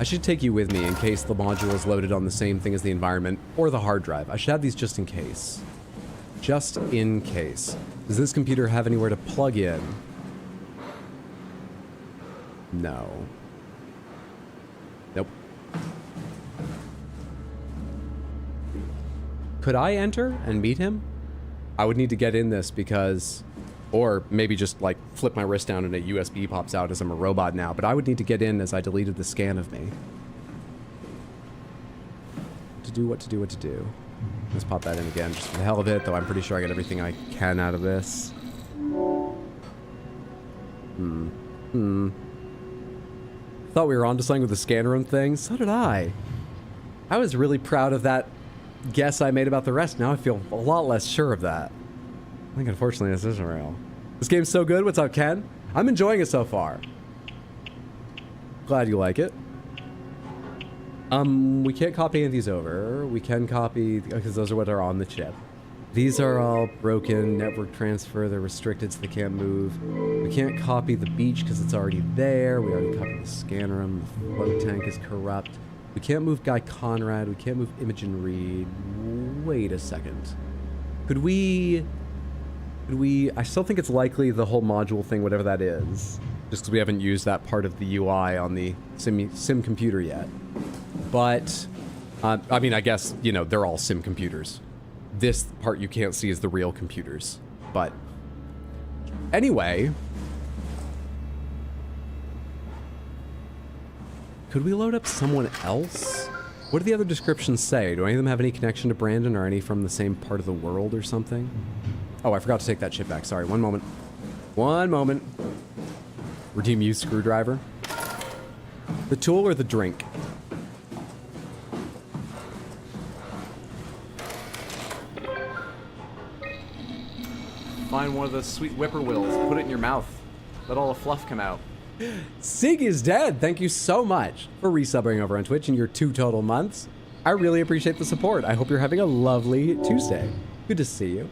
I should take you with me in case the module is loaded on the same thing as the environment or the hard drive. I should have these just in case. Just in case. Does this computer have anywhere to plug in? No. Nope. Could I enter and meet him? I would need to get in this because... Or maybe just, like, flip my wrist down and a USB pops out as I'm a robot now. But I would need to get in as I deleted the scan of me. What to do. Let's pop that in again, just for the hell of it, though I'm pretty sure I got everything I can out of this. Thought we were onto something with the scan room thing. So did I. I was really proud of that guess I made about the rest. Now I feel a lot less sure of that. I think unfortunately this isn't real. This game's so good. What's up, Ken? I'm enjoying it so far. Glad you like it. We can't copy any of these over. We can copy, because those are what are on the chip. These are all broken, network transfer, they're restricted so they can't move. We can't copy the beach because it's already there. We already copied the scan room. The float tank is corrupt. We can't move Guy Conrad. We can't move Imogen Reed. Wait a second. Could we I still think it's likely the whole module thing, whatever that is, just because we haven't used that part of the UI on the sim computer yet. But, I mean, I guess, you know, they're all sim computers. This part you can't see is the real computers. But, anyway. Could we load up someone else? What do the other descriptions say? Do any of them have any connection to Brandon or any from the same part of the world or something? Oh, I forgot to take that shit back. Sorry, one moment. One moment. Redeem used screwdriver. The tool or the drink? Find one of those sweet whippoorwills, put it in your mouth. Let all the fluff come out. Sig is dead. Thank you so much for resubbing over on Twitch in your 2 total months. I really appreciate the support. I hope you're having a lovely Tuesday. Good to see you.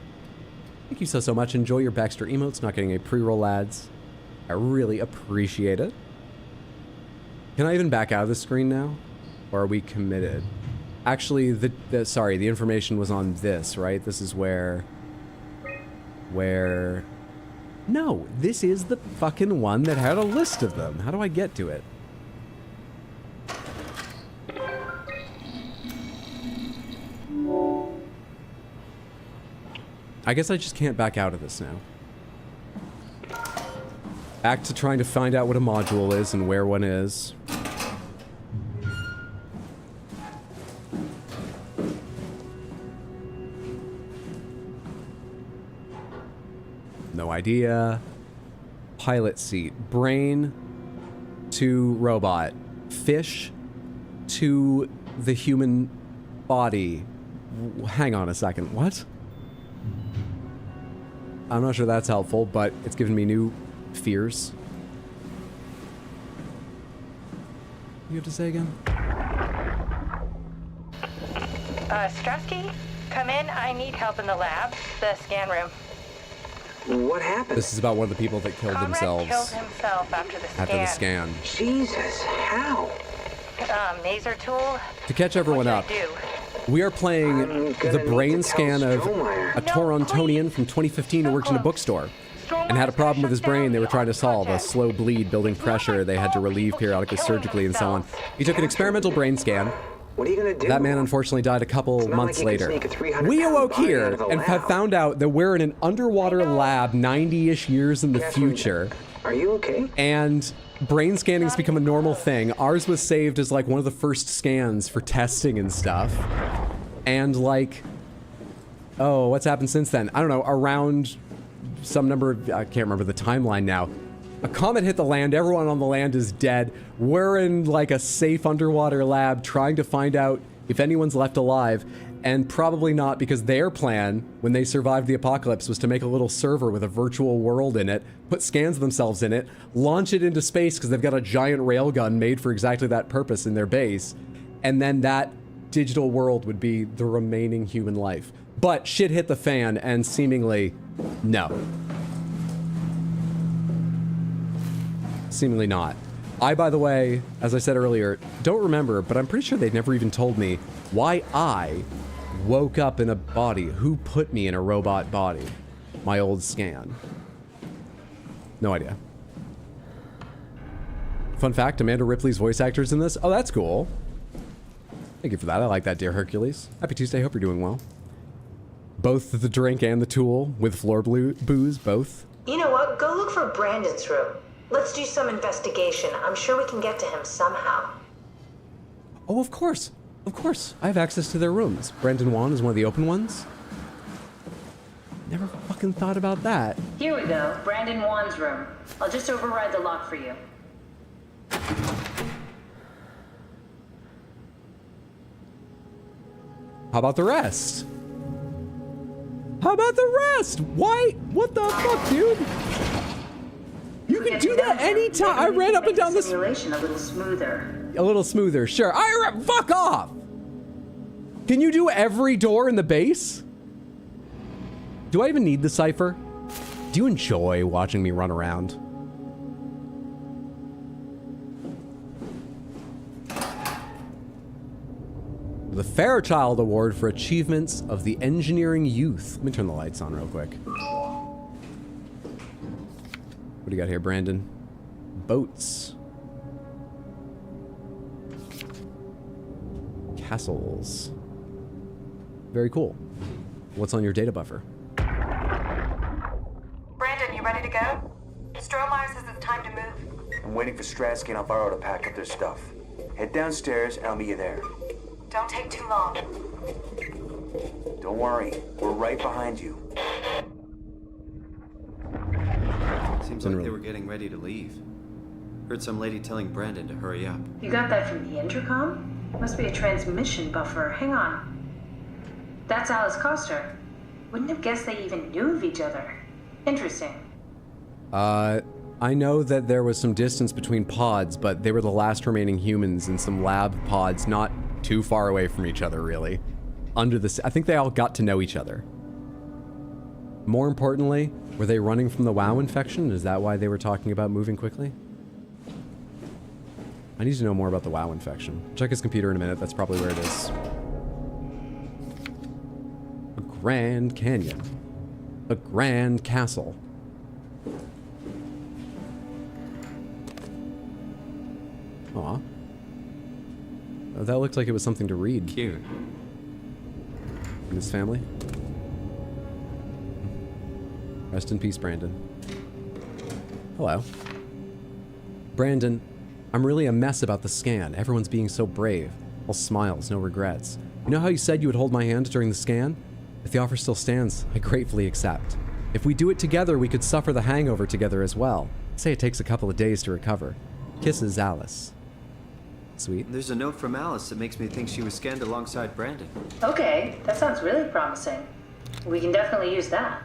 Thank you so much. Enjoy your Baxter emotes, not getting a pre-roll ads. I really appreciate it. Can I even back out of the screen now? Or are we committed? Actually, sorry, the information was on this, right? This is where... No, this is the fucking one that had a list of them. How do I get to it? I guess I just can't back out of this now. Back to trying to find out what a module is and where one is. No idea. Pilot seat. Brain to robot. Fish to the human body. Hang on a second. What? I'm not sure that's helpful, but it's given me new fears. What do you have to say again? Strasky, come in. I need help in the lab, the scan room. What happened? This is about one of the people that killed themselves. Killed himself after the scan. Jesus, how? Maser tool. To catch everyone up, we are playing the brain scan of a Torontonian from 2015 who worked in a bookstore and had a problem with his brain they were trying to solve, a slow bleed, building pressure they had to relieve periodically surgically and so on. He took an experimental brain scan. What are you gonna do? That man unfortunately died a couple months later. We awoke here and have found out that we're in an underwater lab 90-ish years in the future. Are you okay? And brain scanning's become a normal thing. Ours was saved as like one of the first scans for testing and stuff. And like, oh, what's happened since then? I don't know, around some number of, I can't remember the timeline now. A comet hit the land, everyone on the land is dead. We're in like a safe underwater lab trying to find out if anyone's left alive, and probably not, because their plan when they survived the apocalypse was to make a little server with a virtual world in it, put scans of themselves in it, launch it into space because they've got a giant railgun made for exactly that purpose in their base, and then that digital world would be the remaining human life. But shit hit the fan, and seemingly, no. Seemingly not. I, by the way, as I said earlier, don't remember, but I'm pretty sure they'd never even told me why I woke up in a body. Who put me in a robot body? My old scan. No idea. Fun fact, Amanda Ripley's voice actor's in this. Oh, that's cool. Thank you for that. I like that, dear Hercules. Happy Tuesday. Hope you're doing well. Both the drink and the tool with floor booze, both. You know what? Go look for Brandon's room. Let's do some investigation. I'm sure we can get to him somehow. Oh, of course. Of course. I have access to their rooms. Brandon Wan is one of the open ones. Never fucking thought about that. Here we go. Brandon Wan's room. I'll just override the lock for you. How about the rest? How about the rest? Why? What the fuck, dude? You can do that anytime. I ran up and down this simulation a little smoother. A little smoother, sure. Fuck off. Can you do every door in the base? Do I even need the cipher? Do you enjoy watching me run around? The Fairchild Award for Achievements of the Engineering Youth. Let me turn the lights on real quick. What do you got here, Brandon? Boats. Castles. Very cool. What's on your data buffer? Brandon, you ready to go? Strohmeyer says it's time to move. I'm waiting for Stratsky and Alvaro to pack up their stuff. Head downstairs and I'll meet you there. Don't take too long. Don't worry, we're right behind you. Seems like they were getting ready to leave. Heard some lady telling Brandon to hurry up. You got that from the intercom? Must be a transmission buffer. Hang on. That's Alice Coster. Wouldn't have guessed they even knew of each other. Interesting. I know that there was some distance between pods, but they were the last remaining humans in some lab pods not too far away from each other, really. I think they all got to know each other. More importantly, were they running from the WoW infection? Is that why they were talking about moving quickly? I need to know more about the WoW infection. Check his computer in a minute. That's probably where it is. A Grand Canyon. A Grand Castle. Aw. Oh, that looked like it was something to read. Cute. And his family. Rest in peace, Brandon. Hello. Brandon, I'm really a mess about the scan. Everyone's being so brave. All smiles, no regrets. You know how you said you would hold my hand during the scan? If the offer still stands, I gratefully accept. If we do it together, we could suffer the hangover together as well. Say it takes a couple of days to recover. Kisses, Alice. Sweet. There's a note from Alice that makes me think she was scanned alongside Brandon. Okay, that sounds really promising. We can definitely use that.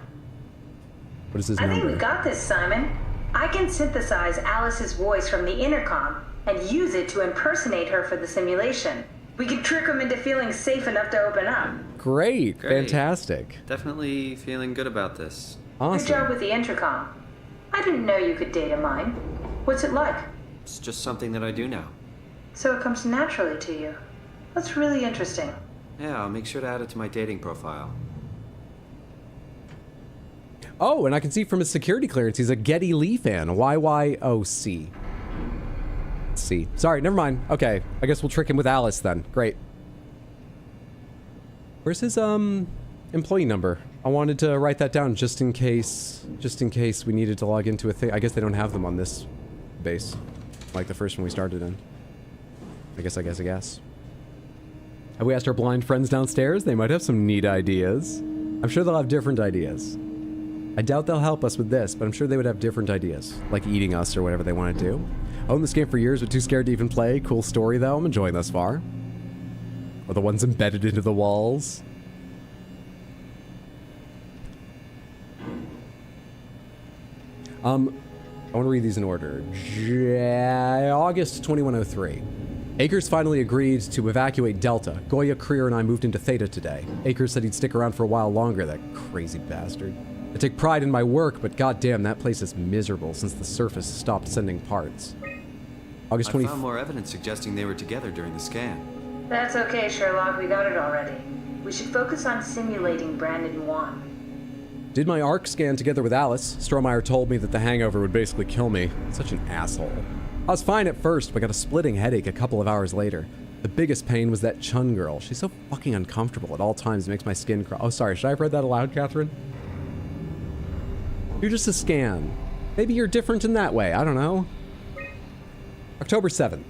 What is his I number? think we got this, Simon. I can synthesize Alice's voice from the intercom and use it to impersonate her for the simulation. We could trick them into feeling safe enough to open up. Great. Fantastic. Definitely feeling good about this. Awesome. Good job with the intercom. I didn't know you could data mine. What's it like? It's just something that I do now. So it comes naturally to you. That's really interesting. Yeah, I'll make sure to add it to my dating profile. Oh, and I can see from his security clearance, he's a Geddy Lee fan. YYOC. C. Sorry, never mind. Okay, I guess we'll trick him with Alice then. Great. Where's his, employee number? I wanted to write that down just in case we needed to log into a thing. I guess they don't have them on this base, like the first one we started in. I guess. Have we asked our blind friends downstairs? They might have some neat ideas. I'm sure they'll have different ideas. I doubt they'll help us with this, but I'm sure they would have different ideas, like eating us or whatever they want to do. Owned this game for years, but too scared to even play. Cool story, though. I'm enjoying thus far. Or the ones embedded into the walls. I want to read these in order. August 2103. Akers finally agreed to evacuate Delta. Goya, Creer, and I moved into Theta today. Akers said he'd stick around for a while longer, that crazy bastard. I take pride in my work, but goddamn, that place is miserable since the surface stopped sending parts. August 20th. I found more evidence suggesting they were together during the scan. That's okay, Sherlock. We got it already. We should focus on simulating Brandon 1. Did my ARC scan together with Alice. Strohmeyer told me that the hangover would basically kill me. Such an asshole. I was fine at first, but got a splitting headache a couple of hours later. The biggest pain was that Chun girl. She's so fucking uncomfortable at all times. It makes my skin crawl. Oh, sorry. Should I have read that aloud, Catherine? You're just a scan. Maybe you're different in that way. I don't know. October 7th.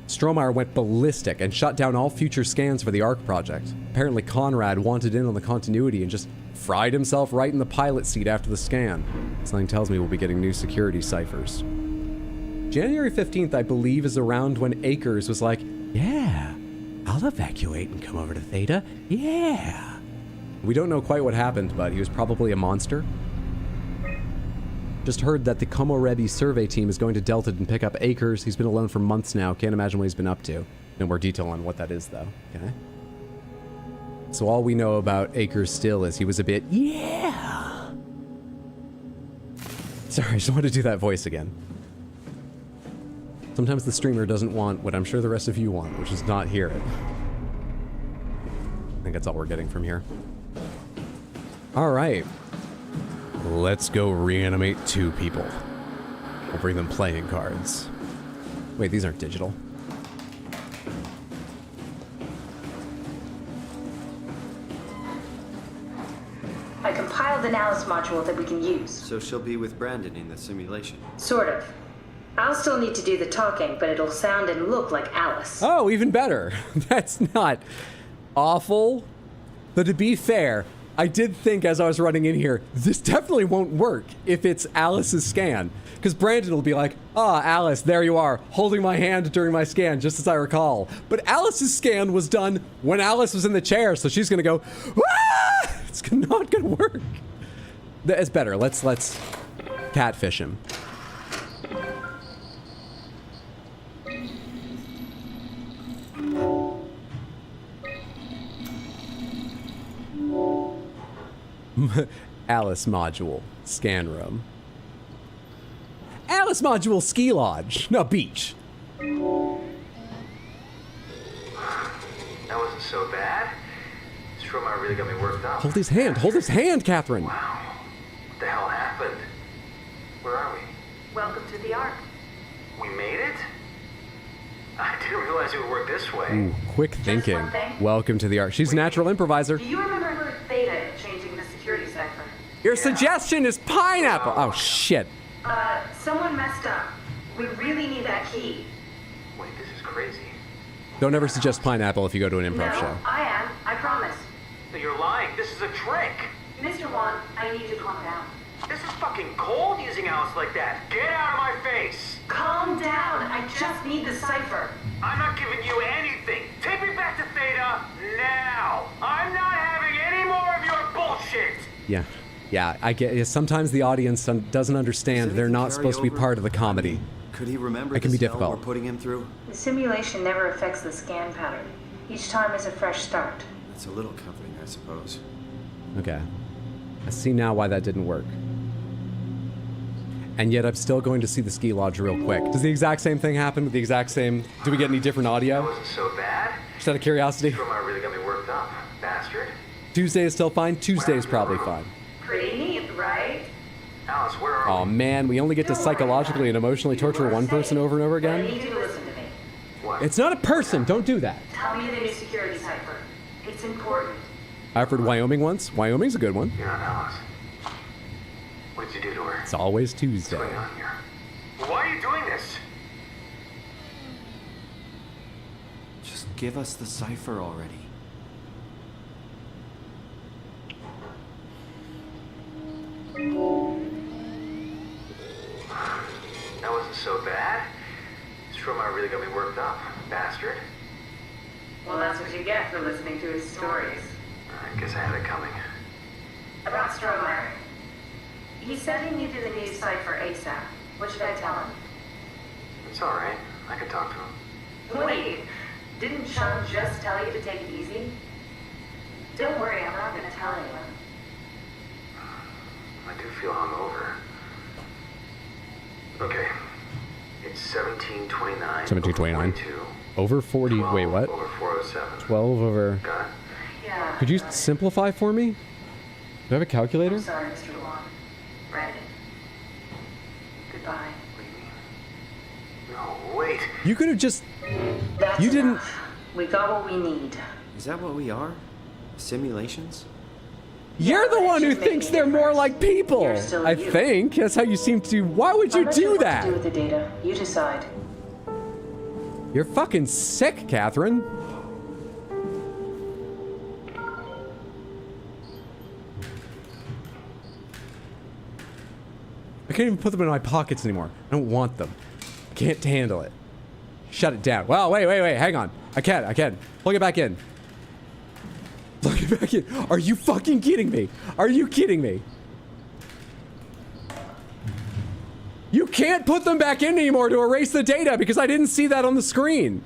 Strohmeyer went ballistic and shut down all future scans for the ARC project. Apparently Conrad wanted in on the continuity and just fried himself right in the pilot seat after the scan. Something tells me we'll be getting new security ciphers. January 15th, I believe, is around when Akers was like, yeah, I'll evacuate and come over to Theta. Yeah. We don't know quite what happened, but he was probably a monster. Just heard that the Komorebi survey team is going to Delta and pick up Akers. He's been alone for months now. Can't imagine what he's been up to. No more detail on what that is, though. Okay. So all we know about Akers still is he was a bit, yeah. Sorry, I just wanted to do that voice again. Sometimes the streamer doesn't want what I'm sure the rest of you want, which is not hear it. I think that's all we're getting from here. All right. Let's go reanimate 2 people. I'll bring them playing cards. Wait, these aren't digital. I compiled an Alice module that we can use. So she'll be with Brandon in the simulation. Sort of. I'll still need to do the talking, but it'll sound and look like Alice. Oh, even better. That's not awful. But to be fair, I did think as I was running in here, this definitely won't work if it's Alice's scan. Because Brandon will be like, ah, Alice, there you are, holding my hand during my scan, just as I recall. But Alice's scan was done when Alice was in the chair, so she's gonna go, ah! It's not gonna work. It's better. Let's catfish him. Alice module, scan room. Alice module, ski lodge. No, beach. That wasn't so bad. This trauma really got me worked up. Hold his hand. Hold his hand, Catherine. Wow. What the hell happened? Where are we? Welcome to the Ark. We made it? I didn't realize it would work this way. Ooh, quick thinking. one thing. Welcome to the Ark. She's a natural improviser. Do you remember Theta changing the security cipher? Your suggestion is pineapple. Oh, shit. Someone messed up. We really need that key. Wait, this is crazy. Don't ever suggest pineapple if you go to an improv show. I am. I promise. No, you're lying. This is a trick. Mr. Wan, I need you to calm down. This is fucking cold using Alice like that. Get out of my face. Calm down. I just need the cipher. I'm not giving you anything. Take me back to Theta now. I'm not having any more of your bullshit. Yeah. Yeah, I get. Sometimes the audience doesn't understand. They're not supposed to be part of the comedy. Could he remember It can be this hell difficult. we're putting him through? The simulation never affects the scan pattern. Each time is a fresh start. That's a little comforting, I suppose. Okay. I see now why that didn't work. And yet I'm still going to see the ski lodge real quick. Does the exact same thing happen with the exact same... Do we get any different That audio? wasn't so bad. Just out of curiosity. Trauma really got me worked up, bastard. Tuesday is still fine. Tuesday is probably fine. Pretty neat, right? Alice, where are Oh we? man, we only get to psychologically and emotionally torture one person over and over I again? need you to listen to me. What? It's not a person. Don't do that. Tell me the new security cipher. It's important. I've heard Wyoming once. Wyoming's a good one. You're not Alice. What did you do to her? It's always Tuesday. What's going on here? Why are you doing this? Just give us the cipher already. That wasn't so bad. This trauma really got me worked up, bastard. Well, that's what you get for listening to his stories. I guess I had it coming. About Stromer. He said he needed a new cipher ASAP. What should I tell him? It's all right. I can talk to him. Wait, didn't Sean just tell you to take it easy? Don't worry, I'm not going to tell anyone. I do feel hungover. Okay. It's 1729. 1729. Over 40. Wait, what? Over 407. 12 over... Got it? Yeah. Could you sorry. simplify for me? Do I have a calculator? I'm sorry, Mr. Long. Brandon. Goodbye. What do you mean? No, wait. You could have just... That's You didn't- enough. We got what we need. Is that what we are? Simulations? You're the but it one who should make thinks a they're more difference. like people. You're still I you. think. That's how you seem to... Why would you I'll let do what to that? do with the data. You decide. You're fucking sick, Catherine. I can't even put them in my pockets anymore. I don't want them. I can't handle it. Shut it down. Wow, wait, hang on. I can. Plug it back in. Plug it back in. Are you fucking kidding me? Are you kidding me? You can't put them back in anymore to erase the data because I didn't see that on the screen.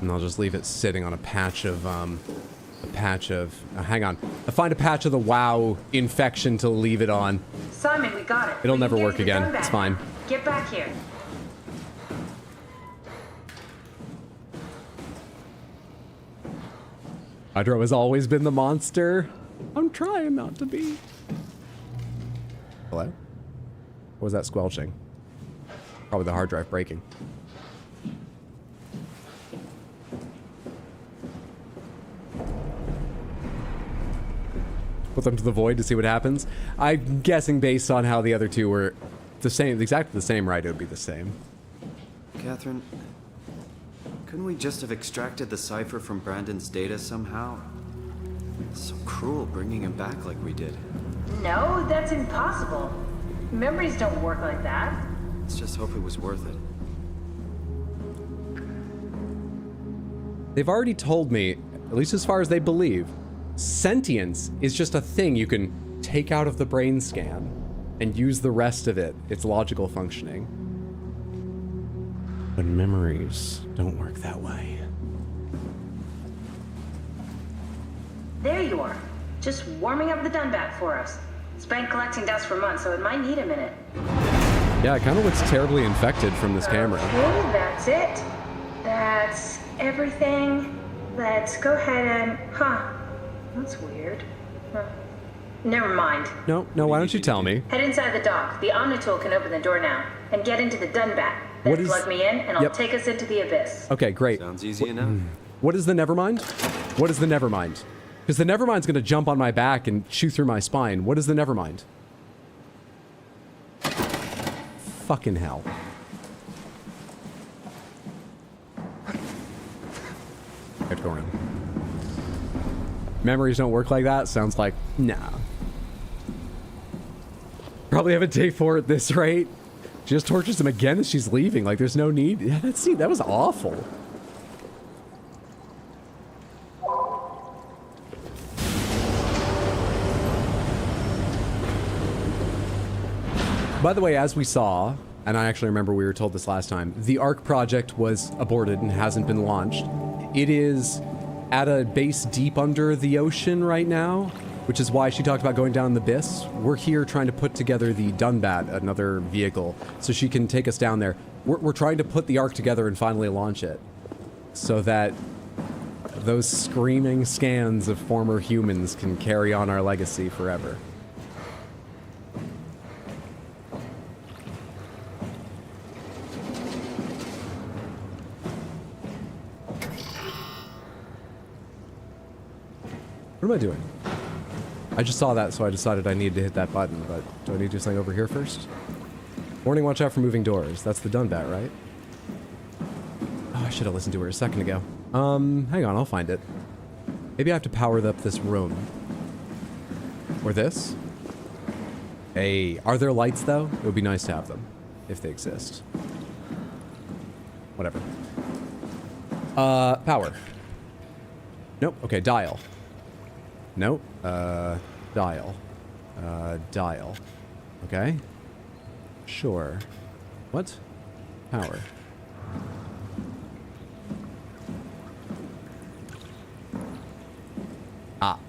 And I'll just leave it sitting on a patch of patch of... hang on. Find a patch of the WoW infection to leave it on. Simon, we got it. It'll We never can get work to the again. gun It's back. fine. Get back here. Hydro has always been the monster. I'm trying not to be. Hello? What was that squelching? Probably the hard drive breaking. Put them to the void to see what happens. I'm guessing based on how the other two were the same, exactly the same, right? It would be the same. Catherine, couldn't we just have extracted the cipher from Brandon's data somehow? It's so cruel bringing him back like we did. No, that's impossible. Memories don't work like that. Let's just hope it was worth it. They've already told me, at least as far as they believe, sentience is just a thing you can take out of the brain scan and use the rest of it, its logical functioning. But memories don't work that way. There you are. Just warming up the Dunbat for us. It's been collecting dust for months, so it might need a minute. Yeah, it kind of looks terribly infected from this camera. Okay, that's it. That's everything. Let's go ahead and... Huh. That's weird. Huh. Never mind. No, why don't you tell me? Head inside the dock. The Omnitool can open the door now. And get into the Dunbat. Then What is- plug me in, and I'll Yep. take us into the abyss. Okay, great. Sounds easy enough. What is the Nevermind? What is the Nevermind? Because the Nevermind's gonna jump on my back and chew through my spine. What is the Nevermind? Fucking hell. I have to go around. Memories don't work like that? Sounds like, nah. Probably have a day for at this rate. She just tortures him again as she's leaving. Like, there's no need. Yeah, that was awful. By the way, as we saw, and I actually remember we were told this last time, the ARC project was aborted and hasn't been launched. It is at a base deep under the ocean right now, which is why she talked about going down the abyss. We're here trying to put together the Dunbat, another vehicle, so she can take us down there. We're trying to put the ARC together and finally launch it, so that those screaming scans of former humans can carry on our legacy forever. What am I doing? I just saw that, so I decided I needed to hit that button, but do I need to do something over here first? Warning, watch out for moving doors. That's the Dunbat, right? Oh, I should have listened to her a second ago. Hang on, I'll find it. Maybe I have to power up this room. Or this? Hey, are there lights, though? It would be nice to have them, if they exist. Whatever. Power. Nope, okay, dial. Nope. Dial. Dial. Okay. Sure. What? Power. Ah.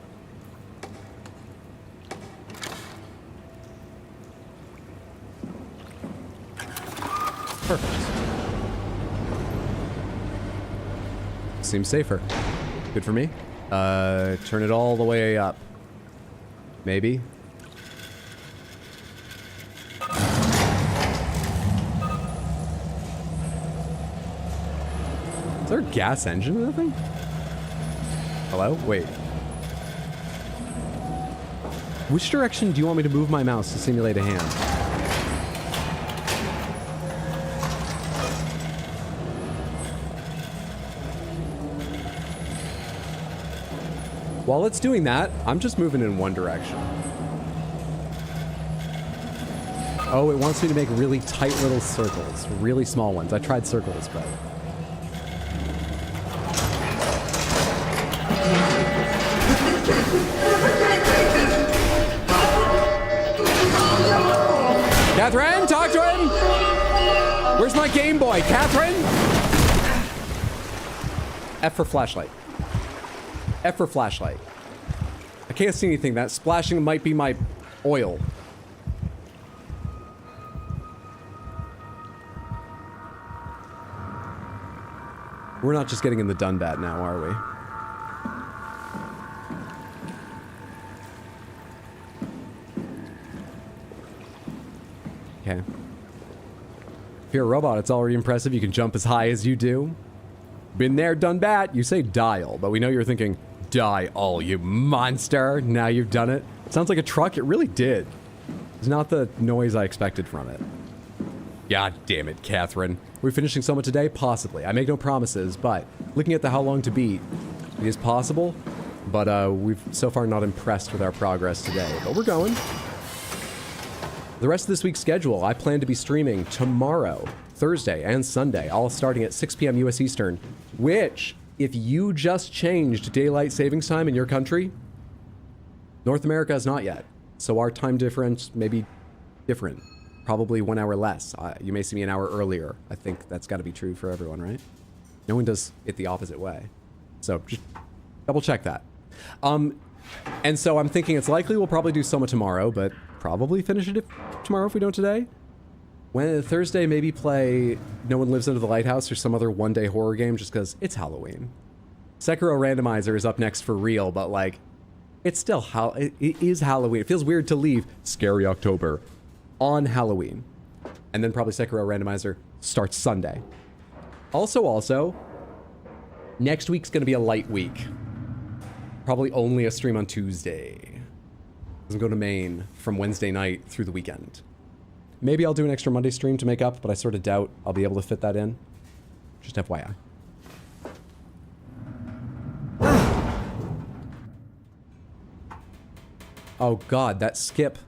Perfect. Seems safer. Good for me. Turn it all the way up. Maybe. Is there a gas engine in that thing? Hello? Wait. Which direction do you want me to move my mouse to simulate a hand? While it's doing that, I'm just moving in one direction. Oh, it wants me to make really tight little circles. Really small ones. I tried circles, but... Catherine, talk to him! Where's my Game Boy? Catherine? F for flashlight. F for flashlight. I can't see anything. That splashing might be my oil. We're not just getting in the Dunbat now, are we? Okay. If you're a robot, it's already impressive. You can jump as high as you do. Been there, done that. You say dial, but we know you're thinking, die all, you monster. Now you've done it. Sounds like a truck. It really did. It's not the noise I expected from it. God damn it, Catherine. Are we finishing Soma today? Possibly. I make no promises, but looking at the how long to beat, it is possible. But we've so far not impressed with our progress today. But we're going. The rest of this week's schedule, I plan to be streaming tomorrow, Thursday, and Sunday, all starting at 6 p.m. U.S. Eastern, which, if you just changed daylight savings time in your country, North America has not yet. So our time difference may be different. Probably 1 hour less. You may see me an hour earlier. I think that's got to be true for everyone, right? No one does it the opposite way. So just double check that. And so I'm thinking it's likely we'll probably do Soma tomorrow, but probably finish it tomorrow if we don't today. When Thursday, maybe play No One Lives Under the Lighthouse or some other one-day horror game just because it's Halloween. Sekiro Randomizer is up next for real, but like, it's still it is Halloween. It feels weird to leave Scary October on Halloween. And then probably Sekiro Randomizer starts Sunday. Also, next week's gonna be a light week. Probably only a stream on Tuesday. Doesn't go to Maine from Wednesday night through the weekend. Maybe I'll do an extra Monday stream to make up, but I sort of doubt I'll be able to fit that in. Just FYI. Oh god, that skip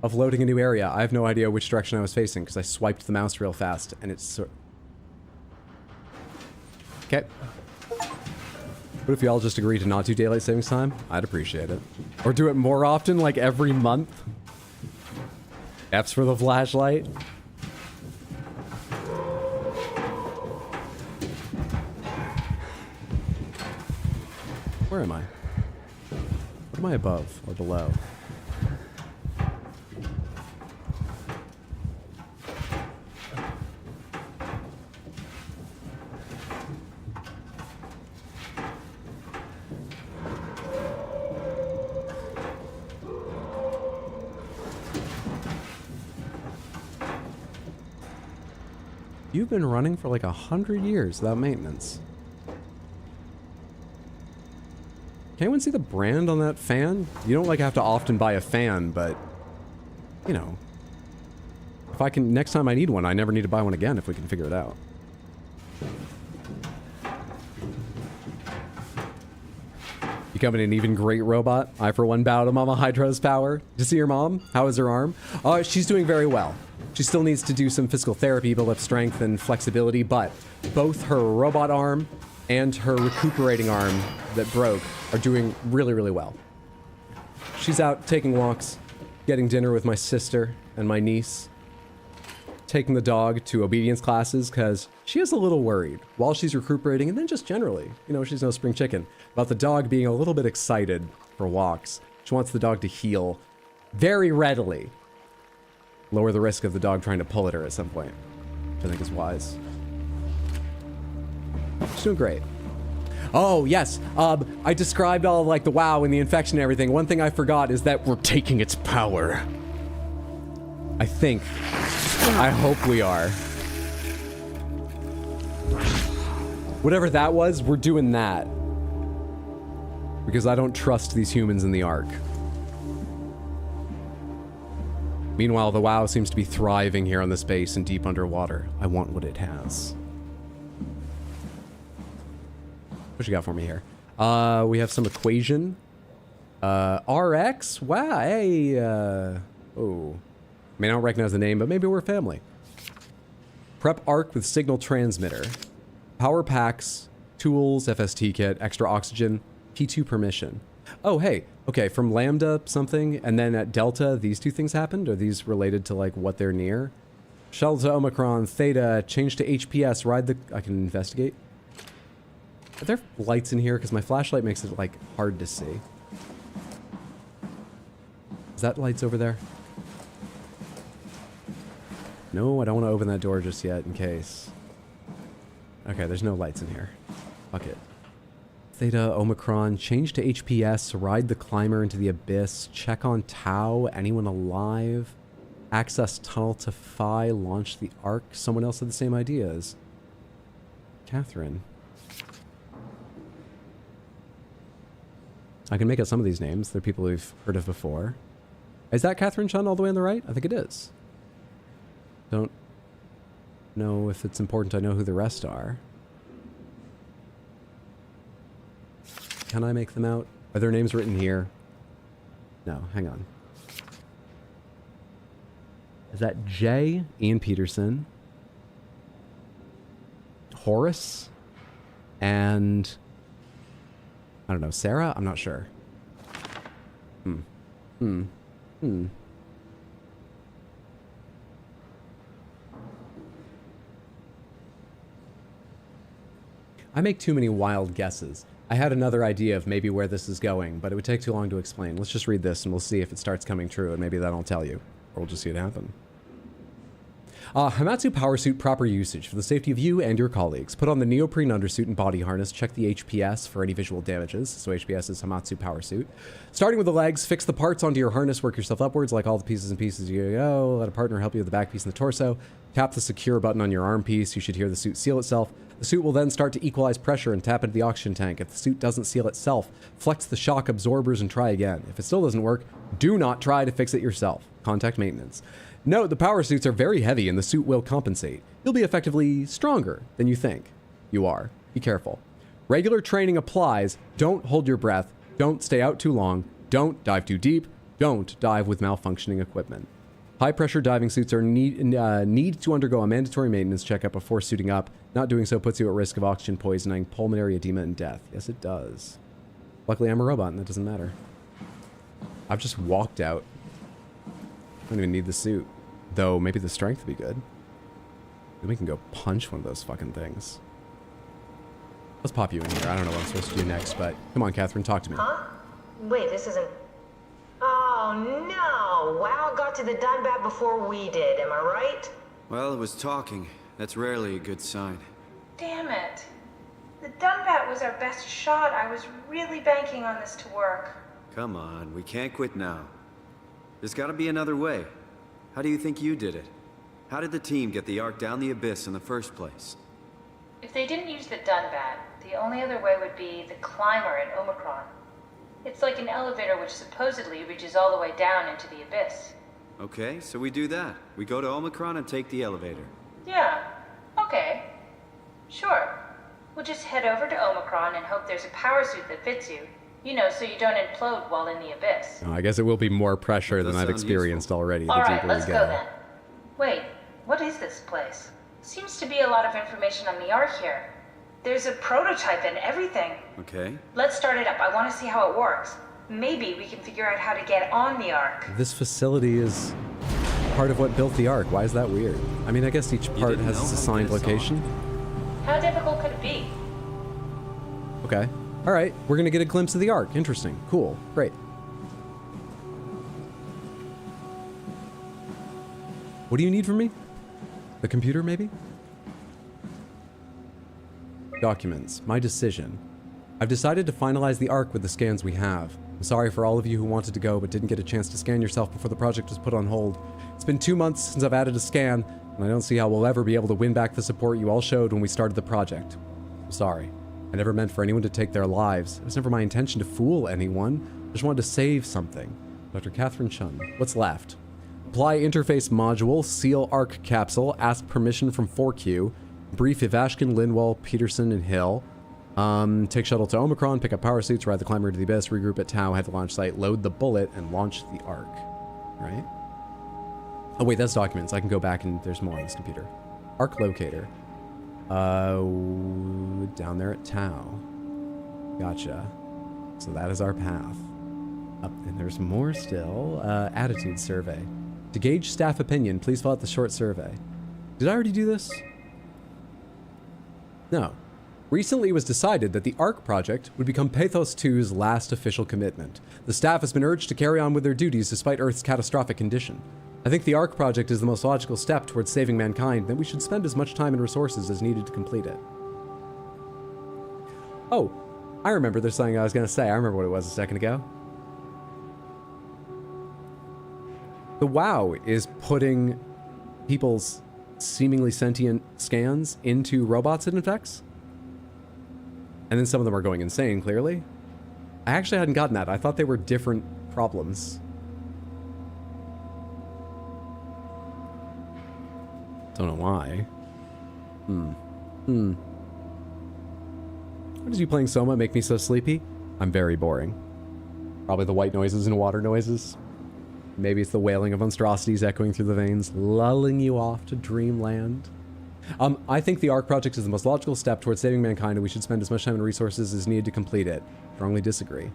of loading a new area. I have no idea which direction I was facing because I swiped the mouse real fast and it's okay. What if y'all just agree to not do daylight savings time? I'd appreciate it. Or do it more often, like every month. F's for the flashlight. Where am I? What am I above or below? You've been running for like 100 years without maintenance. Can anyone see the brand on that fan? You don't like have to often buy a fan, but you know, if I can, next time I need one, I never need to buy one again if we can figure it out. Becoming an even great robot. I for one bow to Mama Hydra's power. Did you see your mom? How is her arm? She's doing very well. She still needs to do some physical therapy, build up strength and flexibility, but both her robot arm and her recuperating arm that broke are doing really, really well. She's out taking walks, getting dinner with my sister and my niece, taking the dog to obedience classes because she is a little worried while she's recuperating, and then just generally, you know, she's no spring chicken, about the dog being a little bit excited for walks. She wants the dog to heal very readily. Lower the risk of the dog trying to pull at her at some point, which I think is wise. She's doing great. Oh, yes. I described all of, like, the WoW and the infection and everything. One thing I forgot is that we're taking its power. I think. I hope we are. Whatever that was, we're doing that. Because I don't trust these humans in the Ark. Meanwhile, the WoW seems to be thriving here on this base and deep underwater. I want what it has. What you got for me here? We have some equation. RX? Wow, hey, oh. I mean, I don't recognize the name, but maybe we're family. Prep Arc with signal transmitter. Power packs, tools, FST kit, extra oxygen, P2 permission. Oh, hey, okay, from Lambda something, and then at Delta, these two things happened? Are these related to, like, what they're near? Shuttle to Omicron, Theta, change to HPS, ride the... I can investigate. Are there lights in here? Because my flashlight makes it, like, hard to see. Is that lights over there? No, I don't want to open that door just yet in case. Okay, there's no lights in here. Fuck it. Theta, Omicron, change to HPS, ride the climber into the abyss, check on Tau, anyone alive, access tunnel to Phi, launch the Ark. Someone else had the same ideas. Catherine. I can make out some of these names. They're people we've heard of before. Is that Catherine Chun all the way on the right? I think it is. Don't know if it's important I know who the rest are. Can I make them out? Are their names written here? No, hang on. Is that Jay? Ian Peterson. Horace? And... I don't know, Sarah? I'm not sure. I make too many wild guesses. I had another idea of maybe where this is going, but it would take too long to explain. Let's just read this and we'll see if it starts coming true, and maybe that'll tell you. Or we'll just see it happen. Hamatsu power suit proper usage for the safety of you and your colleagues. Put on the neoprene undersuit and body harness. Check the HPS for any visual damages. So HPS is Hamatsu power suit. Starting with the legs, fix the parts onto your harness. Work yourself upwards like all the pieces and pieces you go. Let a partner help you with the back piece and the torso. Tap the secure button on your arm piece. You should hear the suit seal itself. The suit will then start to equalize pressure and tap into the oxygen tank. If the suit doesn't seal itself, flex the shock absorbers and try again. If it still doesn't work, do not try to fix it yourself. Contact maintenance. Note, the power suits are very heavy and the suit will compensate. You'll be effectively stronger than you think you are. Be careful. Regular training applies. Don't hold your breath. Don't stay out too long. Don't dive too deep. Don't dive with malfunctioning equipment. High-pressure diving suits are need to undergo a mandatory maintenance checkup before suiting up. Not doing so puts you at risk of oxygen poisoning, pulmonary edema, and death. Yes, it does. Luckily, I'm a robot, and that doesn't matter. I've just walked out. I don't even need the suit. Though, maybe the strength would be good. Then we can go punch one of those fucking things. Let's pop you in here. I don't know what I'm supposed to do next, but... Come on, Catherine, talk to me. Huh? Wait, this isn't... Oh, no! WoW got to the Dunbat before we did, am I right? Well, it was talking. That's rarely a good sign. Damn it. The Dunbat was our best shot. I was really banking on this to work. Come on, we can't quit now. There's gotta be another way. How do you think you did it? How did the team get the Ark down the abyss in the first place? If they didn't use the Dunbat, the only other way would be the climber at Omicron. It's like an elevator which supposedly reaches all the way down into the abyss. Okay, so we do that. We go to Omicron and take the elevator. Yeah, okay. Sure. We'll just head over to Omicron and hope there's a power suit that fits you. You know, so you don't implode while in the abyss. I guess it will be more pressure than I've experienced already. All right, let's go then. Wait, what is this place? Seems to be a lot of information on the Ark here. There's a prototype and everything. Okay. Let's start it up. I want to see how it works. Maybe we can figure out how to get on the Ark. This facility is part of what built the Ark. Why is that weird? I mean, I guess each part has its assigned location. How difficult could it be? Okay. All right, we're going to get a glimpse of the Ark. Interesting. Cool. Great. What do you need from me? The computer, maybe? Documents. My decision. I've decided to finalize the Ark with the scans we have. I'm sorry for all of you who wanted to go but didn't get a chance to scan yourself before the project was put on hold. It's been 2 months since I've added a scan, and I don't see how we'll ever be able to win back the support you all showed when we started the project. I'm sorry. I never meant for anyone to take their lives. It was never my intention to fool anyone. I just wanted to save something. Dr. Catherine Chun. What's left? Apply interface module, seal Ark capsule, ask permission from 4Q, brief Ivashkin, Linwell, Peterson, and Hill. Take shuttle to Omicron, pick up power suits, ride the climber to the abyss, regroup at Tau, head to launch site, load the bullet, and launch the Ark. Right? Oh wait, that's documents. I can go back and there's more on this computer. Ark locator. Down there at Tau. Gotcha. So that is our path. Up, and there's more still. Attitude survey. To gauge staff opinion, please fill out the short survey. Did I already do this? No. Recently, it was decided that the ARC project would become Pathos 2's last official commitment. The staff has been urged to carry on with their duties despite Earth's catastrophic condition. I think the ARC project is the most logical step towards saving mankind, and that we should spend as much time and resources as needed to complete it. Oh, I remember there's something I was going to say. I remember what it was a second ago. The WoW is putting people's seemingly sentient scans into robots it infects. And then some of them are going insane, clearly. I actually hadn't gotten that. I thought they were different problems. Don't know why. Why does you playing Soma make me so sleepy? I'm very boring. Probably the white noises and water noises. Maybe it's the wailing of monstrosities echoing through the veins, lulling you off to dreamland. I think the ARC project is the most logical step towards saving mankind, and we should spend as much time and resources as needed to complete it. Strongly disagree.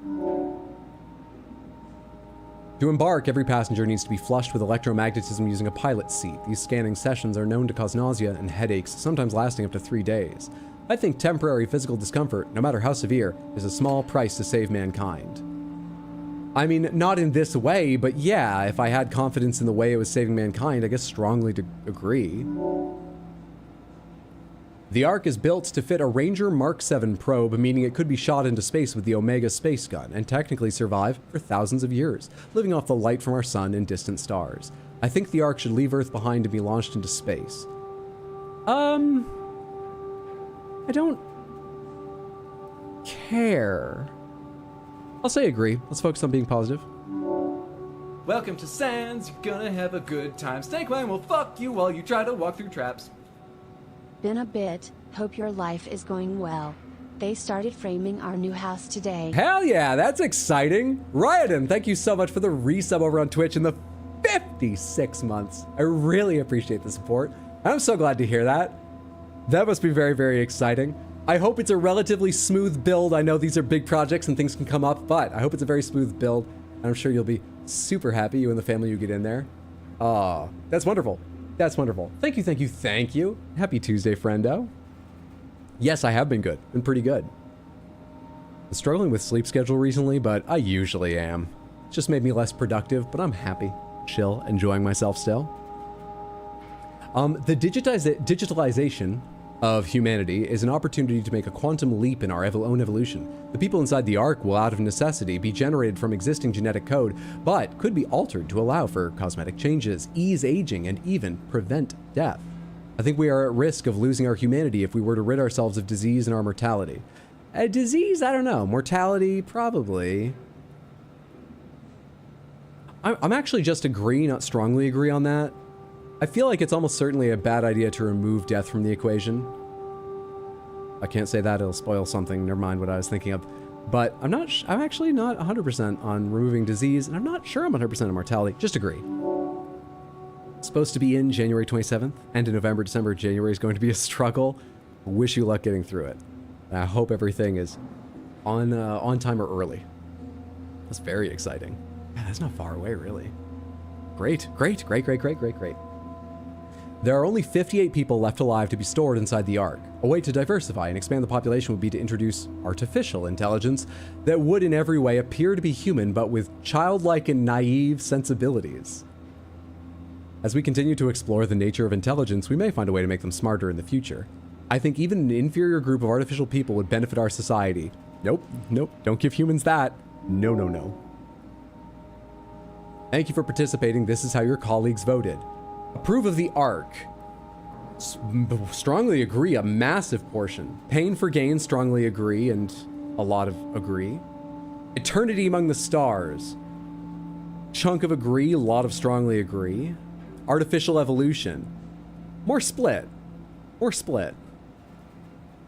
To embark, every passenger needs to be flushed with electromagnetism using a pilot seat. These scanning sessions are known to cause nausea and headaches, sometimes lasting up to 3 days. I think temporary physical discomfort, no matter how severe, is a small price to save mankind. I mean, not in this way, but yeah, if I had confidence in the way it was saving mankind, I guess strongly to agree. The ARC is built to fit a Ranger Mark 7 probe, meaning it could be shot into space with the Omega space gun and technically survive for thousands of years, living off the light from our sun and distant stars. I think the ARC should leave Earth behind and be launched into space. I don't care. I'll say agree. Let's focus on being positive. Welcome to Sands, you're gonna have a good time. Snakewang will fuck you while you try to walk through traps. Been a bit, hope your life is going well. They started framing our new house today. Hell yeah, that's exciting. Ryan, thank you so much for the resub over on Twitch in the 56 months. I really appreciate the support. I'm so glad to hear that. That must be very, very exciting. I hope it's a relatively smooth build. I know these are big projects and things can come up, but I hope it's a very smooth build. I'm sure you'll be super happy, you and the family you get in there. Aw, that's wonderful. That's wonderful. Thank you, thank you, thank you. Happy Tuesday, friendo. Yes, I have been good. Been pretty good. I'm struggling with sleep schedule recently, but I usually am. It's just made me less productive, but I'm happy. Chill, enjoying myself still. The digitalization of humanity is an opportunity to make a quantum leap in our own evolution. The people inside the ARC will, out of necessity, be generated from existing genetic code, but could be altered to allow for cosmetic changes, ease aging, and even prevent death. I think we are at risk of losing our humanity if we were to rid ourselves of disease and our mortality. Disease, I don't know. Mortality, probably. I'm actually just agree, not strongly agree on that. I feel like it's almost certainly a bad idea to remove death from the equation. I can't say that, it'll spoil something, never mind what I was thinking of. But I'm actually not 100% on removing disease, and I'm not sure I'm 100% on mortality, just agree. It's supposed to be in January 27th, and in November, December, January is going to be a struggle. Wish you luck getting through it. And I hope everything is on time or early. That's very exciting. Yeah, that's not far away, really. Great, great, great, great, great, great, great. There are only 58 people left alive to be stored inside the ARC. A way to diversify and expand the population would be to introduce artificial intelligence that would in every way appear to be human, but with childlike and naive sensibilities. As we continue to explore the nature of intelligence, we may find a way to make them smarter in the future. I think even an inferior group of artificial people would benefit our society. Nope, nope, don't give humans that. No, no, no. Thank you for participating. This is how your colleagues voted. Approve of the ARC. Strongly agree, a massive portion. Pain for gain, strongly agree, and a lot of agree. Eternity among the stars. Chunk of agree, a lot of strongly agree. Artificial evolution. More split. More split.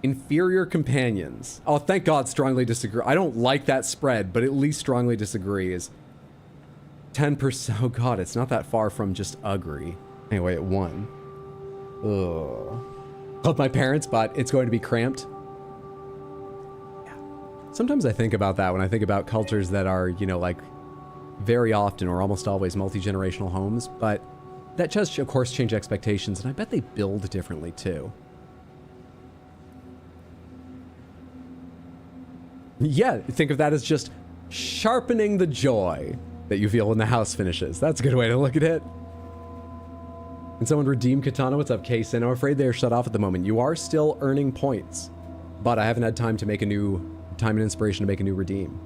Inferior companions. Oh, thank God, strongly disagree. I don't like that spread, but at least strongly disagree is 10%. Oh God, it's not that far from just agree. Anyway, it won. Ugh. Love my parents, but it's going to be cramped. Yeah. Sometimes I think about that when I think about cultures that are, you know, like very often or almost always multi-generational homes, but that does, of course, change expectations, and I bet they build differently too. Yeah, think of that as just sharpening the joy that you feel when the house finishes. That's a good way to look at it. Can someone redeem Katana? What's up, Kaysen? I'm afraid they are shut off at the moment. You are still earning points, but I haven't had time to make a new time and inspiration to make a new redeem.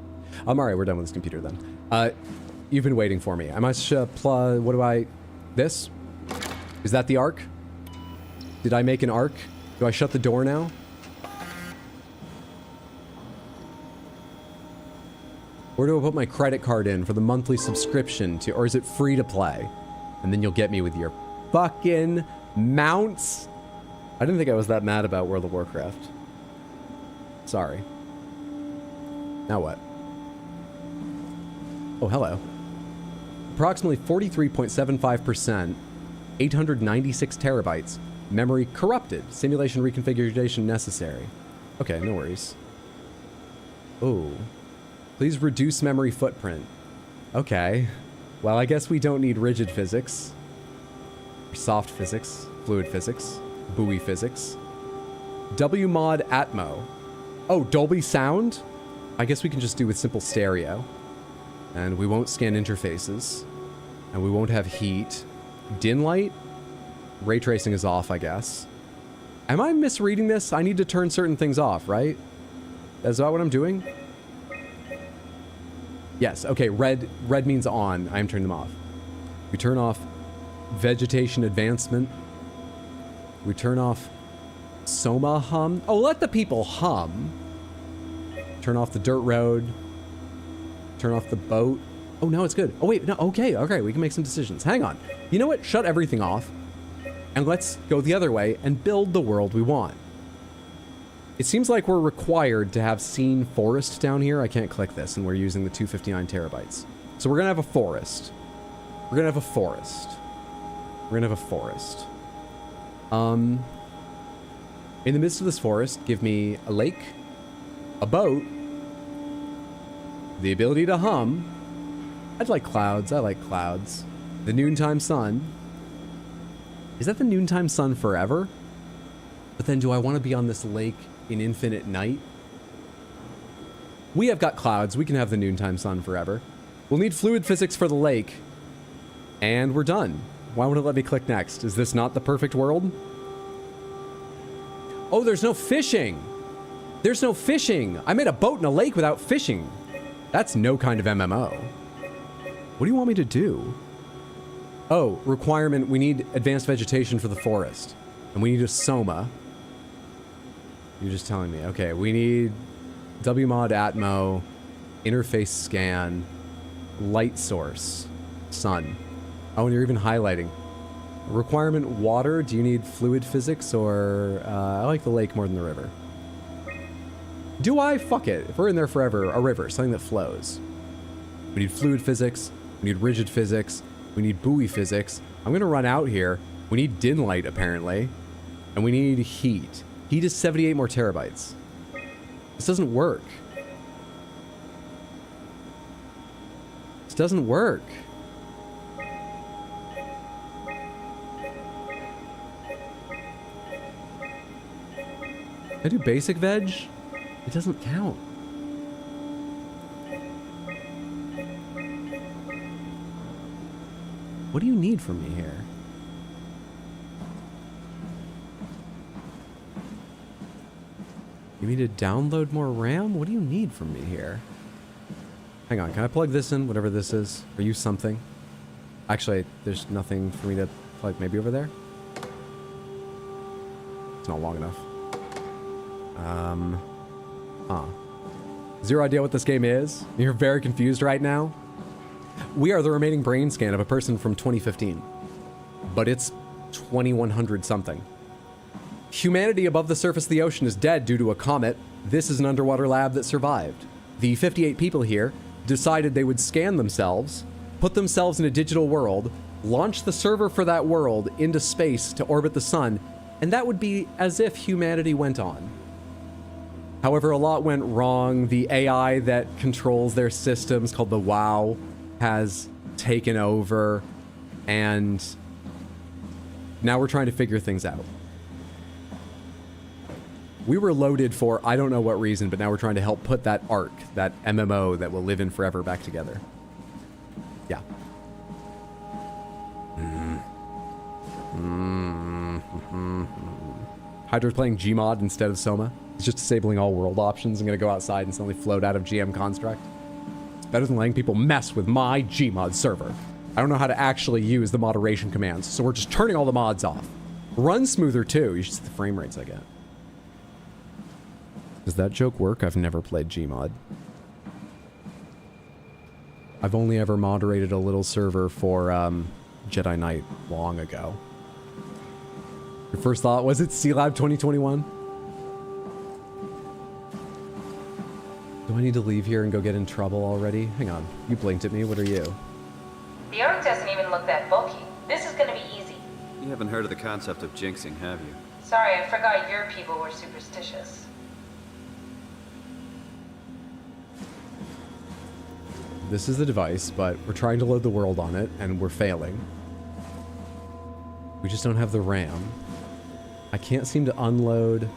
All right, we're done with this computer then. You've been waiting for me. I must what do I... This? Is that the arc? Did I make an arc? Do I shut the door now? Where do I put my credit card in for the monthly subscription to, or is it free to play? And then you'll get me with your fucking mounts. I didn't think I was that mad about World of Warcraft. Sorry. Now what? Oh, hello. Approximately 43.75%, 896 terabytes, memory corrupted, simulation reconfiguration necessary. Okay, no worries. Oh. Please reduce memory footprint. Okay. Well, I guess we don't need rigid physics. Soft physics, fluid physics, buoy physics. WMod Atmo. Oh, Dolby sound? I guess we can just do with simple stereo. And we won't scan interfaces. And we won't have heat. Dim light? Ray tracing is off, I guess. Am I misreading this? I need to turn certain things off, right? Is that what I'm doing? Yes, okay, red means on. I'm turning them off. We turn off vegetation advancement. We turn off SOMA hum. Oh, let the people hum. Turn off the dirt road. Turn off the boat. Oh, now it's good. Oh, wait, no, okay, we can make some decisions. Hang on. You know what? Shut everything off. And let's go the other way and build the world we want. It seems like we're required to have seen forest down here. I can't click this, and we're using the 259 terabytes. So we're gonna have a forest. We're gonna have a forest. We're gonna have a forest. In the midst of this forest, give me a lake, a boat, the ability to hum. I'd like clouds. I like clouds. The noontime sun. Is that the noontime sun forever? But then do I want to be on this lake in infinite night? We have got clouds. We can have the noontime sun forever. We'll need fluid physics for the lake. And we're done. Why won't it let me click next? Is this not the perfect world? Oh, there's no fishing. There's no fishing. I made a boat in a lake without fishing. That's no kind of MMO. What do you want me to do? Oh, requirement. We need advanced vegetation for the forest. And we need a SOMA. You're just telling me. Okay, we need WMod Atmo, interface scan, light source, sun. Oh, and you're even highlighting. Requirement water. Do you need fluid physics or... I like the lake more than the river. Do I? Fuck it. If we're in there forever, a river, something that flows. We need fluid physics. We need rigid physics. We need buoy physics. I'm gonna run out here. We need dim light, apparently. And we need heat. Heat is 78 more terabytes. This doesn't work. This doesn't work. Can I do basic veg? It doesn't count. What do you need from me here? You need to download more RAM? What do you need from me here? Hang on, can I plug this in, whatever this is? Or use something? Actually, there's nothing for me to plug. Maybe over there? It's not long enough. Zero idea what this game is? You're very confused right now? We are the remaining brain scan of a person from 2015. But it's 2100 something. Humanity above the surface of the ocean is dead due to a comet. This is an underwater lab that survived. The 58 people here decided they would scan themselves, put themselves in a digital world, launch the server for that world into space to orbit the sun, and that would be as if humanity went on. However, a lot went wrong. The AI that controls their systems, called the WoW, has taken over, and now we're trying to figure things out. We were loaded for I don't know what reason, but now we're trying to help put that arc, that MMO that will live in forever back together. Yeah. Hydra's playing Gmod instead of SOMA. He's just disabling all world options and gonna go outside and suddenly float out of GM construct. It's better than letting people mess with my Gmod server. I don't know how to actually use the moderation commands, so we're just turning all the mods off. Run smoother too. You should see the frame rates I get. Does that joke work? I've never played Gmod. I've only ever moderated a little server for Jedi Knight long ago. Your first thought, was it C-Lab 2021? Do I need to leave here and go get in trouble already? Hang on. You blinked at me. What are you? The arc doesn't even look that bulky. This is gonna be easy. You haven't heard of the concept of jinxing, have you? Sorry, I forgot your people were superstitious. This is the device, but we're trying to load the world on it, and we're failing. We just don't have the RAM. I can't seem to unload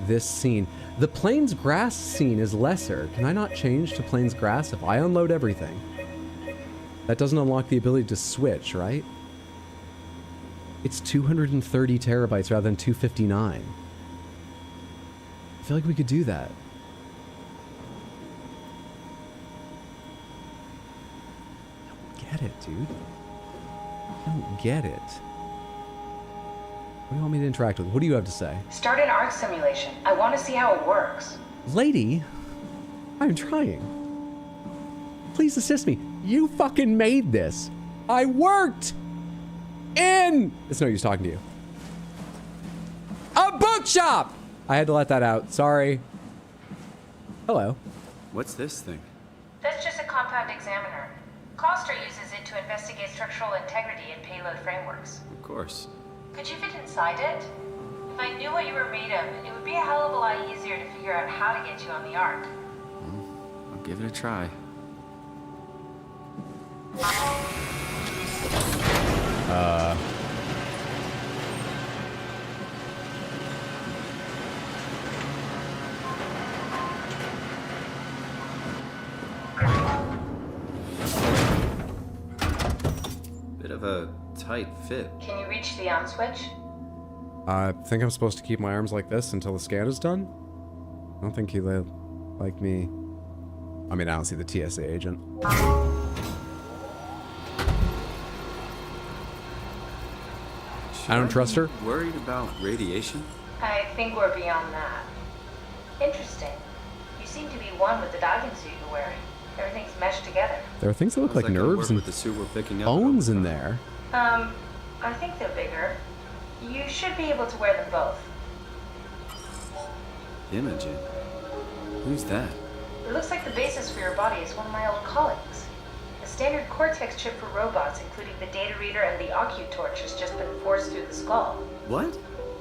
this scene. The Plains Grass scene is lesser. Can I not change to Plains Grass if I unload everything? That doesn't unlock the ability to switch, right? It's 230 terabytes rather than 259. I feel like we could do that. I don't get it, dude. I don't get it. What do you want me to interact with? What do you have to say? Start an arc simulation. I want to see how it works. Lady, I'm trying. Please assist me. You fucking made this. I worked in... It's no use talking to you. A bookshop! I had to let that out. Sorry. Hello. What's this thing? That's just a compound examiner. Coster uses it to investigate structural integrity in payload frameworks. Of course. Could you fit inside it? If I knew what you were made of, it would be a hell of a lot easier to figure out how to get you on the arc. I'll give it a try. Bit of a tight fit. Can you reach the on switch? I think I'm supposed to keep my arms like this until the scan is done. I don't think he like me. I mean, I don't see the TSA agent. I don't trust her. Worried about radiation? I think we're beyond that. Interesting. You seem to be one with the diving suit you're wearing. Everything's meshed together. There are things that look like nerves and bones in there. I think they're bigger. You should be able to wear them both. Imogen? Who's that? It looks like the basis for your body is one of my old colleagues. A standard Cortex chip for robots, including the data reader and the OcuTorch, has just been forced through the skull. What?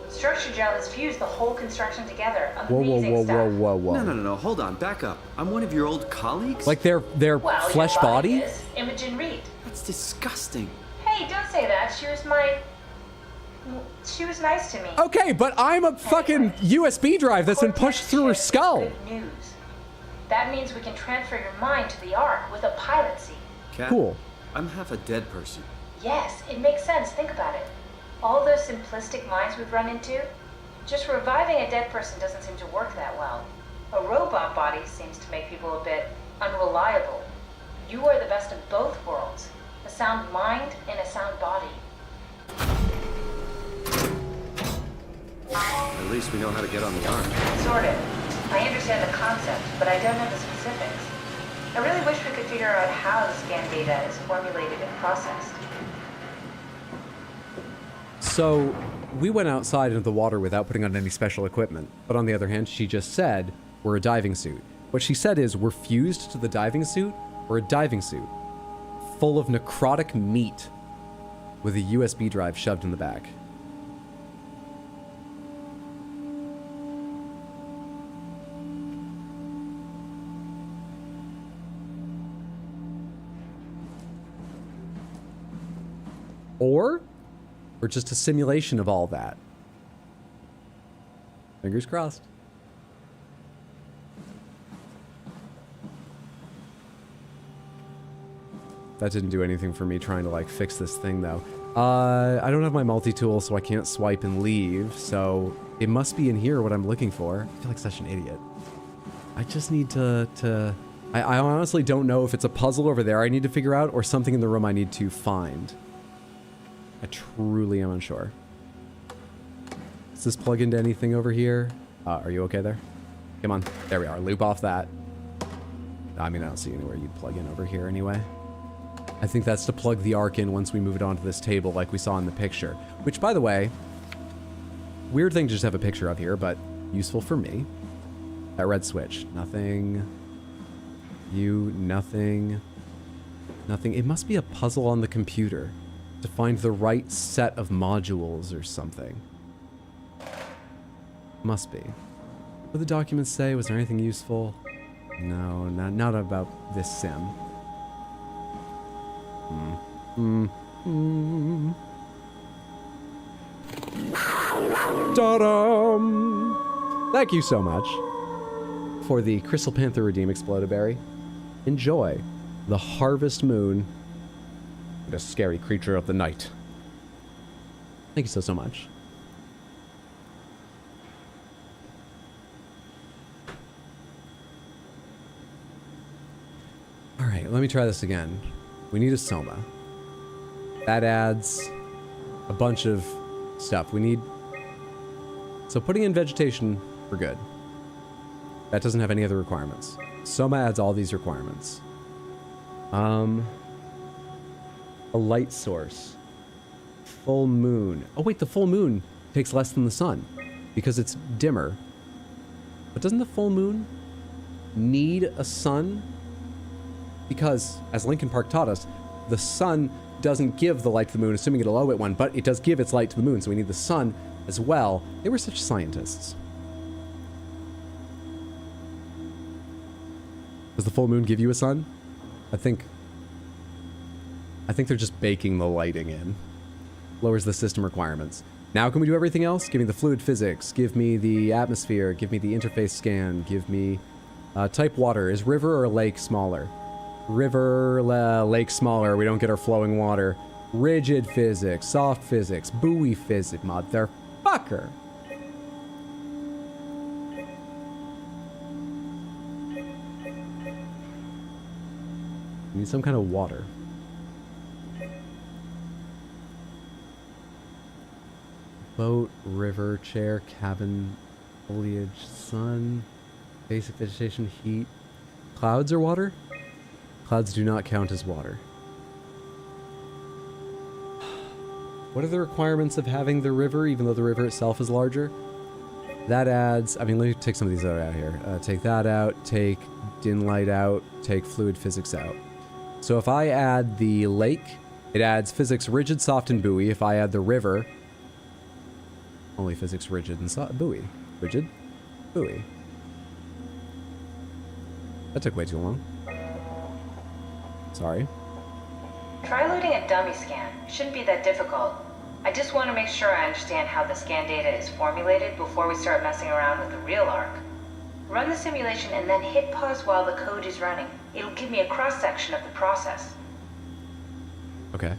Structure gel has fused the whole construction together. Whoa. No. Hold on. Back up. I'm one of your old colleagues? Like their well, flesh your body? Is Imogen Reed. That's disgusting. Hey, don't say that. She was nice to me. Okay, but I'm a fucking USB drive that's been pushed through her skull. Good news. That means we can transfer your mind to the Ark with a pilot seat. Cat, cool. I'm half a dead person. Yes, it makes sense. Think about it. All those simplistic minds we've run into, just reviving a dead person doesn't seem to work that well. A robot body seems to make people a bit unreliable. You are the best of both worlds. A sound mind and a sound body. At least we know how to get on the Ark. Sort of. I understand the concept, but I don't know the specifics. I really wish we could figure out how the scan data is formulated and processed. So, we went outside into the water without putting on any special equipment. But on the other hand, she just said, we're a diving suit. What she said is, we're fused to the diving suit. We're a diving suit. Full of necrotic meat. With a USB drive shoved in the back. Or we're just a simulation of all that. Fingers crossed. That didn't do anything for me trying to, like, fix this thing, though. I don't have my multi-tool, so I can't swipe and leave, so it must be in here what I'm looking for. I feel like such an idiot. I just need to... I honestly don't know if it's a puzzle over there I need to figure out or something in the room I need to find. I truly am unsure. Does this plug into anything over here? Are you okay there? Come on. There we are. Loop off that. I mean, I don't see anywhere you'd plug in over here anyway. I think that's to plug the arc in once we move it onto this table like we saw in the picture. Which, by the way, weird thing to just have a picture of here, but useful for me. That red switch. Nothing. You, nothing. Nothing. It must be a puzzle on the computer to find the right set of modules or something. Must be. What did the documents say? Was there anything useful? No, not about this sim. Ta-dam! Thank you so much for the Crystal Panther Redeem Explodaberry. Enjoy the Harvest Moon, the scary creature of the night. Thank you so much. Alright, let me try this again. We need a SOMA. That adds a bunch of stuff. We need... So putting in vegetation, we're good. That doesn't have any other requirements. SOMA adds all these requirements. A light source. Full moon. Oh wait, the full moon takes less than the sun because it's dimmer. But doesn't the full moon need a sun? Because, as Linkin Park taught us, the sun doesn't give the light to the moon, assuming it'll owe it one, but it does give its light to the moon, so we need the sun as well. They were such scientists. Does the full moon give you a sun? I think they're just baking the lighting in. Lowers the system requirements. Now can we do everything else? Give me the fluid physics, give me the atmosphere, give me the interface scan, give me... type water. Is river or lake smaller? River, lake smaller, we don't get our flowing water. Rigid physics, soft physics, buoy physics, motherfucker. We need some kind of water. Boat, river, chair, cabin, foliage, sun, basic vegetation, heat. Clouds are water? Clouds do not count as water. What are the requirements of having the river, even though the river itself is larger? That adds... I mean, let me take some of these out here. Take that out, take dim light out, take fluid physics out. So if I add the lake, it adds physics rigid, soft, and buoy. If I add the river... Only physics rigid and soft... Buoy. Rigid, buoy. That took way too long. Sorry. Try loading a dummy scan. It shouldn't be that difficult. I just want to make sure I understand how the scan data is formulated before we start messing around with the real arc. Run the simulation and then hit pause while the code is running. It'll give me a cross-section of the process. Okay.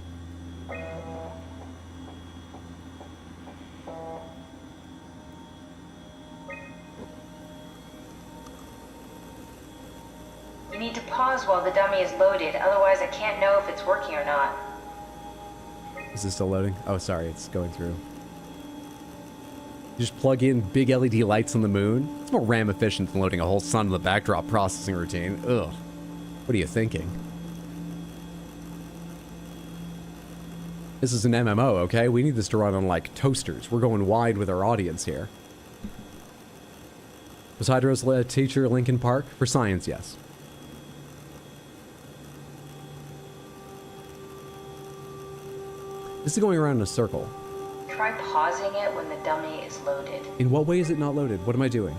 You need to pause while the dummy is loaded, otherwise I can't know if it's working or not. Is this still loading? Oh, sorry, it's going through. You just plug in big LED lights on the moon? It's more RAM efficient than loading a whole sun in the backdrop processing routine. Ugh. What are you thinking? This is an MMO, okay? We need this to run on, like, toasters. We're going wide with our audience here. Was Hydro's teacher Linkin Park? For science, yes. This is going around in a circle. Try pausing it when the dummy is loaded. In what way is it not loaded? What am I doing?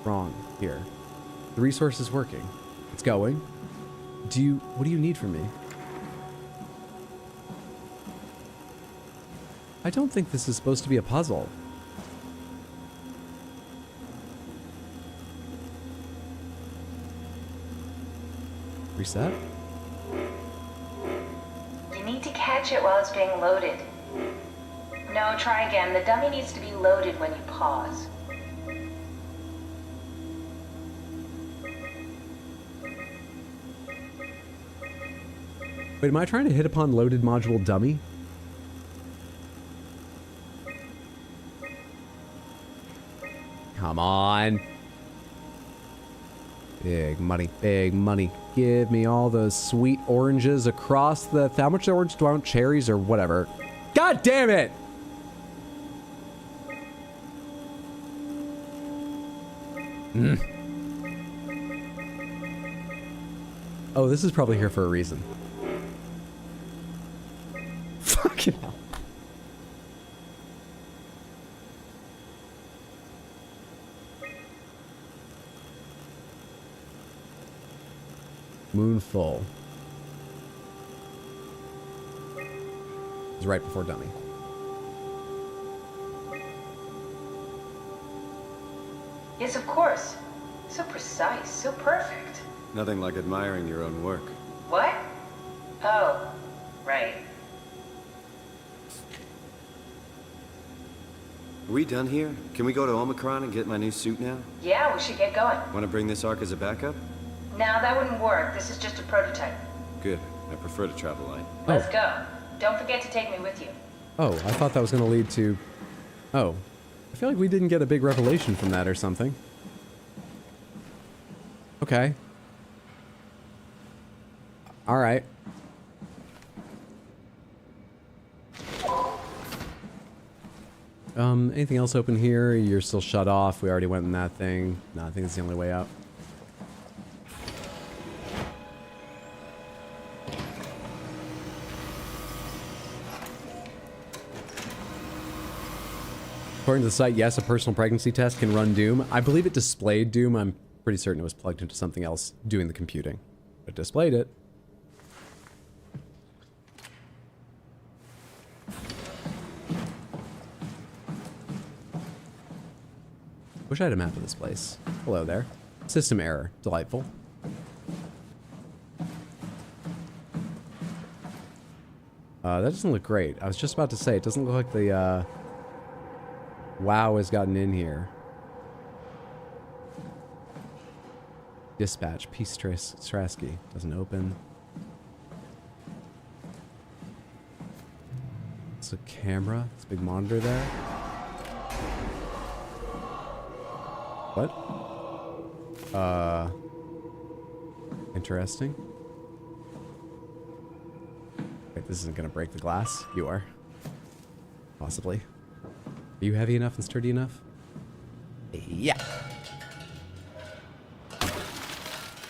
Wrong. Here. The resource is working. It's going. What do you need from me? I don't think this is supposed to be a puzzle. Reset? catch it while it's being loaded. No, try again. The dummy needs to be loaded when you pause. Wait, am I trying to hit upon loaded module dummy? Come on. Big money, big money. Give me all those sweet oranges across the... How much orange do I want? Cherries or whatever? God damn it! Oh, this is probably here for a reason. Fucking hell. Moonfall. It's right before dummy. Yes, of course. So precise, so perfect. Nothing like admiring your own work. What? Oh, right. Are we done here? Can we go to Omicron and get my new suit now? Yeah, we should get going. Want to bring this arc as a backup? No, that wouldn't work. This is just a prototype. Good. I prefer to travel light. Let's go. Don't forget to take me with you. Oh, I thought that was going to lead to... Oh. I feel like we didn't get a big revelation from that or something. Okay. Alright. Anything else open here? You're still shut off. We already went in that thing. No, I think it's the only way out. According to the site, yes, a personal pregnancy test can run Doom. I believe it displayed Doom. I'm pretty certain it was plugged into something else doing the computing. But it displayed it. Wish I had a map of this place. Hello there. System error. Delightful. That doesn't look great. I was just about to say, it doesn't look like the, WoW has gotten in here. Dispatch. Peace Strasky. Doesn't open. It's a camera. It's a big monitor there. What? Interesting. Wait, this isn't gonna break the glass. You are. Possibly. Are you heavy enough and sturdy enough? Yeah.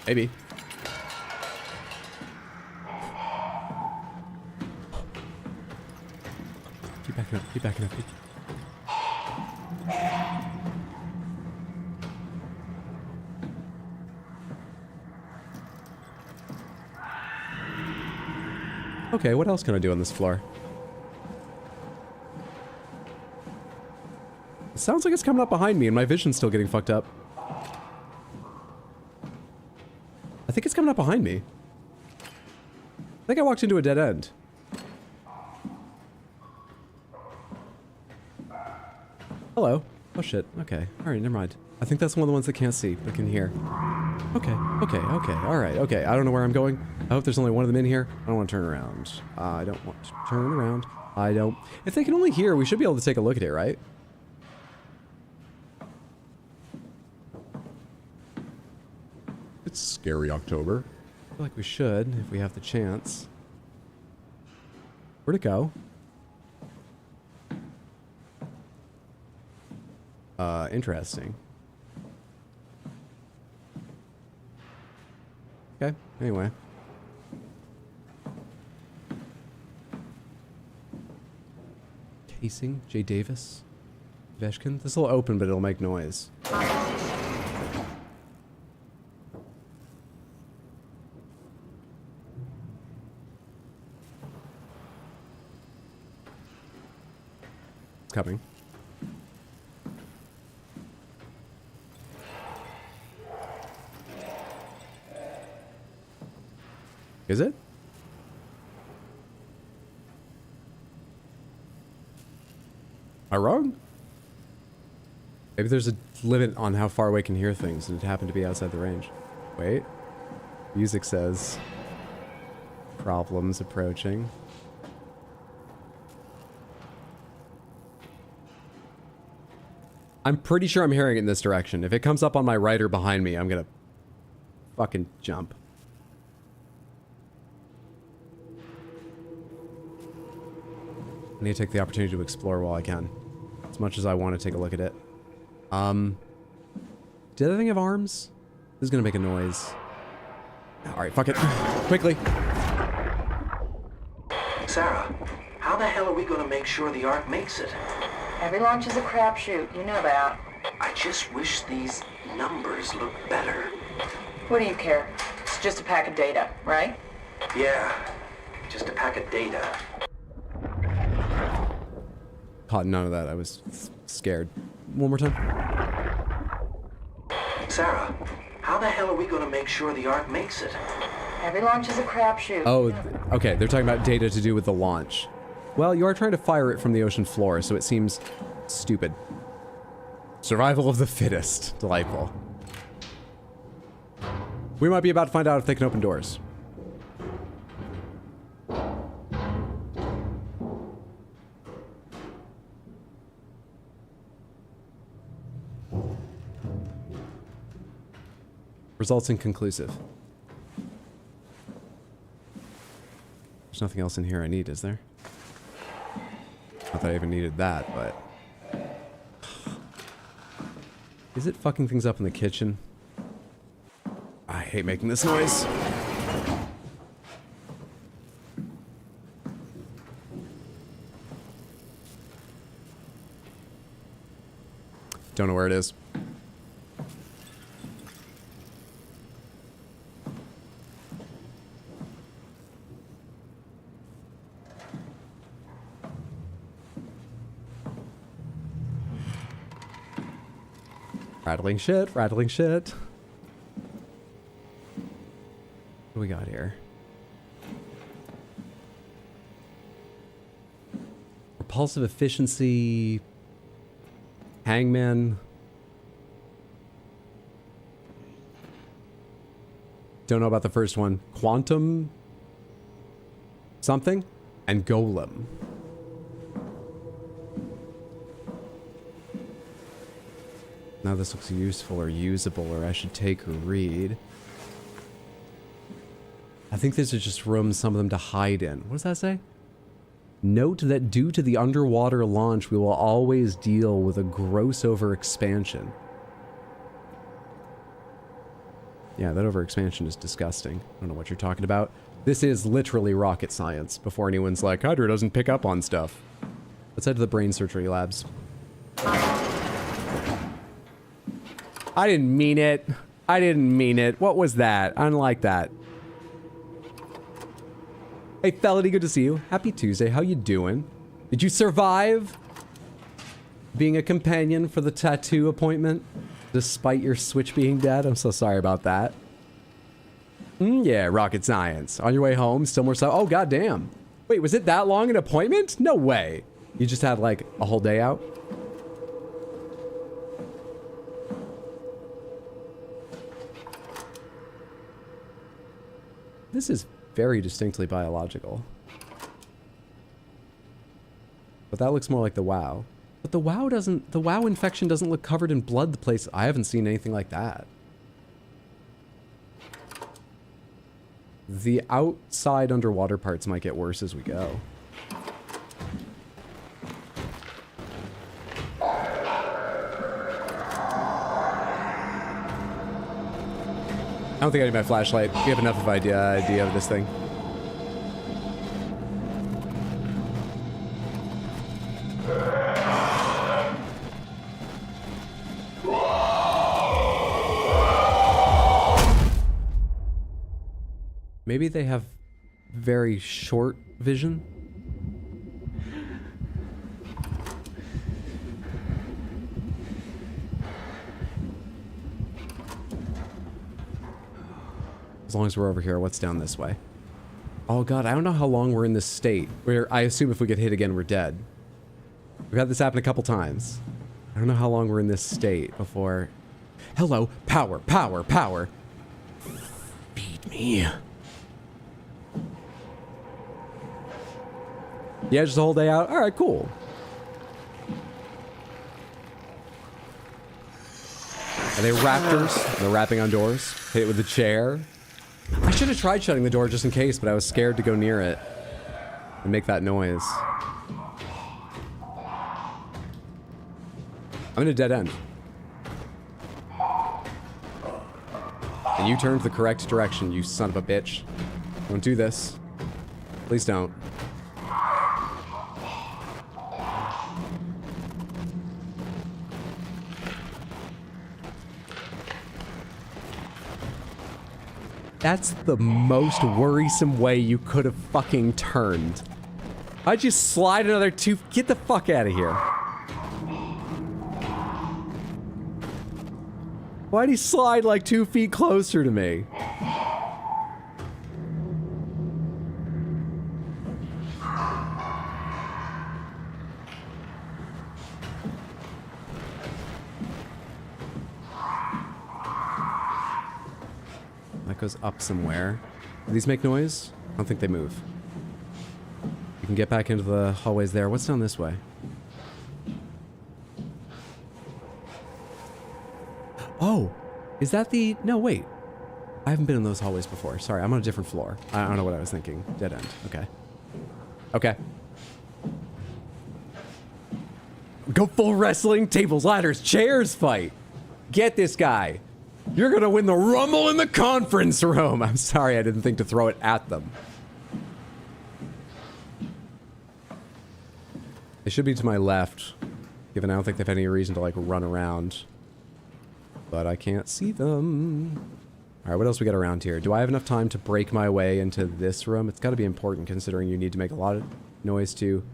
Maybe. Keep backing up, keep backing up. Okay, what else can I do on this floor? It sounds like it's coming up behind me and my vision's still getting fucked up. I think it's coming up behind me. I think I walked into a dead end. Hello. Oh shit. Okay. Alright, never mind. I think that's one of the ones that can't see, but can hear. Okay. Okay. Okay. Alright. Okay. I don't know where I'm going. I hope there's only one of them in here. I don't want to turn around. I don't want to turn around. I don't... If they can only hear, we should be able to take a look at it, right? It's scary October. I feel like we should, if we have the chance. Where'd it go? Interesting. Okay, anyway. Casing, J. Davis. Veshkin. This will open, but it'll make noise. It's coming. Is it? I wrong? Maybe there's a limit on how far away can hear things, and it happened to be outside the range. Wait. Music says... problems approaching. I'm pretty sure I'm hearing it in this direction. If it comes up on my right or behind me, I'm gonna fucking jump. I need to take the opportunity to explore while I can. As much as I want to take a look at it. Did that thing have arms? This is gonna make a noise. Alright, fuck it. Quickly. Sarah, how the hell are we gonna make sure the Ark makes it? Every launch is a crapshoot, you know that. I just wish these numbers looked better. What do you care? It's just a pack of data, right? Yeah, just a pack of data. Caught none of that. I was scared. One more time. Sarah, how the hell are we gonna make sure the Ark makes it? Every launch is a crapshoot. Oh, okay. They're talking about data to do with the launch. Well, you are trying to fire it from the ocean floor, so it seems stupid. Survival of the fittest. Delightful. We might be about to find out if they can open doors. Results inconclusive. There's nothing else in here I need, is there? Not that I even needed that, but... Is it fucking things up in the kitchen? I hate making this noise. Don't know where it is. Rattling shit, rattling shit. What do we got here? Repulsive efficiency. Hangman. Don't know about the first one. Quantum something? And Golem. Now this looks useful or usable, or I should take or read. I think these are just rooms, some of them to hide in. What does that say? Note that due to the underwater launch, we will always deal with a gross overexpansion. Yeah, that overexpansion is disgusting. I don't know what you're talking about. This is literally rocket science, before anyone's like, Hydra doesn't pick up on stuff. Let's head to the brain surgery labs. I didn't mean it. I didn't mean it. What was that? I don't like that. Hey, Felony, good to see you. Happy Tuesday. How you doing? Did you survive being a companion for the tattoo appointment, despite your Switch being dead? I'm so sorry about that. Yeah, rocket science. On your way home, still more so. Oh, goddamn. Wait, was it that long an appointment? No way. You just had, like, a whole day out? This is very distinctly biological. But that looks more like the WoW. But the WoW doesn't, the WoW infection doesn't look covered in blood the place. I haven't seen anything like that. The outside underwater parts might get worse as we go. I don't think I need my flashlight. We have enough of idea of this thing. Maybe they have very short vision. As long as we're over here, what's down this way? Oh god, I don't know how long we're in this state. Where I assume if we get hit again, we're dead. We've had this happen a couple times. I don't know how long we're in this state before... Hello, power, power, power. Feed me. Yeah, just the whole day out? Alright, cool. Are they raptors? They're rapping on doors. Hit it with a chair. I should have tried shutting the door just in case, but I was scared to go near it and make that noise. I'm in a dead end. And you turned the correct direction, you son of a bitch. Don't do this. Please don't. That's the most worrisome way you could have fucking turned. I'd just slide another 2... Get the fuck out of here. Why'd he slide like 2 feet closer to me? That goes up somewhere. Do these make noise? I don't think they move. You can get back into the hallways there. What's down this way? Oh, is that the... No, wait. I haven't been in those hallways before. Sorry, I'm on a different floor. I don't know what I was thinking. Dead end. Okay. Okay. Go full wrestling, tables, ladders, chairs fight. Get this guy. You're gonna win the Rumble in the conference room. I'm sorry, I didn't think to throw it at them. They should be to my left, given I don't think they've had any reason to, like, run around. But I can't see them. Alright, what else we got around here? Do I have enough time to break my way into this room? It's gotta be important, considering you need to make a lot of noise to...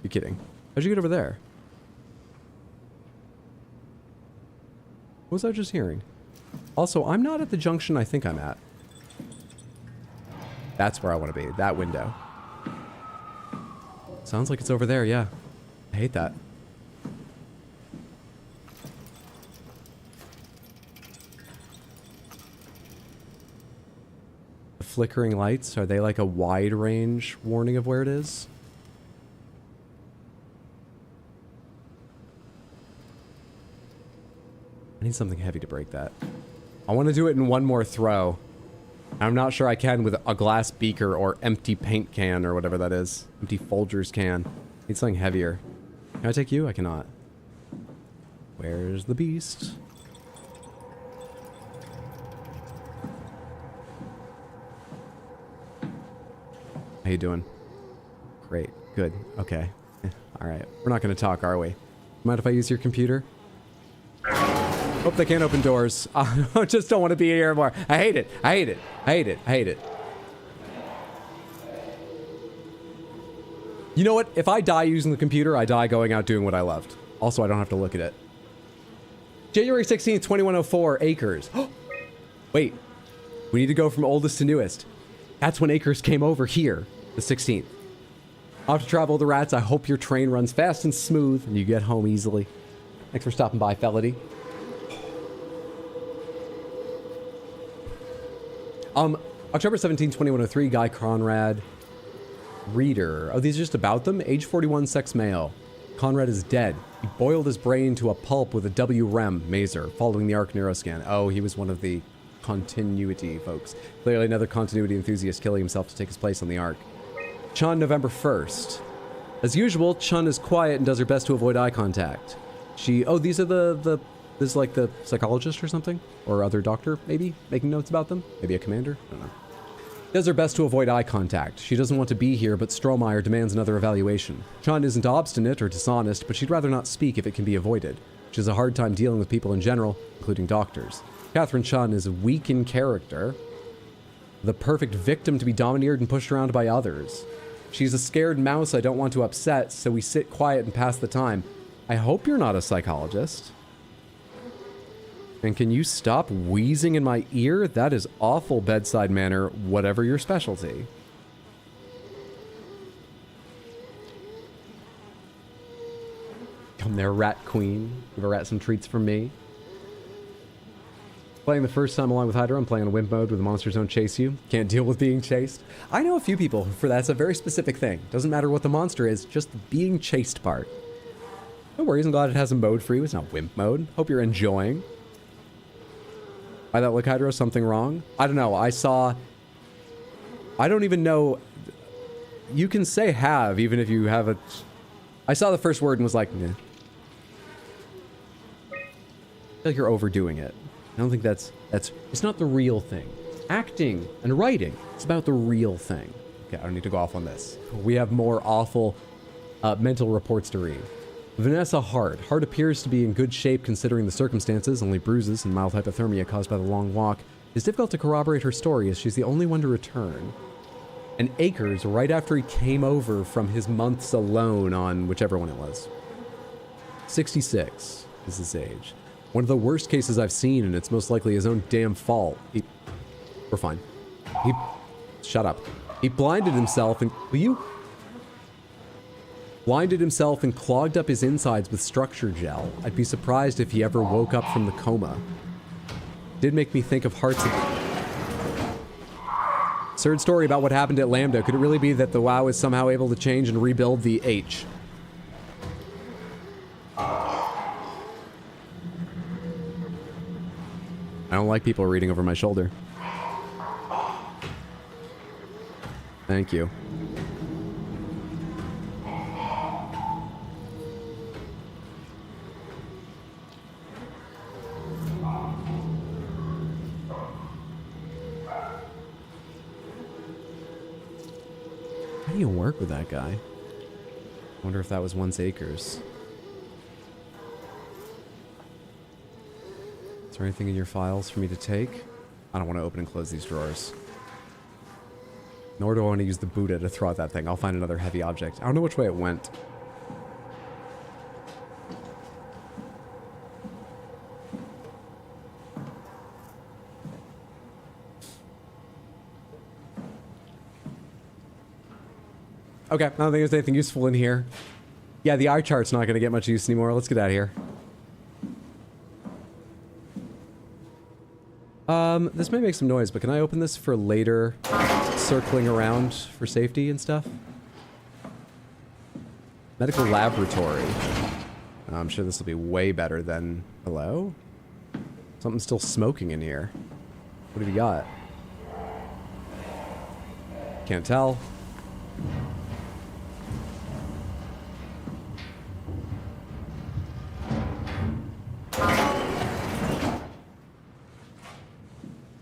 You're kidding. How'd you get over there? What was I just hearing? Also, I'm not at the junction I think I'm at. That's where I want to be. That window. Sounds like it's over there, yeah. I hate that. The flickering lights, are they like a wide range warning of where it is? I need something heavy to break that. I want to do it in one more throw. I'm not sure I can with a glass beaker or empty paint can or whatever that is. Empty Folgers can. Need something heavier. Can I take you? I cannot. Where's the beast? How you doing? Great. Good. Okay. Alright. We're not going to talk, are we? Mind if I use your computer? Hope they can't open doors. I just don't want to be here anymore. I hate it. I hate it. I hate it. I hate it. You know what? If I die using the computer, I die going out doing what I loved. Also, I don't have to look at it. January 16th, 2104, Acres. Wait. We need to go from oldest to newest. That's when Acres came over here, the 16th. Off to travel the rats. I hope your train runs fast and smooth and you get home easily. Thanks for stopping by, Felody. October 17, 2103, Guy Conrad. Reader. Oh, these are just about them? Age 41, sex male. Conrad is dead. He boiled his brain to a pulp with a WREM mazer, following the ARC neuroscan. Oh, he was one of the continuity folks. Clearly another continuity enthusiast killing himself to take his place on the ARC. Chun, November 1st. As usual, Chun is quiet and does her best to avoid eye contact. She... Oh, these are this is like the psychologist or something? Or other doctor, maybe? Making notes about them? Maybe a commander? I don't know. Does her best to avoid eye contact. She doesn't want to be here, but Strohmeyer demands another evaluation. Chun isn't obstinate or dishonest, but she'd rather not speak if it can be avoided. She has a hard time dealing with people in general, including doctors. Catherine Chun is weak in character, the perfect victim to be domineered and pushed around by others. She's a scared mouse I don't want to upset, so we sit quiet and pass the time. I hope you're not a psychologist. And can you stop wheezing in my ear? That is awful bedside manner, whatever your specialty. Come there, rat queen. Give a rat some treats from me. Playing the first time along with Hydra, I'm playing on wimp mode where the monsters don't chase you. Can't deal with being chased. I know a few people for that. It's a very specific thing. Doesn't matter what the monster is, just the being chased part. No worries, I'm glad it has a mode for you. It's not wimp mode. Hope you're enjoying. By that look, Hydra, something wrong? I don't know. I don't even know. You can say have, even if you have a... I saw the first word and was like, nah. I feel like you're overdoing it. I don't think that's, it's not the real thing. Acting and writing, it's about the real thing. Okay, I don't need to go off on this. We have more awful mental reports to read. Vanessa Hart. Hart appears to be in good shape considering the circumstances, only bruises and mild hypothermia caused by the long walk. It's difficult to corroborate her story as she's the only one to return. And Akers, right after he came over from his months alone on whichever one it was. 66 is his age. One of the worst cases I've seen, and it's most likely his own damn fault. We're fine. Shut up. He blinded himself and... Will you... Blinded himself and clogged up his insides with structure gel. I'd be surprised if he ever woke up from the coma. Did make me think of Hart's... Absurd story about what happened at Lambda. Could it really be that the WoW is somehow able to change and rebuild the H? I don't like people reading over my shoulder. Thank you. How do you work with that guy? I wonder if that was once Akers. Is there anything in your files for me to take? I don't want to open and close these drawers. Nor do I want to use the Buddha to throw at that thing. I'll find another heavy object. I don't know which way it went. Okay, I don't think there's anything useful in here. Yeah, the eye chart's not going to get much use anymore. Let's get out of here. This may make some noise, but can I open this for later circling around for safety and stuff? Medical laboratory. I'm sure this will be way better than... Hello? Something's still smoking in here. What have you got? Can't tell.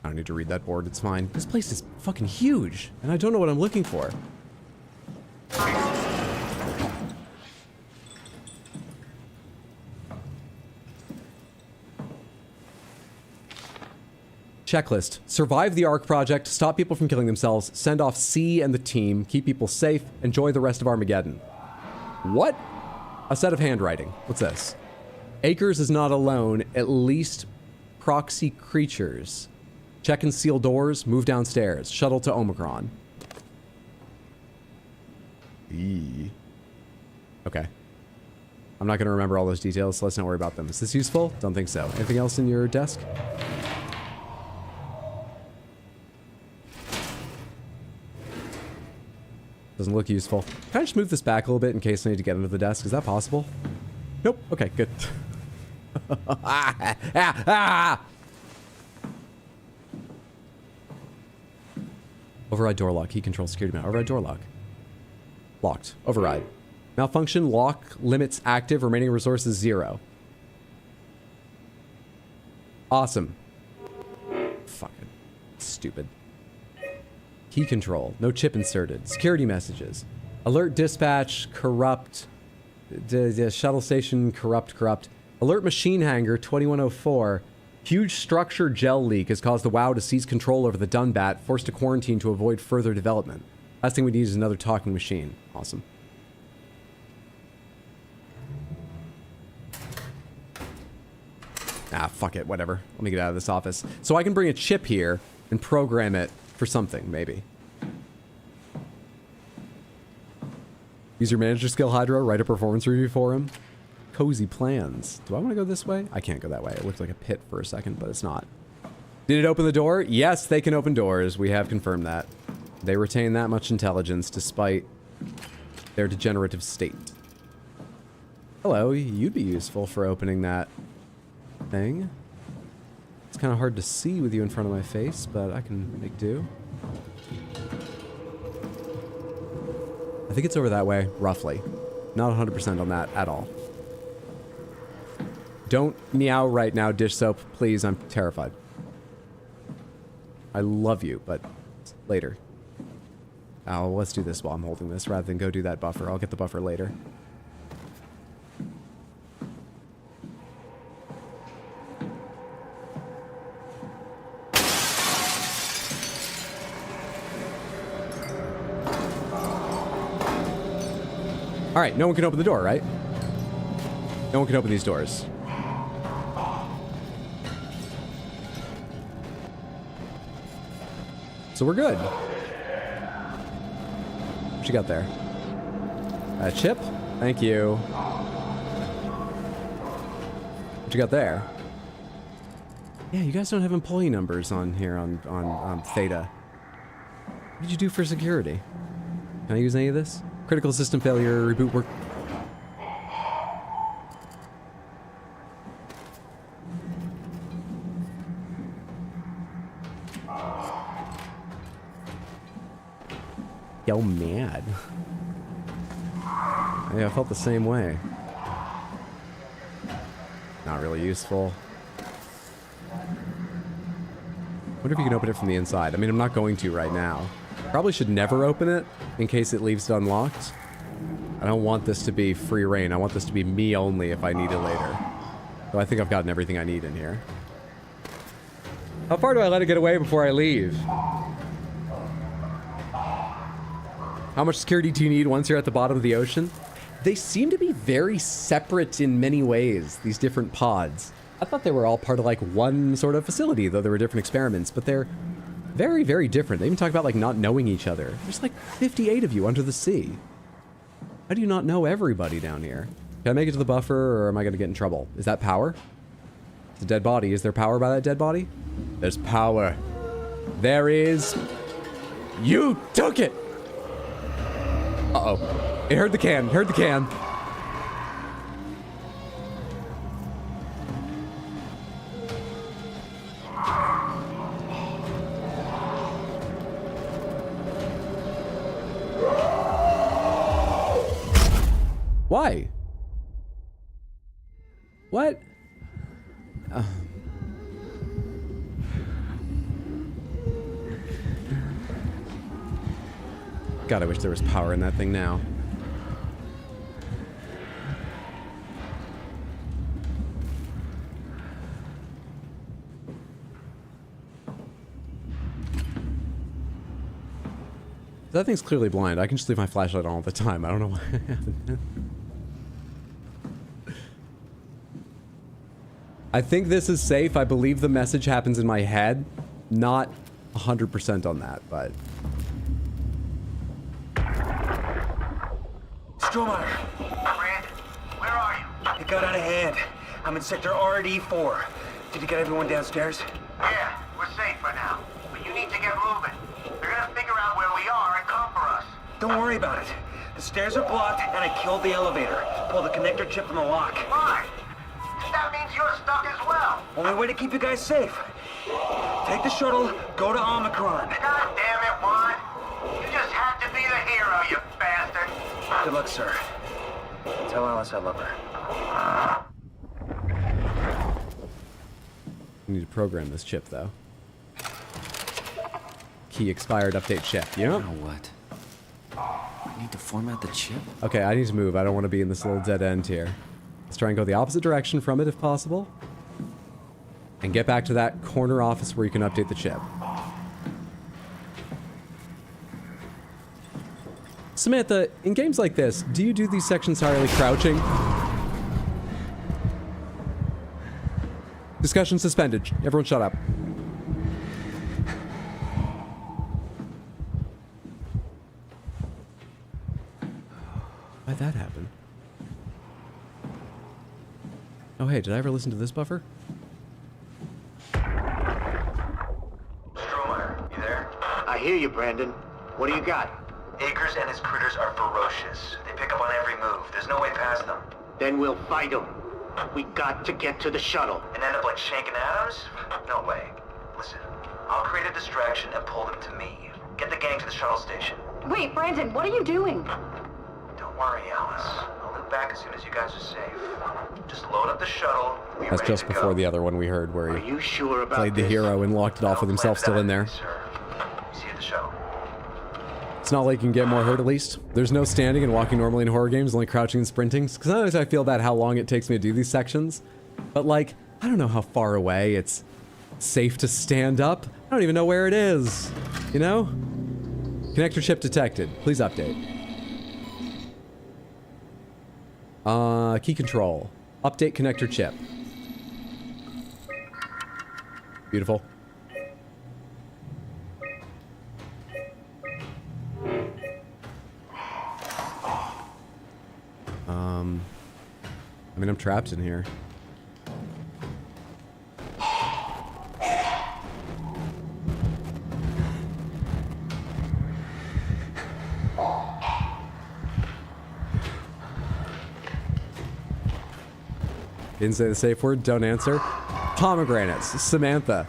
I don't need to read that board, it's fine. This place is fucking huge, and I don't know what I'm looking for. Checklist. Survive the ARC project, stop people from killing themselves, send off C and the team, keep people safe, enjoy the rest of Armageddon. What? A set of handwriting. What's this? Akers is not alone, at least proxy creatures. Check and seal doors, move downstairs. Shuttle to Omicron. Eee. Okay. I'm not going to remember all those details, so let's not worry about them. Is this useful? Don't think so. Anything else in your desk? Doesn't look useful. Can I just move this back a little bit in case I need to get under the desk? Is that possible? Nope. Okay, good. Override door lock. Key control security mount. Override door lock. Locked. Override. Malfunction. Lock limits active. Remaining resources 0. Awesome. Fucking stupid. Key control. No chip inserted. Security messages. Alert dispatch. Corrupt. Shuttle station. Corrupt. Alert machine hangar 2104. Huge structure gel leak has caused the WoW to seize control over the Dunbat, forced to quarantine to avoid further development. Last thing we need is another talking machine. Awesome. Ah, fuck it, whatever. Let me get out of this office. So I can bring a chip here and program it for something, maybe. Use your manager skill, Hydra, write a performance review for him. cozy plans. Do I want to go this way? I can't go that way. It looked like a pit for a second, but it's not. Did it open the door? Yes, they can open doors. We have confirmed that. They retain that much intelligence despite their degenerative state. Hello, you'd be useful for opening that thing. It's kind of hard to see with you in front of my face, but I can make do. I think it's over that way, roughly. Not 100% on that at all. Don't meow right now, dish soap. Please, I'm terrified. I love you, but later. Oh, let's do this while I'm holding this rather than go do that buffer. I'll get the buffer later. All right, no one can open the door, right? No one can open these doors. So we're good. What you got there? A chip? Thank you. What you got there? Yeah, you guys don't have employee numbers on here on Theta. What did you do for security? Can I use any of this? Critical system failure, reboot work. Yo, mad. Yeah, I felt the same way. Not really useful. Wonder if you can open it from the inside. I mean, I'm not going to right now. Probably should never open it in case it leaves it unlocked. I don't want this to be free reign. I want this to be me only if I need it later. So I think I've gotten everything I need in here. How far do I let it get away before I leave? How much security do you need once you're at the bottom of the ocean? They seem to be very separate in many ways, these different pods. I thought they were all part of like one sort of facility, though there were different experiments, but they're very, very different. They even talk about like not knowing each other. There's like 58 of you under the sea. How do you not know everybody down here? Can I make it to the buffer or am I going to get in trouble? Is that power? It's a dead body. Is there power by that dead body? There's power. There is. You took it! Uh-oh. It heard the can. Heard the can. Why? What? God, I wish there was power in that thing now. That thing's clearly blind. I can just leave my flashlight on all the time. I don't know why I haven't. I think this is safe. I believe the message happens in my head. Not 100% on that, but... Stromeyer! Brandon, where are you? It got out of hand. I'm in sector RD4. Did you get everyone downstairs? Yeah, we're safe for now. But you need to get moving. They're gonna figure out where we are and come for us. Don't worry about it. The stairs are blocked, and I killed the elevator. Pulled the connector chip from the lock. Why? That means you're stuck as well. Only way to keep you guys safe. Take the shuttle, go to Omicron. God damn it, Juan. You just had to be the hero, you bastard. Good luck, sir. Tell Alice I love her. I need to program this chip, though. Key expired, update chip. Yep. Now what? I need to format the chip? Okay, I need to move. I don't want to be in this little dead end here. Let's try and go the opposite direction from it if possible. And get back to that corner office where you can update the chip. Samantha, in games like this, do you do these sections entirely crouching? Discussion suspended. Everyone shut up. Why'd that happen? Oh, hey, did I ever listen to this buffer? Stromeyer, you there? I hear you, Brandon. What do you got? Akers and his critters are ferocious. They pick up on every move. There's no way past them. Then we'll fight them. We got to get to the shuttle. And end up like Shank and Adams? No way. Listen, I'll create a distraction and pull them to me. Get the gang to the shuttle station. Wait, Brandon, what are you doing? Don't worry, Alice. I'll loop back as soon as you guys are safe. Just load up the shuttle. That's just before the other one we heard where Are he you sure about played the hero and locked it off with himself still in there. See you at the shuttle. It's not like you can get more hurt at least. There's no standing and walking normally in horror games, only crouching and sprinting. Because sometimes I feel bad how long it takes me to do these sections. But like, I don't know how far away it's safe to stand up. I don't even know where it is. You know? Connector chip detected. Please update. Key control. Update connector chip. Beautiful. I mean, I'm trapped in here. Didn't say the safe word, don't answer. Pomegranates, Samantha.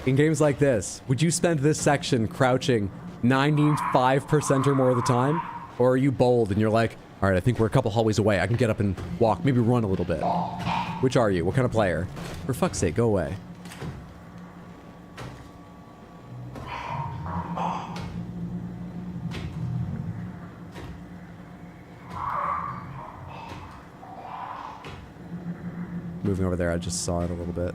In games like this, would you spend this section crouching 95% or more of the time? Or are you bold and you're like, all right, I think we're a couple hallways away. I can get up and walk, maybe run a little bit. Which are you? What kind of player? For fuck's sake, go away. Moving over there, I just saw it a little bit.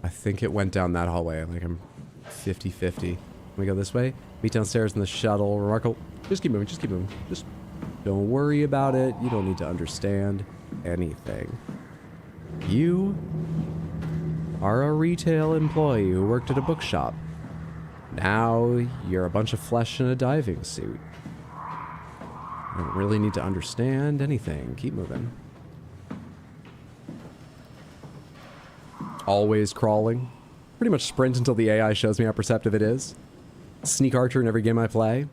I think it went down that hallway. Like, I'm 50-50. Can we go this way? Meet downstairs in the shuttle. Remarkable. Just keep moving. Just keep moving. Just don't worry about it. You don't need to understand anything. You are a retail employee who worked at a bookshop. Now you're a bunch of flesh in a diving suit. I don't really need to understand anything. Keep moving. Always crawling. Pretty much sprint until the AI shows me how perceptive it is. Sneak archer in every game I play.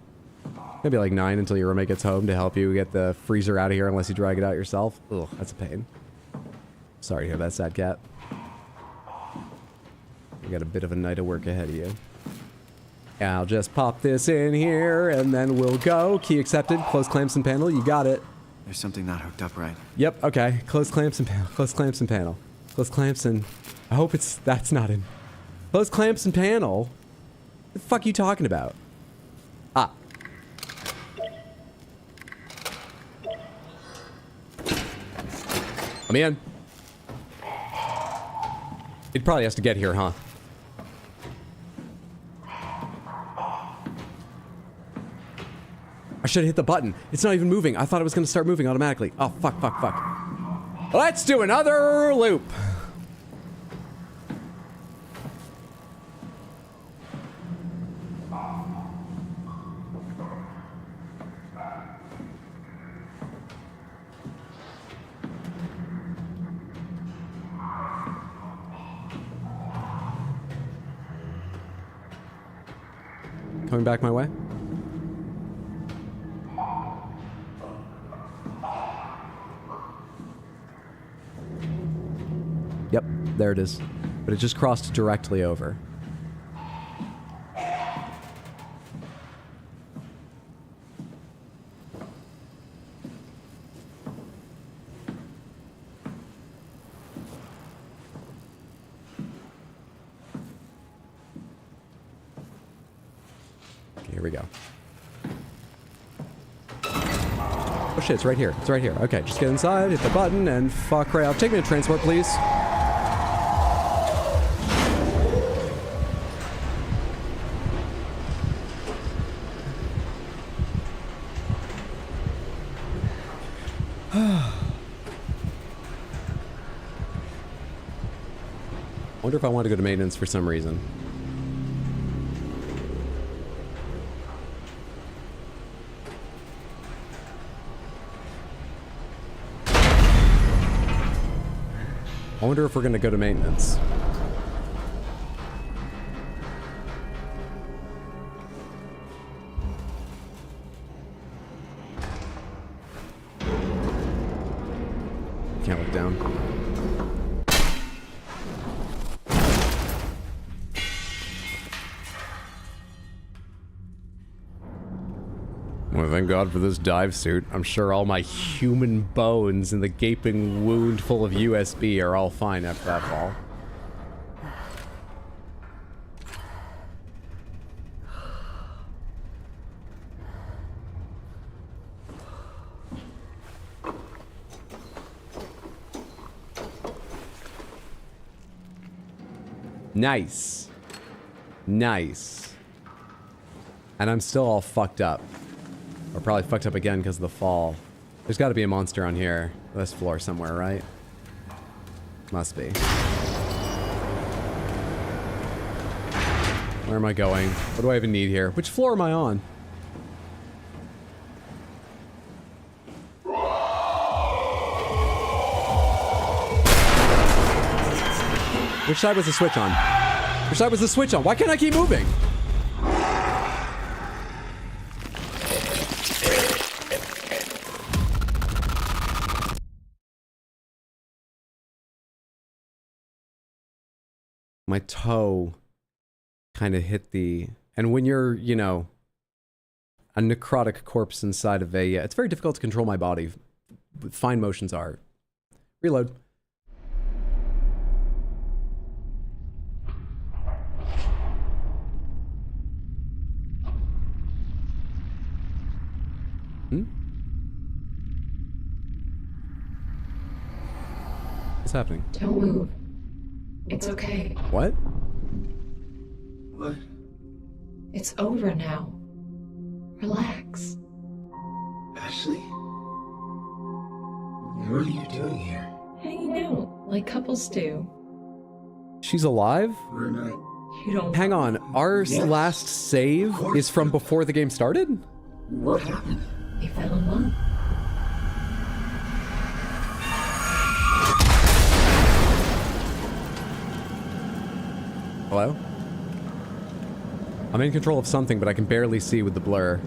Maybe like 9 until your roommate gets home to help you get the freezer out of here unless you drag it out yourself. Ugh, that's a pain. Sorry to hear that, sad cat. You got a bit of a night of work ahead of you. I'll just pop this in here and then we'll go. Key accepted. Close clamps and panel. You got it. There's something not hooked up right. Yep, okay. Close clamps and panel. Close clamps and panel. Close clamps and... I hope that's not in... Close clamps and panel? What the fuck are you talking about? Ah. I'm in. It probably has to get here, huh? I should have hit the button. It's not even moving. I thought it was going to start moving automatically. Oh, fuck, fuck, fuck. Let's do another loop. Coming back my way? Yep, there it is. But it just crossed directly over. Here we go. Oh shit, it's right here. It's right here. Okay, just get inside, hit the button, and fuck right out. Take me to transport, please. wonder if I want to go to maintenance for some reason. I wonder if we're going to go to maintenance. Can't look down. Well, thank God for this dive suit. I'm sure all my human bones in the gaping wound full of USB are all fine after that fall. Nice. Nice. And I'm still all fucked up. Or probably fucked up again because of the fall. There's got to be a monster on here. This floor somewhere, right? Must be. Where am I going? What do I even need here? Which floor am I on? Which side was the switch on? Which side was the switch on? Why can't I keep moving? My toe kind of hit the... And when you're, you know, a necrotic corpse inside of a... it's very difficult to control my body. Fine motions are. Reload. What's happening? Don't move. It's okay. What? What? It's over now. Relax. Ashley? What are you doing here? Hanging out, like couples do. She's alive? We're not... You don't... Hang on, our last save is from before the game started? What happened? We fell in love. Hello? I'm in control of something, but I can barely see with the blur.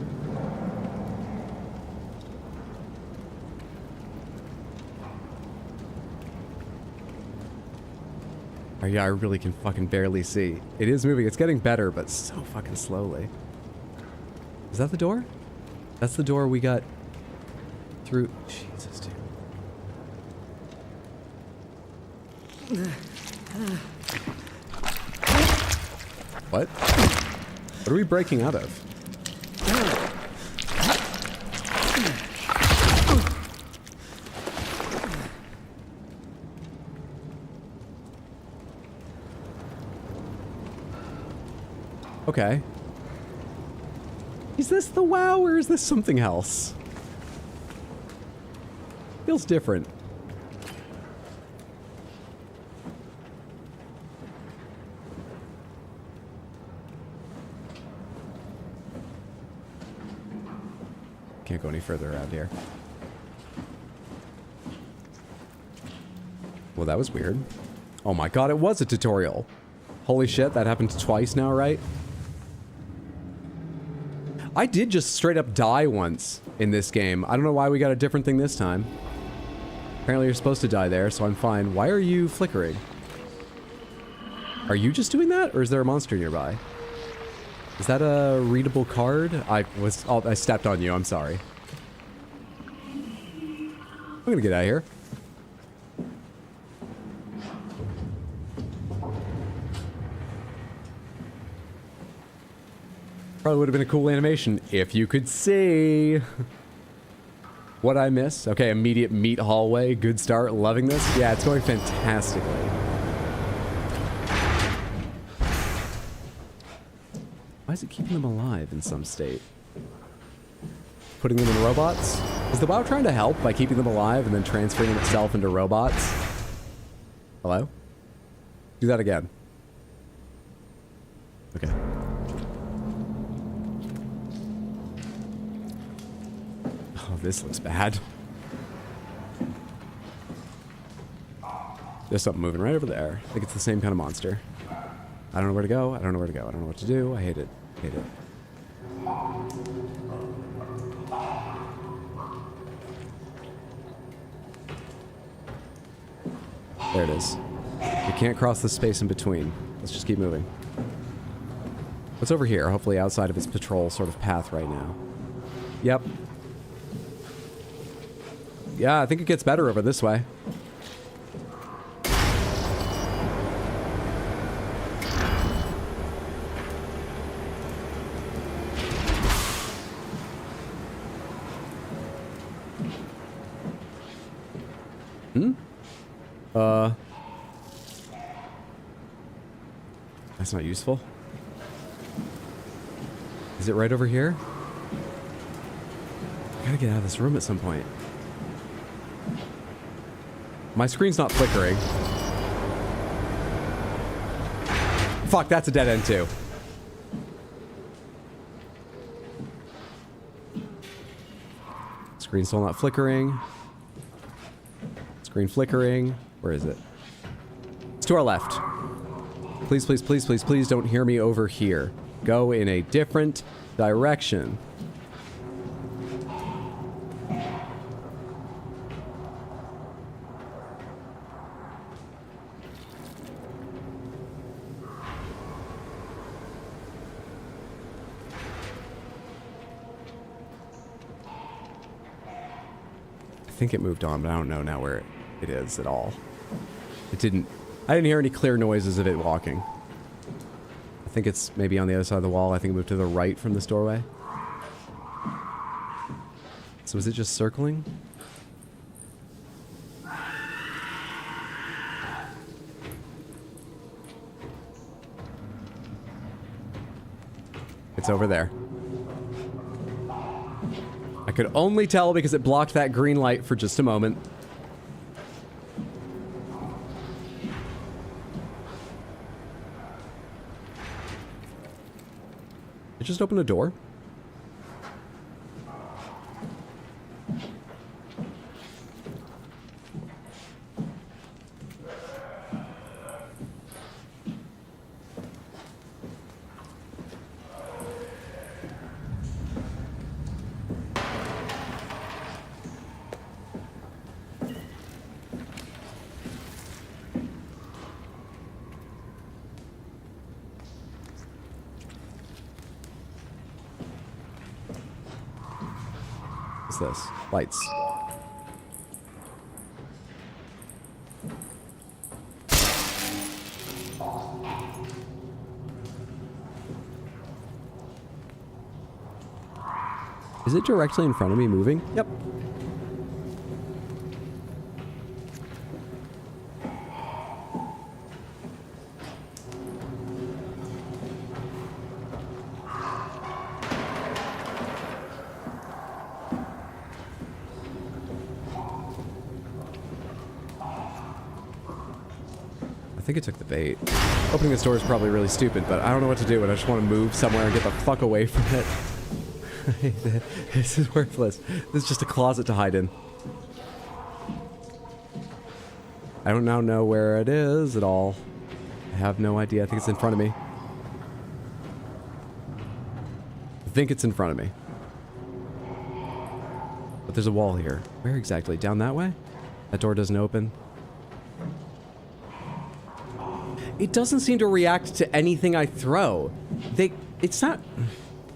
Oh yeah, I really can fucking barely see. It is moving. It's getting better, but so fucking slowly. Is that the door? That's the door we got through. Jesus, dude. What? What are we breaking out of? Okay. Is this the WoW or is this something else? Feels different. Can't go any further around here. Well, that was weird. Oh my god, it was a tutorial. Holy shit, that happened twice now, right? I did just straight up die once in this game. I don't know why we got a different thing this time. Apparently you're supposed to die there, so I'm fine. Why are you flickering? Are you just doing that, or is there a monster nearby? Is that a readable card? I stepped on you, I'm sorry. I'm gonna get out of here. Probably would have been a cool animation if you could see. What'd I miss? Okay, immediate meat hallway. Good start. Loving this. Yeah, it's going fantastically. Why is it keeping them alive in some state? Putting them in robots? Is the WoW trying to help by keeping them alive and then transferring itself into robots? Hello? Do that again. Okay. Oh, this looks bad. There's something moving right over there. I think it's the same kind of monster. I don't know where to go. I don't know where to go. I don't know what to do. I hate it. Hate it. There it is. You can't cross the space in between. Let's just keep moving. What's over here? Hopefully outside of its patrol sort of path right now. Yep. Yeah, I think it gets better over this way. That's not useful. Is it right over here? I gotta get out of this room at some point. My screen's not flickering. Fuck, that's a dead end too. Screen's still not flickering. Screen flickering. Where is it? It's to our left. Please, please, please, please, please don't hear me over here. Go in a different direction. I think it moved on, but I don't know now where it is at all. It didn't. I didn't hear any clear noises of it walking. I think it's maybe on the other side of the wall. I think it moved to the right from this doorway. So is it just circling? It's over there. I could only tell because it blocked that green light for just a moment. It just opened a door. This? Lights. Is it directly in front of me moving? Yep. I think it took the bait. Opening this door is probably really stupid, but I don't know what to do, and I just want to move somewhere and get the fuck away from it. This is worthless. This is just a closet to hide in. I don't now know where it is at all. I have no idea. I think it's in front of me. I think it's in front of me. But there's a wall here. Where exactly? Down that way? That door doesn't open. It doesn't seem to react to anything I throw. It's not...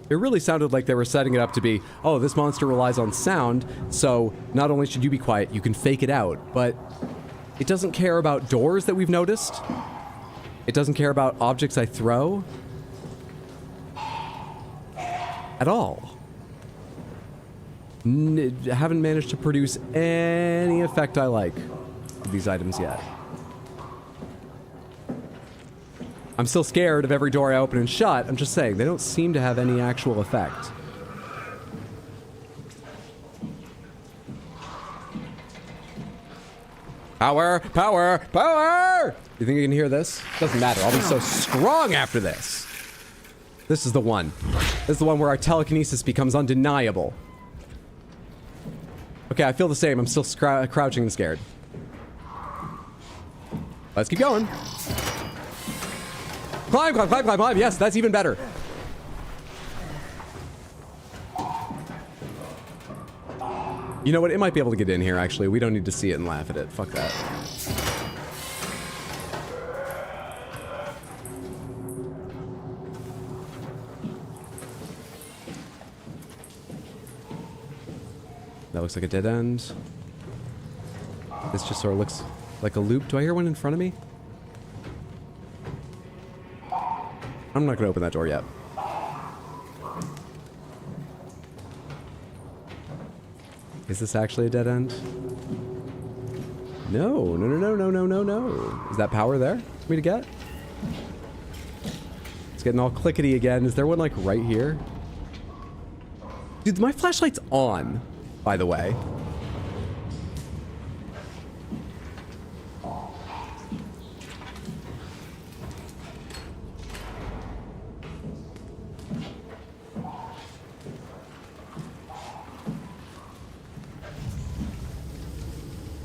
It really sounded like they were setting it up to be, oh, this monster relies on sound, so not only should you be quiet, you can fake it out, but it doesn't care about doors that we've noticed. It doesn't care about objects I throw. At all. Haven't managed to produce any effect I like with these items yet. I'm still scared of every door I open and shut. I'm just saying, they don't seem to have any actual effect. Power, power, power! You think you can hear this? Doesn't matter. I'll be so strong after this. This is the one. This is the one where our telekinesis becomes undeniable. Okay, I feel the same. I'm still crouching and scared. Let's keep going. Climb, climb, climb, climb, climb. Yes, that's even better. You know what? It might be able to get in here, actually. We don't need to see it and laugh at it. Fuck that. That looks like a dead end. This just sort of looks like a loop. Do I hear one in front of me? I'm not going to open that door yet. Is this actually a dead end? No, no, no, no, no, no, no, no. Is that power there for me to get? It's getting all clickety again. Is there one like right here? Dude, my flashlight's on, by the way.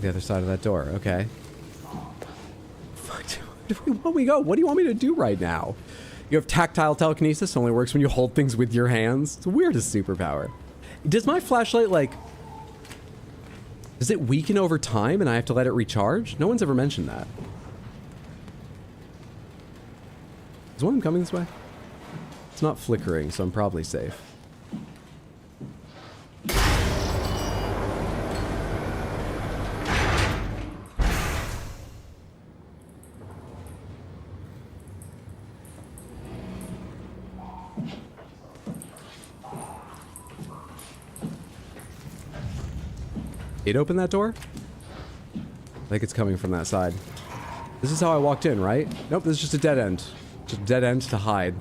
The other side of that door. Okay. Fuck, where we go? What do you want me to do right now? You have tactile telekinesis. Only works when you hold things with your hands. It's the weirdest superpower. Does my flashlight, like... Does it weaken over time and I have to let it recharge? No one's ever mentioned that. Is one of them coming this way? It's not flickering, so I'm probably safe. It opened that door? I think it's coming from that side. This is how I walked in, right? Nope, this is just a dead end. Just a dead end to hide.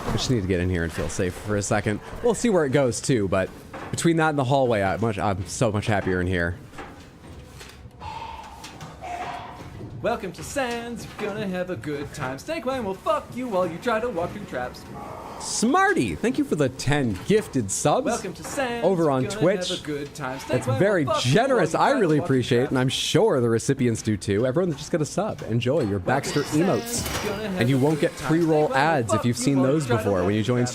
I just need to get in here and feel safe for a second. We'll see where it goes too, but between that and the hallway, I'm so much happier in here. Welcome to Sands, you're gonna have a good time. Snakewine will fuck you while you try to walk through traps. Smarty, thank you for the 10 gifted subs. Welcome to Sands, over on you're gonna Twitch. Have a good time. That's very generous. I really appreciate it, and I'm sure the recipients do too. Everyone just got a sub. Enjoy your Baxter emotes. And you won't get pre-roll ads if you've seen those before when you join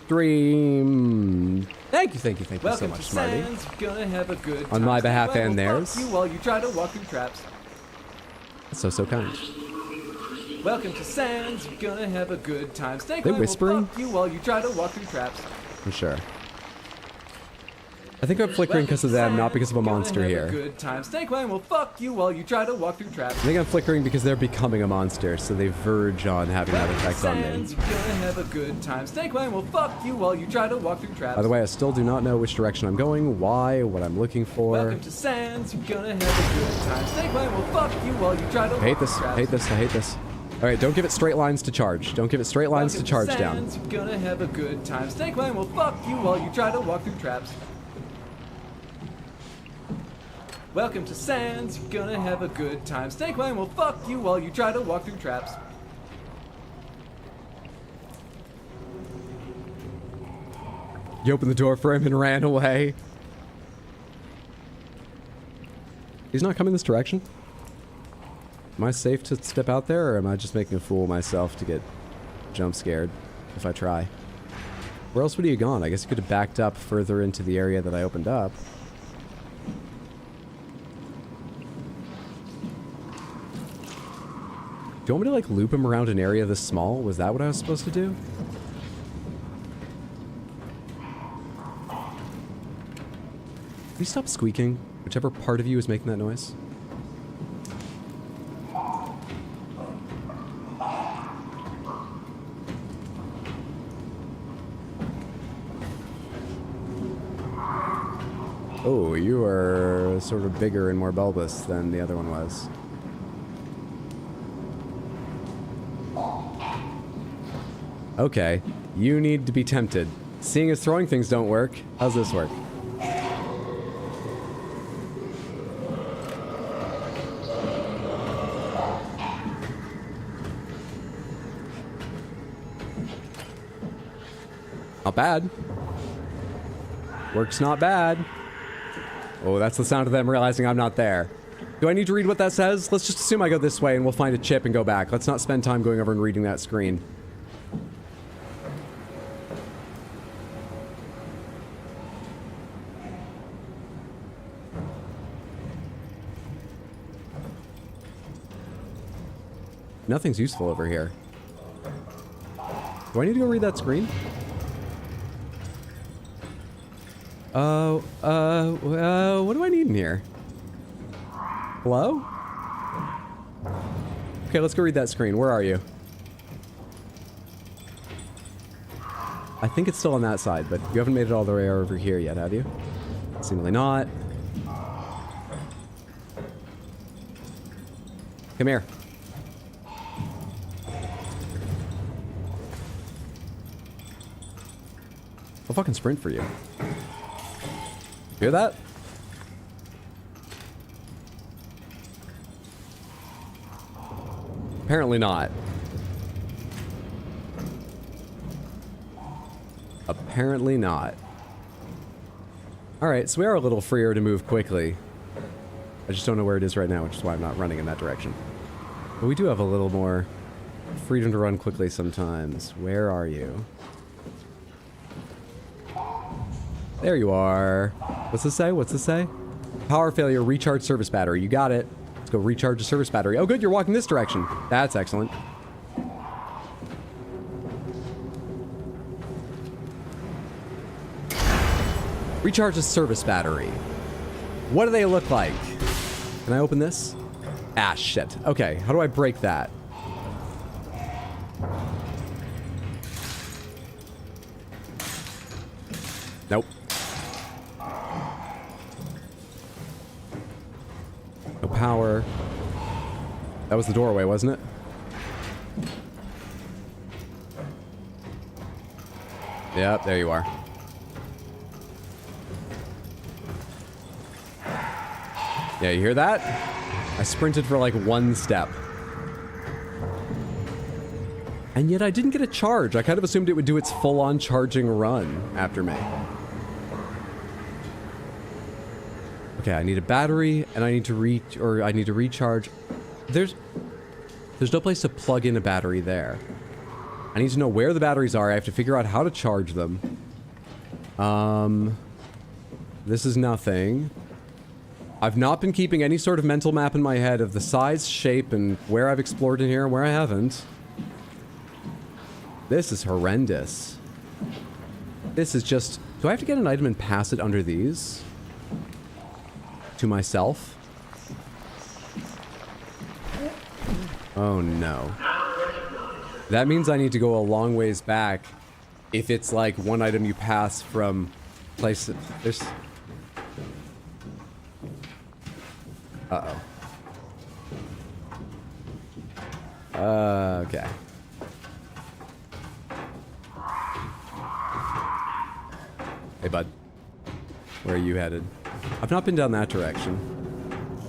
stream. Thank you so much, Smarty. On my behalf and theirs. While you try to walk through traps. So kind. Welcome to Sands, you're gonna have a good time. They whispering? Will fuck you while you try to walk through traps. I'm sure. I think I'm flickering because of them, not because of a monster here. Good time. Snakewine will fuck you while you try to walk through traps. I think I'm flickering because they're becoming a monster, so they verge on having that effect on me. You're gonna have a good time. Snakewine will fuck you while you try to walk through traps. By the way, I still do not know which direction I'm going, why, what I'm looking for. Welcome to Sands, you're gonna have a good time. Snakewine will fuck you while you try to walk through traps. I hate this, I hate this. Alright, don't give it straight lines to charge. Don't give it straight lines to charge down. You're gonna have a good time. Snakewine will fuck you while you try to walk through traps. Welcome to Sands, you're gonna have a good time. Snakewine will fuck you while you try to walk through traps. You opened the door for him and ran away. He's not coming this direction? Am I safe to step out there, or am I just making a fool of myself to get jump scared? if I try. Where else would he have gone? I guess he could have backed up further into the area that I opened up. Do you want me to, like, loop him around an area this small? Was that what I was supposed to do? Can you stop squeaking? Whichever part of you is making that noise. Oh, you are sort of bigger and more bulbous than the other one was. Okay, you need to be tempted. Seeing as throwing things don't work, how's this work? Not bad. Works not bad. Oh, that's the sound of them realizing I'm not there. Do I need to read what that says? Let's just assume I go this way and we'll find a chip and go back. Let's not spend time going over and reading that screen. Nothing's useful over here. Do I need to go read that screen? What do I need in here? Hello? Okay, let's go read that screen. Where are you? I think it's still on that side, but you haven't made it all the way over here yet, have you? Seemingly not. Come here. I'll fucking sprint for you. Hear that? Apparently not. Apparently not. Alright, so we are a little freer to move quickly. I just don't know where it is right now, which is why I'm not running in that direction. But we do have a little more freedom to run quickly sometimes. Where are you? There you are. What's this say? What's this say? Power failure, recharge service battery. You got it. Let's go recharge the service battery. Oh good, you're walking this direction. That's excellent. Recharge the service battery. What do they look like? Can I open this? Ah, shit. Okay, how do I break that? Nope. No power. That was the doorway, wasn't it? Yep, there you are. Yeah, you hear that? I sprinted for like one step. And yet I didn't get a charge. I kind of assumed it would do its full-on charging run after me. Okay, I need a battery, and I need to recharge. There's no place to plug in a battery there. I need to know where the batteries are. I have to figure out how to charge them. This is nothing. I've not been keeping any sort of mental map in my head of the size, shape, and where I've explored in here and where I haven't. This is horrendous. This is just... Do I have to get an item and pass it under these? To myself? Oh no. That means I need to go a long ways back if it's like one item you pass from places. There's... Uh-oh. Okay. Hey, bud. Where are you headed? I've not been down that direction.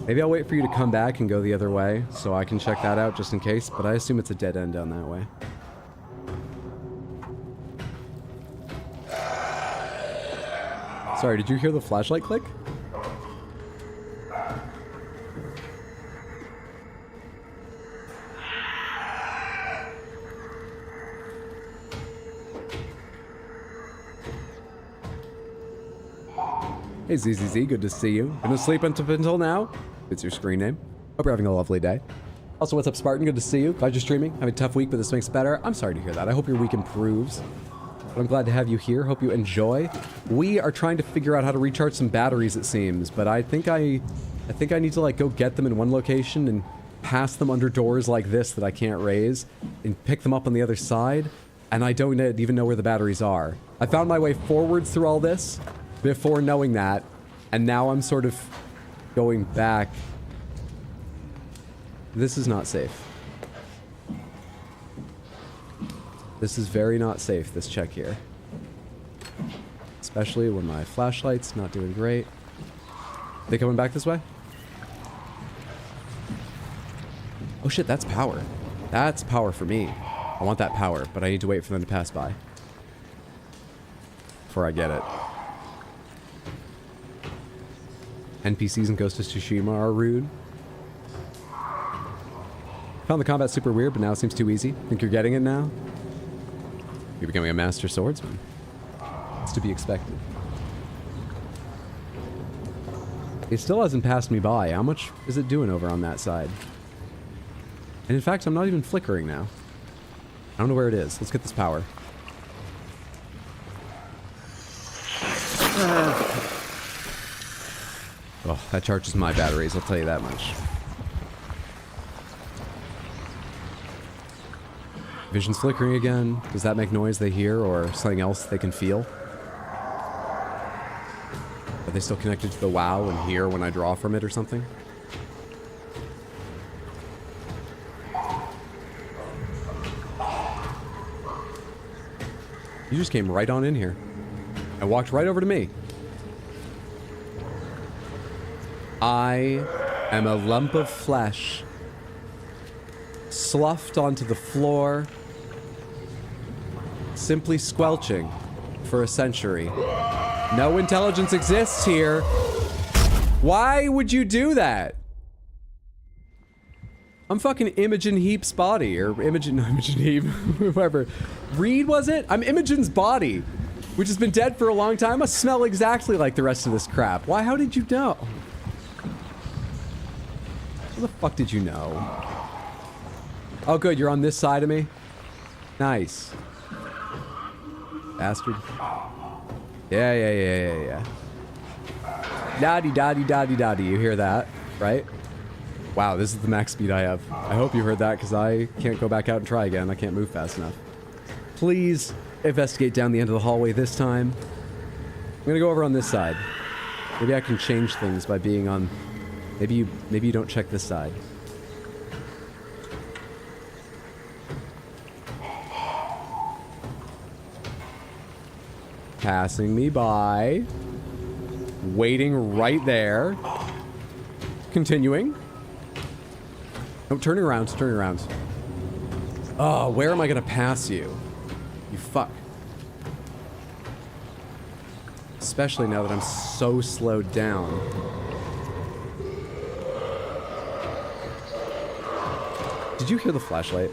Maybe I'll wait for you to come back and go the other way, so I can check that out just in case, but I assume it's a dead end down that way. Sorry, did you hear the flashlight click? Hey, ZZZ, good to see you. Been asleep until now? It's your screen name. Hope you're having a lovely day. Also, what's up, Spartan? Good to see you. Glad you're streaming. Having a tough week, but this makes it better. I'm sorry to hear that. I hope your week improves. But I'm glad to have you here. Hope you enjoy. We are trying to figure out how to recharge some batteries, it seems. But I think I need to, like, go get them in one location and pass them under doors like this that I can't raise and pick them up on the other side. And I don't even know where the batteries are. I found my way forwards through all this before knowing that. And now I'm sort of going back. This is not safe. This is very not safe, this check here. Especially when my flashlight's not doing great. They coming back this way? Oh shit, that's power. That's power for me. I want that power, but I need to wait for them to pass by before I get it. NPCs in Ghost of Tsushima are rude. Found the combat super weird, but now it seems too easy. Think you're getting it now? You're becoming a master swordsman. It's to be expected. It still hasn't passed me by. How much is it doing over on that side? And in fact, I'm not even flickering now. I don't know where it is. Let's get this power. Oh, that charges my batteries, I'll tell you that much. Vision's flickering again. Does that make noise they hear or something else they can feel? Are they still connected to the WoW and hear when I draw from it or something? You just came right on in here and walked right over to me. I am a lump of flesh sloughed onto the floor, simply squelching for a century. No intelligence exists here. Why would you do that? I'm fucking Imogen Heap's body, or Imogen Heap, whoever. Reed, was it? I'm Imogen's body, which has been dead for a long time. I smell exactly like the rest of this crap. Why? How did you know? How the fuck did you know? Oh, good. You're on this side of me? Nice. Bastard. Yeah. Dotty. You hear that, right? Wow, this is the max speed I have. I hope you heard that, because I can't go back out and try again. I can't move fast enough. Please investigate down the end of the hallway this time. I'm gonna go over on this side. Maybe I can change things by being on... Maybe you don't check this side. Passing me by. Waiting right there. Continuing. No, turning around. Oh, where am I gonna pass you? You fuck. Especially now that I'm so slowed down. Did you hear the flashlight?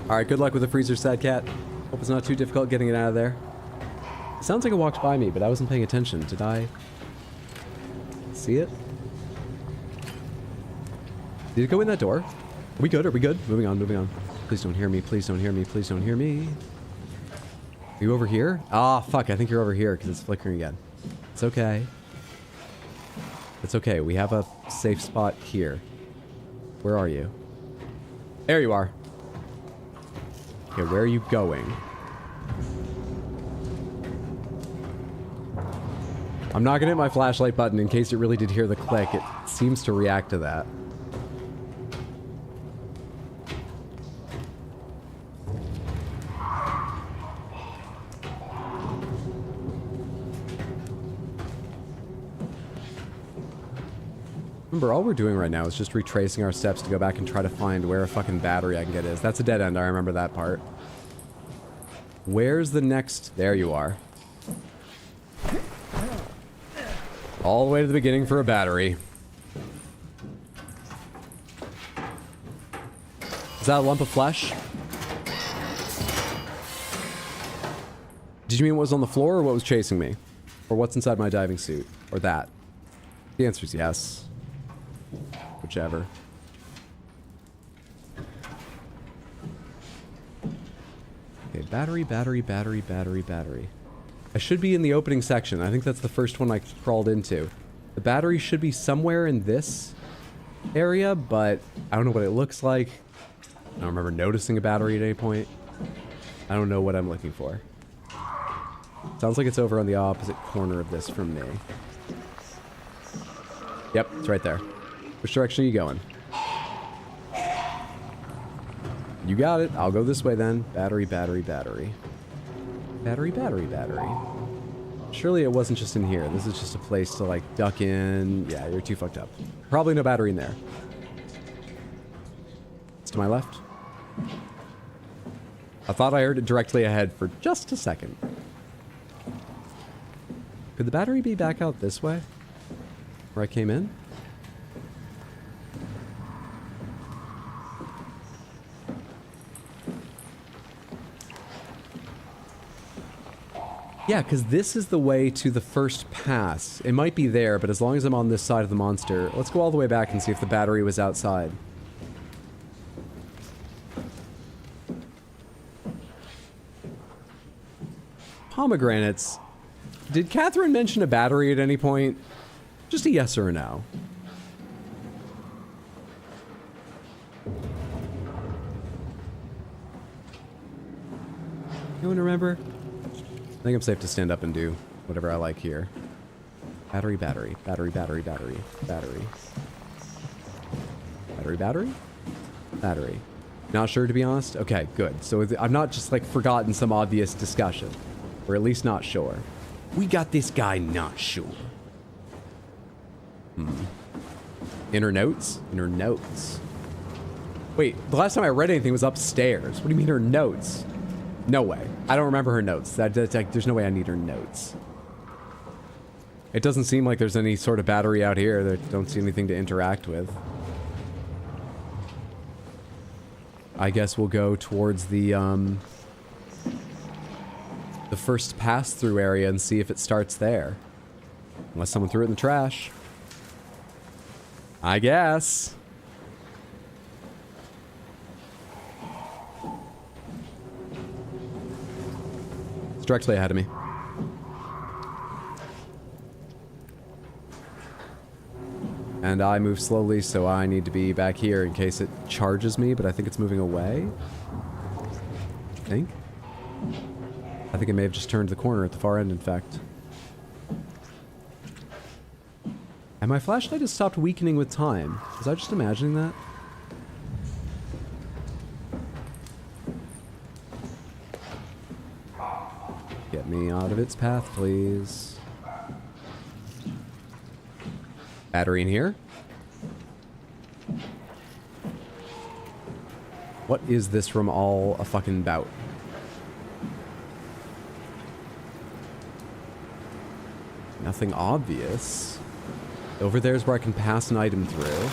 Alright, good luck with the freezer, sad cat. Hope it's not too difficult getting it out of there. It sounds like it walked by me, but I wasn't paying attention. Did I see it? Did it go in that door? Are we good? Moving on. Please don't hear me. Are you over here? Ah, fuck, I think you're over here because it's flickering again. It's okay. It's okay. We have a safe spot here. Where are you? There you are. Okay, where are you going? I'm not gonna hit my flashlight button in case it really did hear the click. It seems to react to that. Remember, all we're doing right now is just retracing our steps to go back and try to find where a fucking battery I can get is. That's a dead end, I remember that part. Where's the next... There you are. All the way to the beginning for a battery. Is that a lump of flesh? Did you mean what was on the floor or what was chasing me? Or what's inside my diving suit? Or that? The answer is yes. Whichever. Okay, battery, battery, battery, battery, battery. I should be in the opening section. I think that's the first one I crawled into. The battery should be somewhere in this area, but I don't know what it looks like. I don't remember noticing a battery at any point. I don't know what I'm looking for. Sounds like it's over on the opposite corner of this from me. Yep, it's right there. Which direction are you going? You got it. I'll go this way then. Battery, battery, battery. Battery, battery, battery. Surely it wasn't just in here. This is just a place to, like, duck in. Yeah, you're too fucked up. Probably no battery in there. It's to my left. I thought I heard it directly ahead for just a second. Could the battery be back out this way? Where I came in? Yeah, because this is the way to the first pass. It might be there, but as long as I'm on this side of the monster... Let's go all the way back and see if the battery was outside. Pomegranates. Did Catherine mention a battery at any point? Just a yes or a no. Anyone remember? I think I'm safe to stand up and do whatever I like here. Battery, battery, battery, battery, battery, battery. Battery, battery? Battery. Not sure, to be honest? Okay, good. So I've not just, like, forgotten some obvious discussion. Or at least not sure. We got this guy not sure. Inner notes? Inner notes. Wait, the last time I read anything was upstairs. What do you mean her notes? No way. I don't remember her notes. There's no way I need her notes. It doesn't seem like there's any sort of battery out here. I don't see anything to interact with. I guess we'll go towards the first pass-through area and see if it starts there. Unless someone threw it in the trash. I guess. It's directly ahead of me. And I move slowly, so I need to be back here in case it charges me, but I think it's moving away. I think it may have just turned the corner at the far end, in fact. And my flashlight has stopped weakening with time. Was I just imagining that? Get me out of its path, please. Battery in here? What is this room all a fucking bout? Nothing obvious. Over there's where I can pass an item through.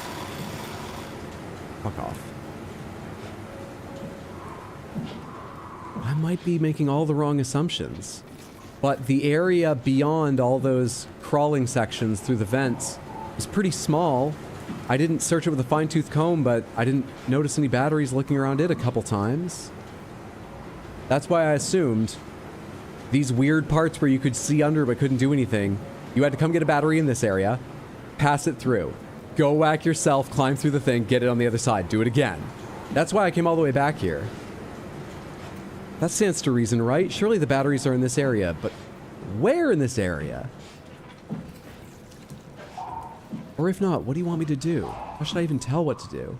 Fuck off. I might be making all the wrong assumptions. But the area beyond all those crawling sections through the vents is pretty small. I didn't search it with a fine-tooth comb, but I didn't notice any batteries looking around it a couple times. That's why I assumed these weird parts where you could see under but couldn't do anything, you had to come get a battery in this area, pass it through, go whack yourself, climb through the thing, get it on the other side, do it again. That's why I came all the way back here. That stands to reason, right? Surely the batteries are in this area, but where in this area? Or if not, what do you want me to do? How should I even tell what to do?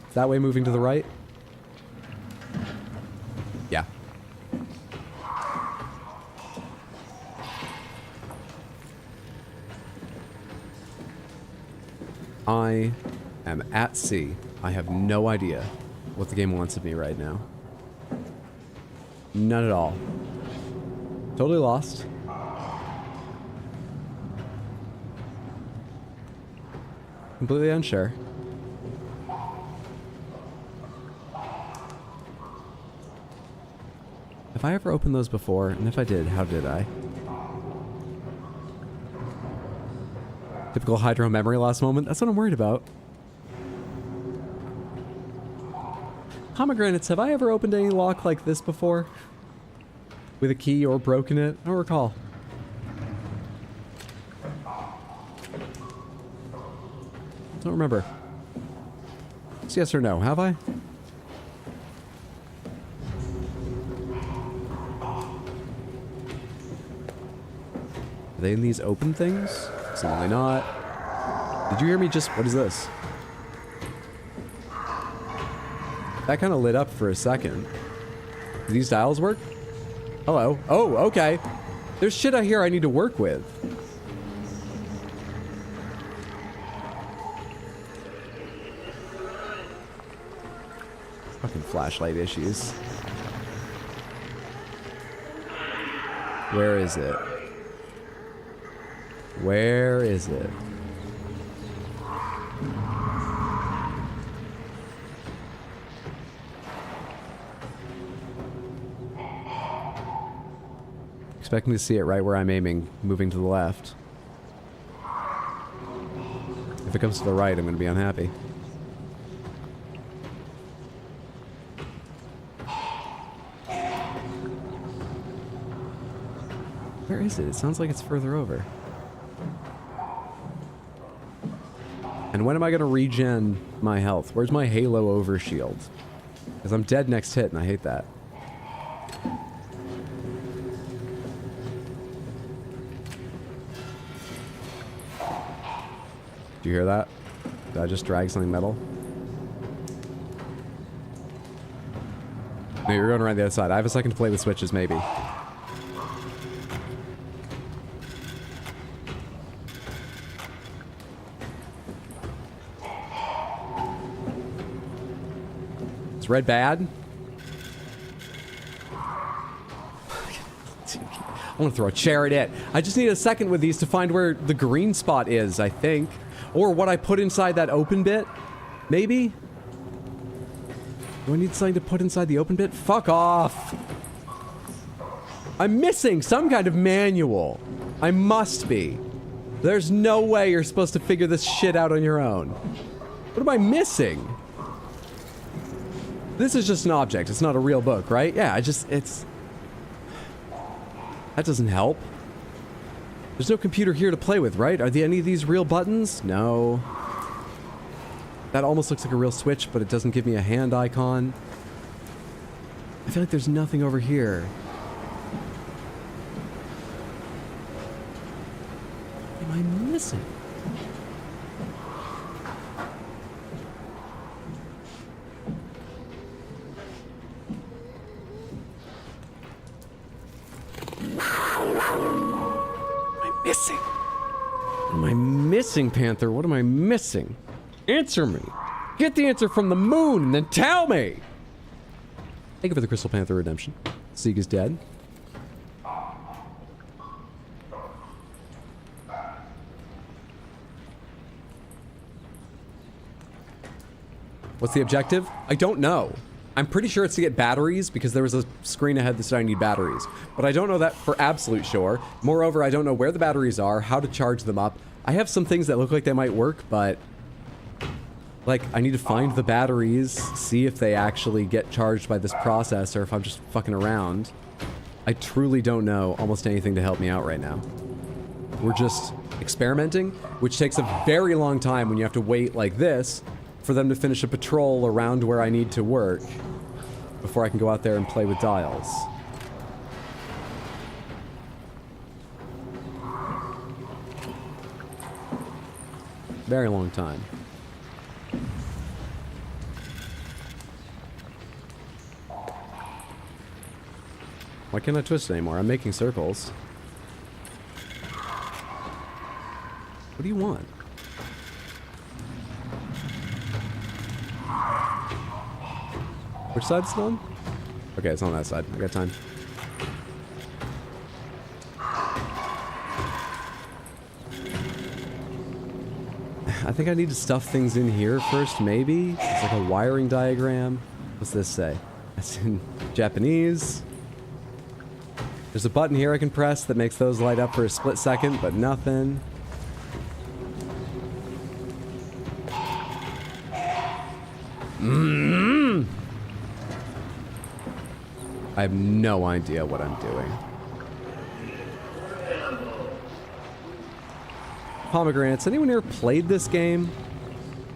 Is that way moving to the right? Yeah. I am at sea. I have no idea what the game wants of me right now. None at all. Totally lost. Completely unsure. Have I ever opened those before? And if I did, how did I? Typical Hydro memory loss moment. That's what I'm worried about. Pomegranates, have I ever opened any lock like this before? With a key or broken it? I don't recall. Don't remember. It's yes or no, have I? Are they in these open things? Seemingly not. Did you hear me just... What is this? That kind of lit up for a second. Do these dials work? Hello. Oh, okay. There's shit out here I need to work with. Fucking flashlight issues. Where is it? Where is it? Expecting to see it right where I'm aiming, moving to the left. If it comes to the right, I'm going to be unhappy. Where is it? It sounds like it's further over. And when am I going to regen my health? Where's my Halo overshield? Because I'm dead next hit and I hate that. Do you hear that? Did I just drag something metal? No, you're going around the other side. I have a second to play with switches, maybe. Is red bad? I want to throw a chair at it. I just need a second with these to find where the green spot is, I think. Or what I put inside that open bit. Maybe? Do I need something to put inside the open bit? Fuck off! I'm missing some kind of manual. I must be. There's no way you're supposed to figure this shit out on your own. What am I missing? This is just an object. It's not a real book, right? Yeah, it's... That doesn't help. There's no computer here to play with, right? Are any of these real buttons? No. That almost looks like a real switch, but it doesn't give me a hand icon. I feel like there's nothing over here. What am I missing? Missing? What am I missing, Panther? What am I missing? Answer me. Get the answer from the moon and then tell me. Thank you for the Crystal Panther redemption. Sieg is dead. What's the objective? I don't know. I'm pretty sure it's to get batteries because there was a screen ahead that said I need batteries. But I don't know that for absolute sure. Moreover, I don't know where the batteries are, how to charge them up. I have some things that look like they might work, but... Like, I need to find the batteries, see if they actually get charged by this process or if I'm just fucking around. I truly don't know almost anything to help me out right now. We're just experimenting, which takes a very long time when you have to wait like this for them to finish a patrol around where I need to work before I can go out there and play with dials. Very long time. Why can't I twist anymore? I'm making circles. What do you want? Which side's it on? Okay, it's on that side. I got time. I think I need to stuff things in here first, maybe? It's like a wiring diagram. What's this say? That's in Japanese. There's a button here I can press that makes those light up for a split second, but nothing. I have no idea what I'm doing. Pomegranates, anyone here played this game?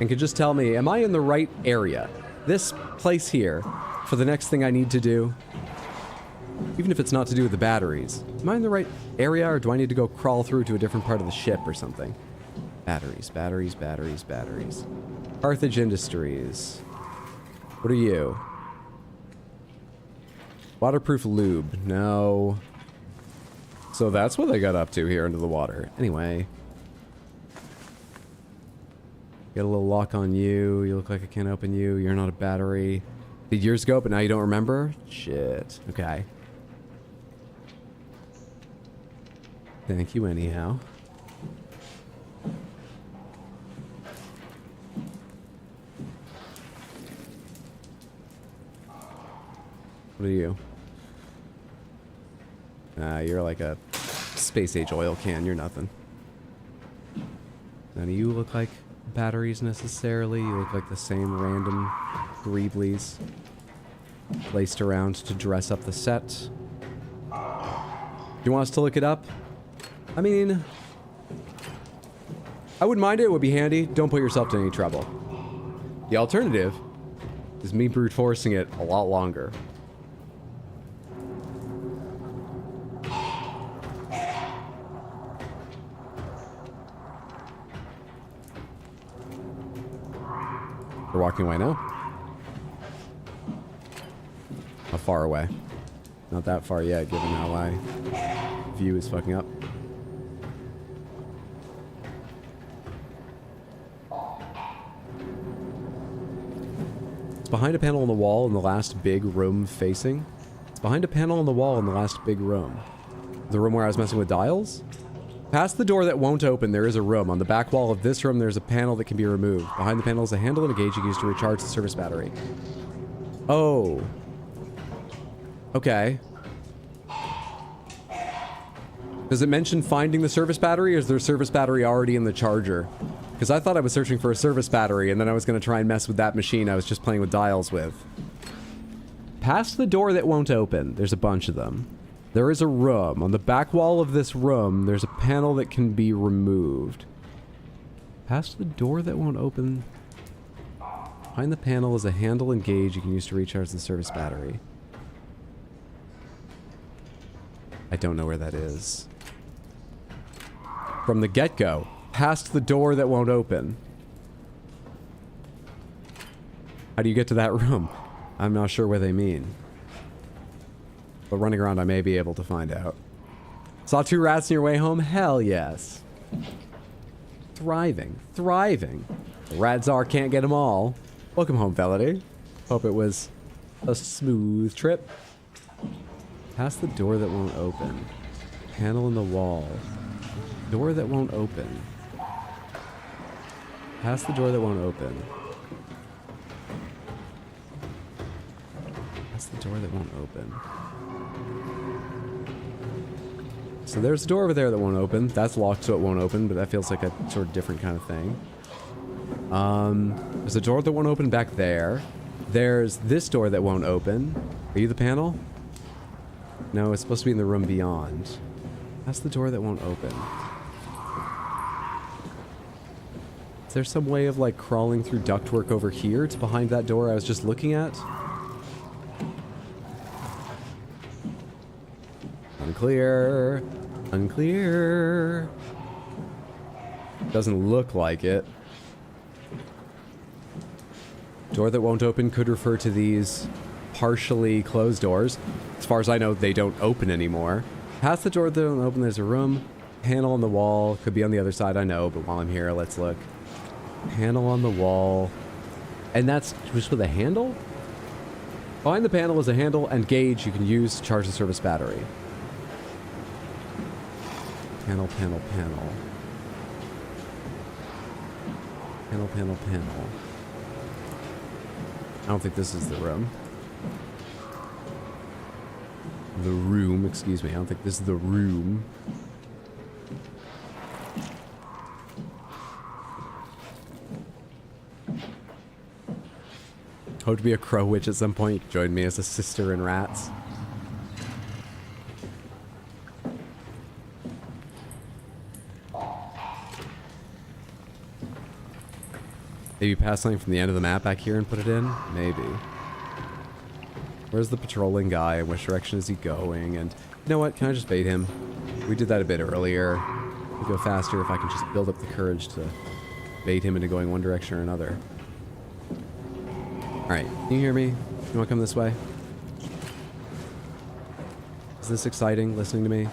And could just tell me, am I in the right area? This place here, for the next thing I need to do? Even if it's not to do with the batteries. Am I in the right area, or do I need to go crawl through to a different part of the ship or something? Batteries, batteries, batteries, batteries. Carthage Industries. What are you? Waterproof lube. No. So that's what they got up to here under the water. Anyway. Got a little lock on you. You look like I can't open you. You're not a battery. Did years ago, but now you don't remember? Shit. Okay. Thank you anyhow. What are you? You're like a space age oil can. You're nothing. None of you look like batteries necessarily. You look like the same random greeblies placed around to dress up the set. Do you want us to look it up? I mean, I wouldn't mind it. It would be handy. Don't put yourself to any trouble. The alternative is me brute forcing it a lot longer. We're walking away now. How far away? Not that far yet, given how my view is fucking up. It's behind a panel on the wall in the last big room facing. It's behind a panel on the wall in the last big room. The room where I was messing with dials? Past the door that won't open, there is a room. On the back wall of this room, there's a panel that can be removed. Behind the panel is a handle and a gauge you can use to recharge the service battery. Oh. Okay. Does it mention finding the service battery, or is there a service battery already in the charger? Because I thought I was searching for a service battery, and then I was going to try and mess with that machine I was just playing with dials with. Past the door that won't open, there's a bunch of them. There is a room. On the back wall of this room, there's a panel that can be removed. Past the door that won't open. Behind the panel is a handle and gauge you can use to recharge the service battery. I don't know where that is. From the get-go, past the door that won't open. How do you get to that room? I'm not sure what they mean. But running around, I may be able to find out. Saw 2 rats on your way home? Hell yes. Thriving. Thriving. The rat czar can't get them all. Welcome home, Felony. Hope it was a smooth trip. Past the door that won't open. Panel in the wall. Door that won't open. Past the door that won't open. Past the door that won't open. So there's a door over there that won't open. That's locked, so it won't open, but that feels like a sort of different kind of thing. There's a door that won't open back there. There's this door that won't open. Are you the panel? No, it's supposed to be in the room beyond. That's the door that won't open. Is there some way of, like, crawling through ductwork over here? It's behind that door I was just looking at. Unclear. Unclear. Doesn't look like it. Door that won't open could refer to these partially closed doors. As far as I know, they don't open anymore. Past the door that don't open, there's a room. Panel on the wall. Could be on the other side, I know, but while I'm here, let's look. Panel on the wall. And that's just with a handle? Behind the panel is a handle and gauge you can use to charge the service battery. Panel, panel, panel. Panel, panel, panel. I don't think this is the room. The room, excuse me. I don't think this is the room. Hope to be a crow witch at some point. Join me as a sister in rats. Maybe pass something from the end of the map back here and put it in? Maybe. Where's the patrolling guy? In which direction is he going? And you know what? Can I just bait him? We did that a bit earlier. We'll go faster if I can just build up the courage to bait him into going one direction or another. Alright, can you hear me? You want to come this way? Is this exciting, listening to me?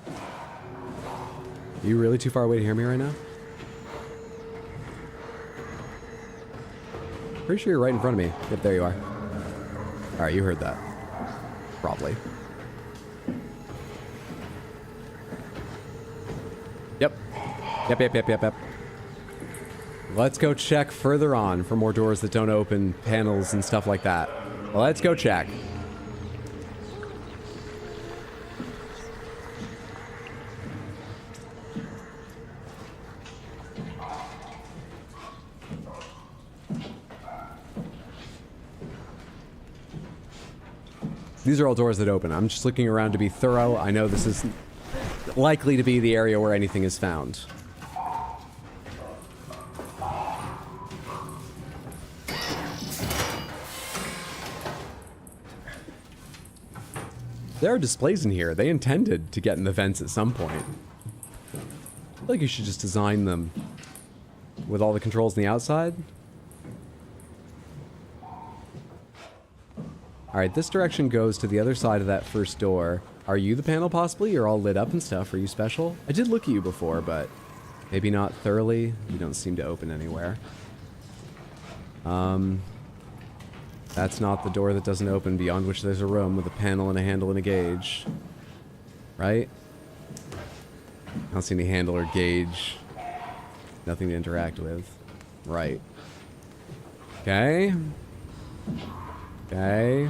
Are you really too far away to hear me right now? Pretty sure you're right in front of me. Yep, there you are. Alright, you heard that. Probably. Yep. Yep. Let's go check further on for more doors that don't open, panels and stuff like that. Let's go check. These are all doors that open. I'm just looking around to be thorough. I know this is likely to be the area where anything is found. There are displays in here. They intended to get in the vents at some point. I feel like you should just design them with all the controls on the outside. Alright, this direction goes to the other side of that first door. Are you the panel possibly? You're all lit up and stuff. Are you special? I did look at you before, but maybe not thoroughly. You don't seem to open anywhere. That's not the door that doesn't open, beyond which there's a room with a panel and a handle and a gauge. Right? I don't see any handle or gauge. Nothing to interact with. Right. Okay. Okay.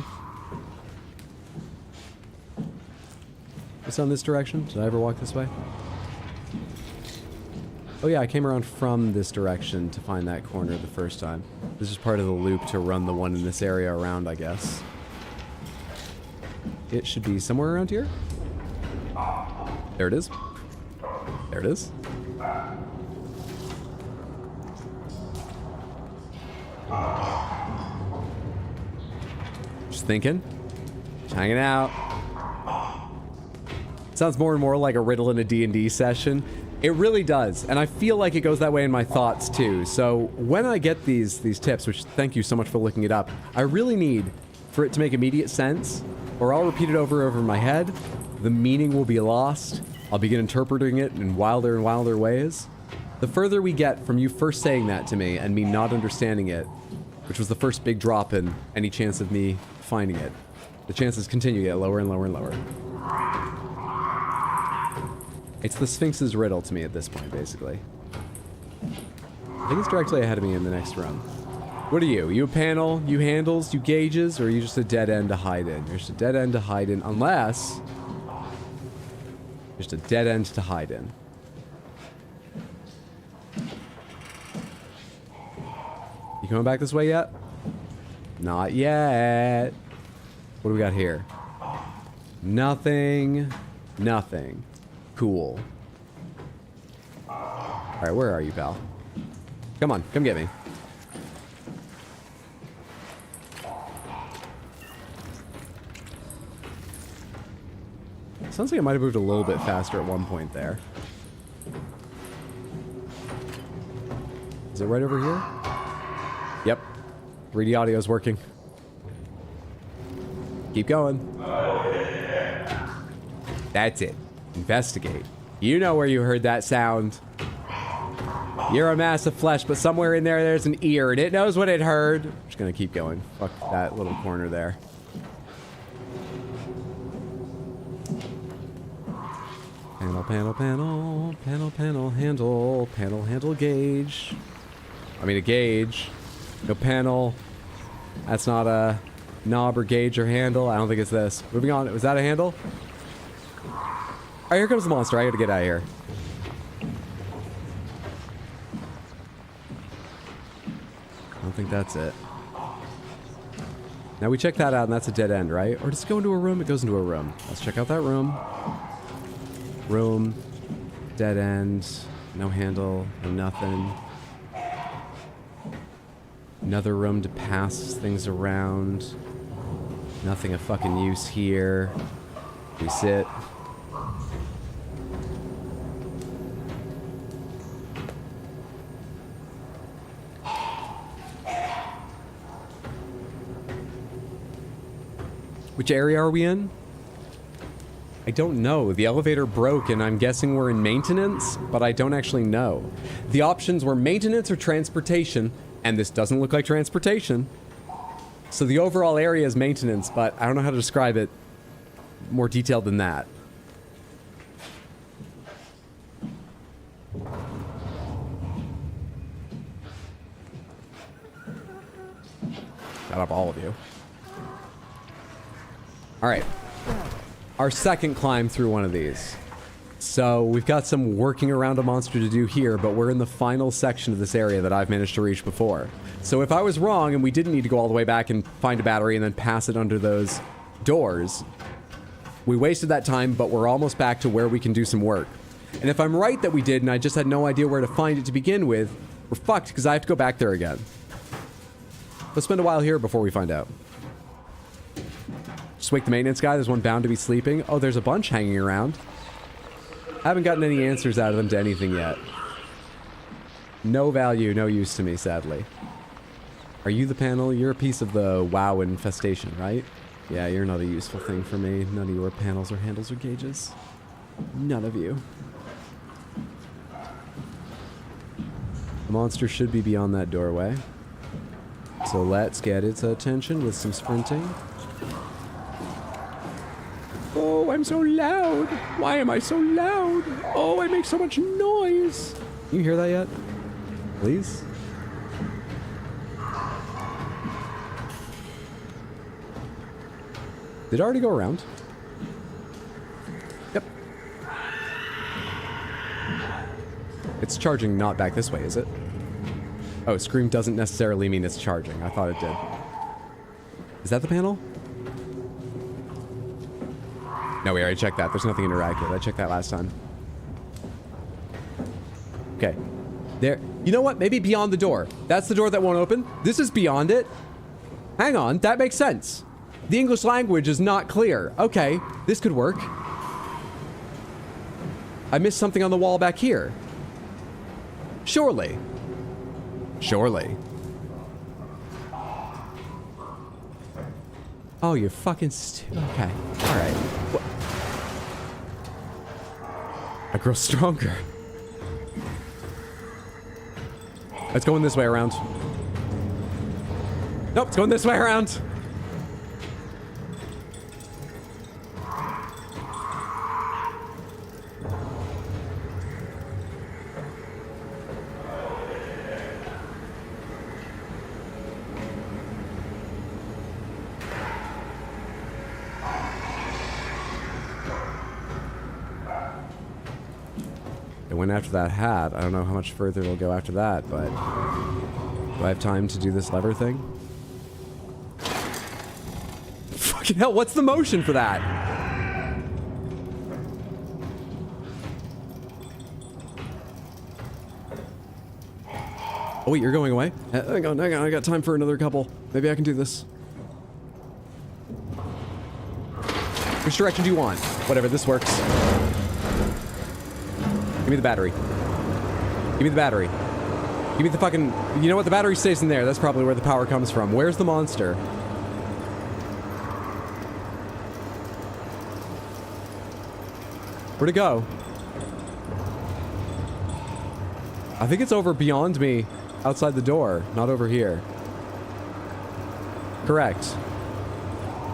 What's on this direction? Did I ever walk this way? Oh yeah, I came around from this direction to find that corner the first time. This is part of the loop to run the one in this area around, I guess. It should be somewhere around here. There it is. There it is. Just thinking. Just hanging out. Sounds more and more like a riddle in a D&D session. It really does, and I feel like it goes that way in my thoughts too. So when I get these tips, which thank you so much for looking it up, I really need for it to make immediate sense, or I'll repeat it over in my head. The meaning will be lost. I'll begin interpreting it in wilder and wilder ways. The further we get from you first saying that to me and me not understanding it, which was the first big drop in any chance of me finding it, the chances continue to get lower and lower and lower. It's the Sphinx's riddle to me at this point, basically. I think it's directly ahead of me in the next room. What are you? You a panel? You handles? You gauges? Or are you just a dead end to hide in? You're just a dead end to hide in, unless... just a dead end to hide in. You coming back this way yet? Not yet. What do we got here? Nothing. Nothing. Cool. Alright, where are you, pal? Come on, come get me. Sounds like I might have moved a little bit faster at one point there. Is it right over here? Yep. 3D audio is working. Keep going. That's it. Investigate. You know where you heard that sound. You're a mass of flesh, but somewhere in there, there's an ear, and it knows what it heard. I'm just gonna keep going. Fuck that little corner there. handle, gauge. I mean a gauge. No panel. That's not a knob or gauge or handle. I don't think it's this. Moving on. Was that a handle? Alright, here comes the monster. I gotta get out of here. I don't think that's it. Now we check that out and that's a dead end, right? Or does it go into a room? It goes into a room. Let's check out that room. Room. Dead end. No handle. No nothing. Another room to pass things around. Nothing of fucking use here. We sit. Which area are we in? I don't know. The elevator broke and I'm guessing we're in maintenance, but I don't actually know. The options were maintenance or transportation, and this doesn't look like transportation. So the overall area is maintenance, but I don't know how to describe it more detailed than that. Shut up, all of you. Alright. Our second climb through one of these. So we've got some working around a monster to do here, but we're in the final section of this area that I've managed to reach before. So if I was wrong and we didn't need to go all the way back and find a battery and then pass it under those doors, we wasted that time, but we're almost back to where we can do some work. And if I'm right that we did and I just had no idea where to find it to begin with, we're fucked because I have to go back there again. Let's spend a while here before we find out. Just wake the maintenance guy. There's one bound to be sleeping. Oh, there's a bunch hanging around. I haven't gotten any answers out of them to anything yet. No value, no use to me, sadly. Are you the panel? You're a piece of the WoW infestation, right? Yeah, you're not a useful thing for me. None of you are panels or handles or gauges. None of you. The monster should be beyond that doorway. So let's get its attention with some sprinting. Oh, I'm so loud. Why am I so loud? Oh, I make so much noise. Can you hear that yet? Please? Did it already go around? Yep. It's charging not back this way, is it? Oh, scream doesn't necessarily mean it's charging. I thought it did. Is that the panel? No, we already checked that. There's nothing interactive. I checked that last time. Okay. There. You know what? Maybe beyond the door. That's the door that won't open. This is beyond it. Hang on. That makes sense. The English language is not clear. Okay. This could work. I missed something on the wall back here. Surely. Surely. Oh, you're fucking okay. All right. I grow stronger. It's going this way around. Nope, it's going this way around. It went after that hat. I don't know how much further it'll go after that, but do I have time to do this lever thing? Fucking hell, what's the motion for that? Oh wait, you're going away? Hang on, I got time for another couple. Maybe I can do this. Which direction do you want? Whatever, this works. Give me the battery. Give me the battery. Give me the fucking... You know what? The battery stays in there. That's probably where the power comes from. Where's the monster? Where'd it go? I think it's over beyond me. Outside the door. Not over here. Correct.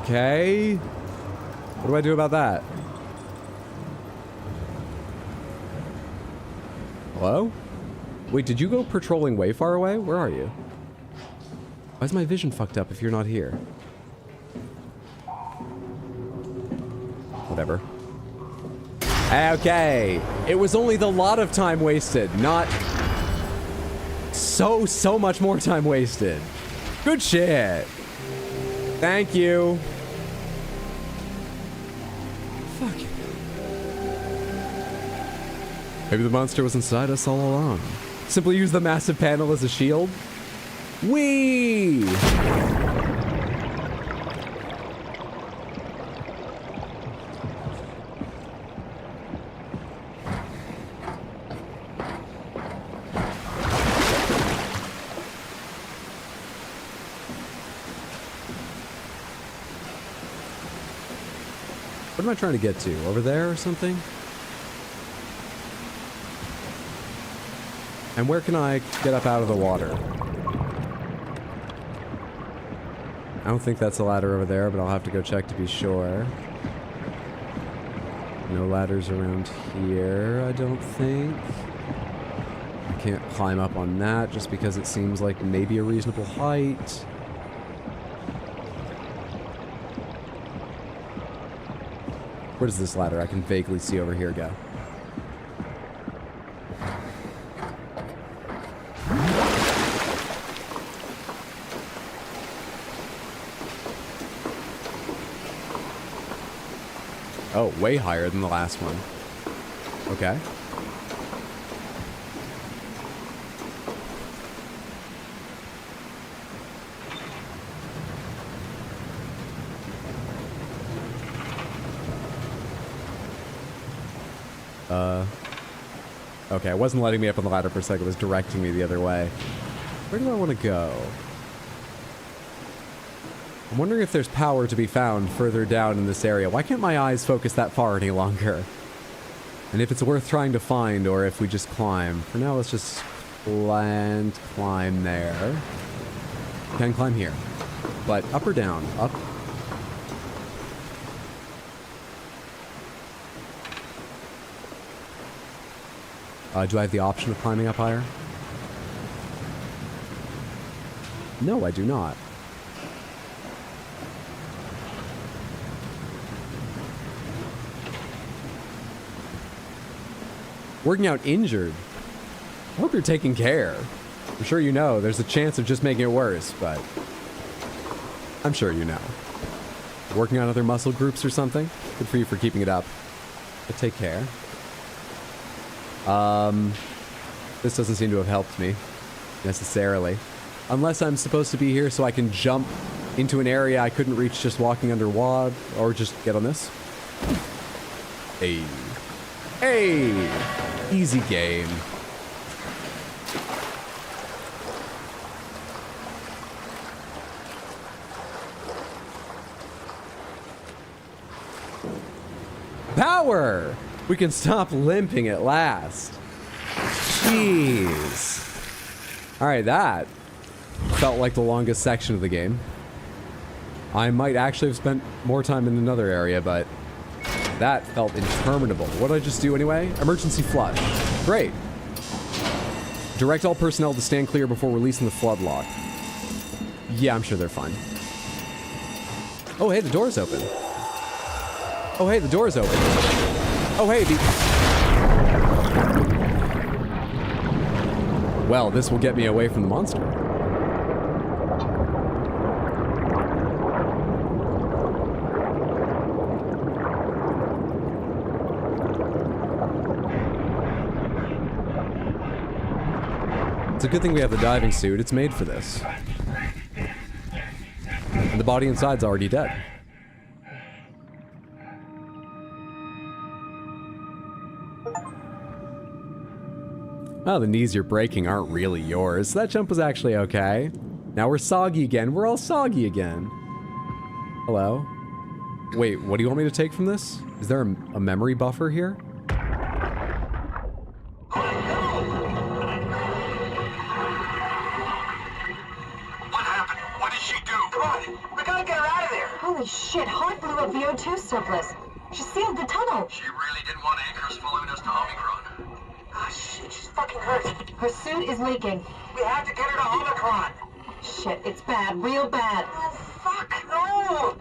Okay. What do I do about that? Hello? Wait, did you go patrolling way far away? Where are you? Why is my vision fucked up if you're not here? Whatever. Okay. It was only the lot of time wasted, not so much more time wasted. Good shit. Thank you. Fuck. Maybe the monster was inside us all along. Simply use the massive panel as a shield. Whee! What am I trying to get to? Over there or something? And where can I get up out of the water? I don't think that's a ladder over there, but I'll have to go check to be sure. No ladders around here, I don't think. I can't climb up on that just because it seems like maybe a reasonable height. Where does this ladder I can vaguely see over here go? Oh, way higher than the last one. Okay. Okay, it wasn't letting me up on the ladder for a second, it was directing me the other way. Where do I want to go? I'm wondering if there's power to be found further down in this area. Why can't my eyes focus that far any longer? And if it's worth trying to find, or if we just climb. For now, let's just climb there. Can climb here. But up or down? Up. Do I have the option of climbing up higher? No, I do not. Working out injured. I hope you're taking care. I'm sure you know there's a chance of just making it worse, but I'm sure you know. Working on other muscle groups or something? Good for you for keeping it up. But take care. This doesn't seem to have helped me, necessarily. Unless I'm supposed to be here so I can jump into an area I couldn't reach just walking underwater, or just get on this. Hey. Hey! Easy game. Power! We can stop limping at last. Jeez. Alright, that felt like the longest section of the game. I might actually have spent more time in another area, but that felt interminable. What did I just do anyway? Emergency flush. Great. Direct all personnel to stand clear before releasing the flood lock. Yeah, I'm sure they're fine. Oh, hey, the door's open. Oh, hey, the door's open. Oh, hey, Well, this will get me away from the monster. It's a good thing we have the diving suit. It's made for this. And the body inside's already dead. Oh, the knees you're breaking aren't really yours. That jump was actually okay. Now we're soggy again. We're all soggy again. Hello? Wait, what do you want me to take from this? Is there a memory buffer here? Holy shit, Hart blew a VO2 surplus. She sealed the tunnel. She really didn't want anchors following us to Omicron. shit, she's fucking hurt. Her suit is leaking. We have to get her to Omicron. Shit, it's bad, real bad. Oh, fuck, no!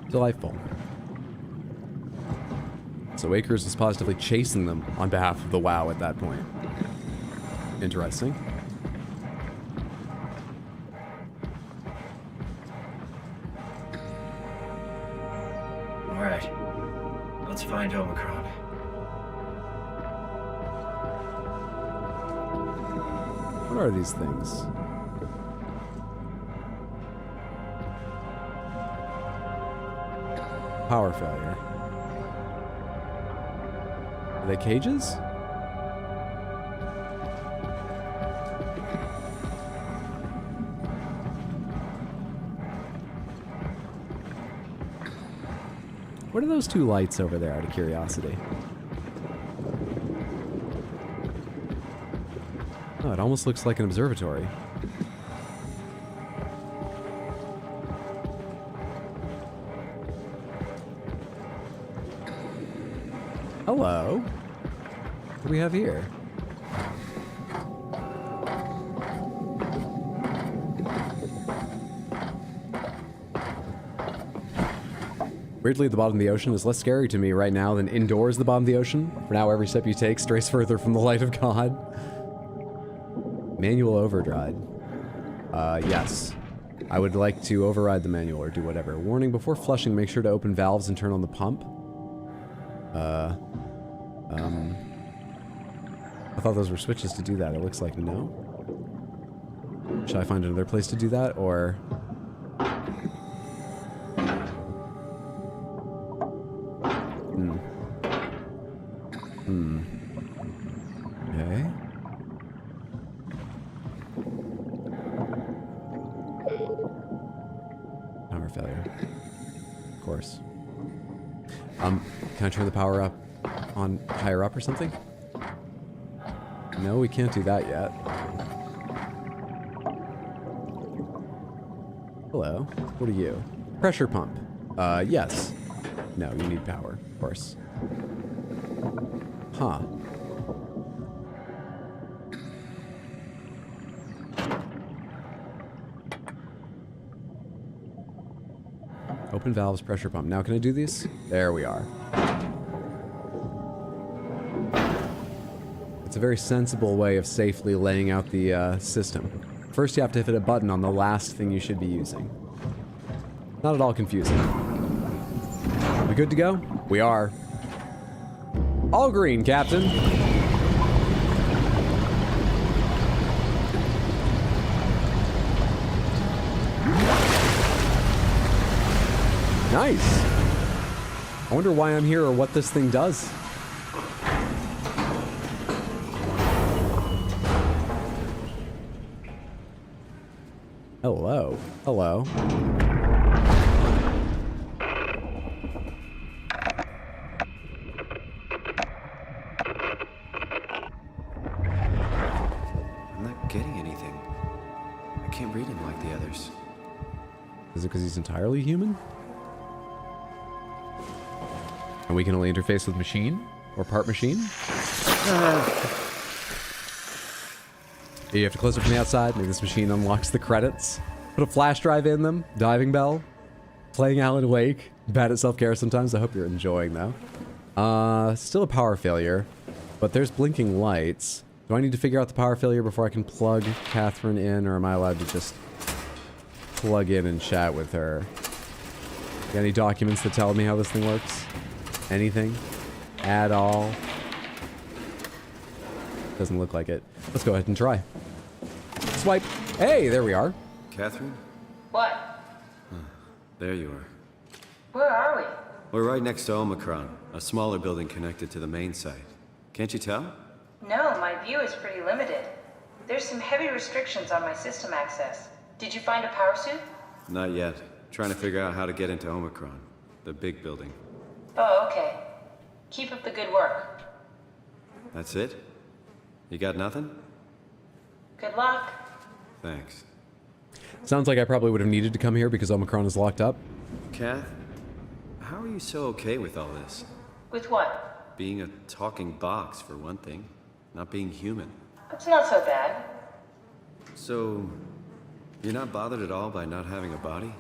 Delightful. So Akers is positively chasing them on behalf of the WoW at that point. Interesting. Alright. Let's find Omicron. What are these things? Power failure. Are they cages? What are those two lights over there, out of curiosity? Oh, it almost looks like an observatory. Hello. What do we have here? Weirdly, the bottom of the ocean is less scary to me right now than indoors the bottom of the ocean. For now, every step you take strays further from the light of God. Manual overdrive. Yes. I would like to override the manual or do whatever. Warning, before flushing, make sure to open valves and turn on the pump. I thought those were switches to do that. It looks like no. Should I find another place to do that, or... Okay. Power failure. Of course. Can I turn the power up on higher up or something? No, we can't do that yet. Hello. What are you? Pressure pump. Yes. No, you need power, of course. Huh. Open valves, pressure pump. Now can I do these? There we are. It's a very sensible way of safely laying out the system. First you have to hit a button on the last thing you should be using. Not at all confusing. We good to go? We are. All green, Captain. Nice. I wonder why I'm here or what this thing does. Hello. Hello. I'm not getting anything. I can't read him like the others. Is it because he's entirely human? And we can only interface with machine? Or part machine? You have to close it from the outside. Maybe this machine unlocks the credits. Put a flash drive in them. Diving bell. Playing Alan Wake. Bad at self-care sometimes. I hope you're enjoying though. Still a power failure. But there's blinking lights. Do I need to figure out the power failure before I can plug Catherine in? Or am I allowed to just plug in and chat with her? Got any documents that tell me how this thing works? Anything? At all? Doesn't look like it. Let's go ahead and try. Swipe. Hey, there we are. Catherine? What? There you are. Where are we? We're right next to Omicron, a smaller building connected to the main site. Can't you tell? No, my view is pretty limited. There's some heavy restrictions on my system access. Did you find a power suit? Not yet. Trying to figure out how to get into Omicron, the big building. Oh, okay. Keep up the good work. That's it? You got nothing? Good luck. Thanks. Sounds like I probably would have needed to come here because Omicron is locked up. Kath, How are you so okay with all this? With what? Being a talking box, for one thing. Not being human. It's not so bad. So, you're not bothered at all by not having a body?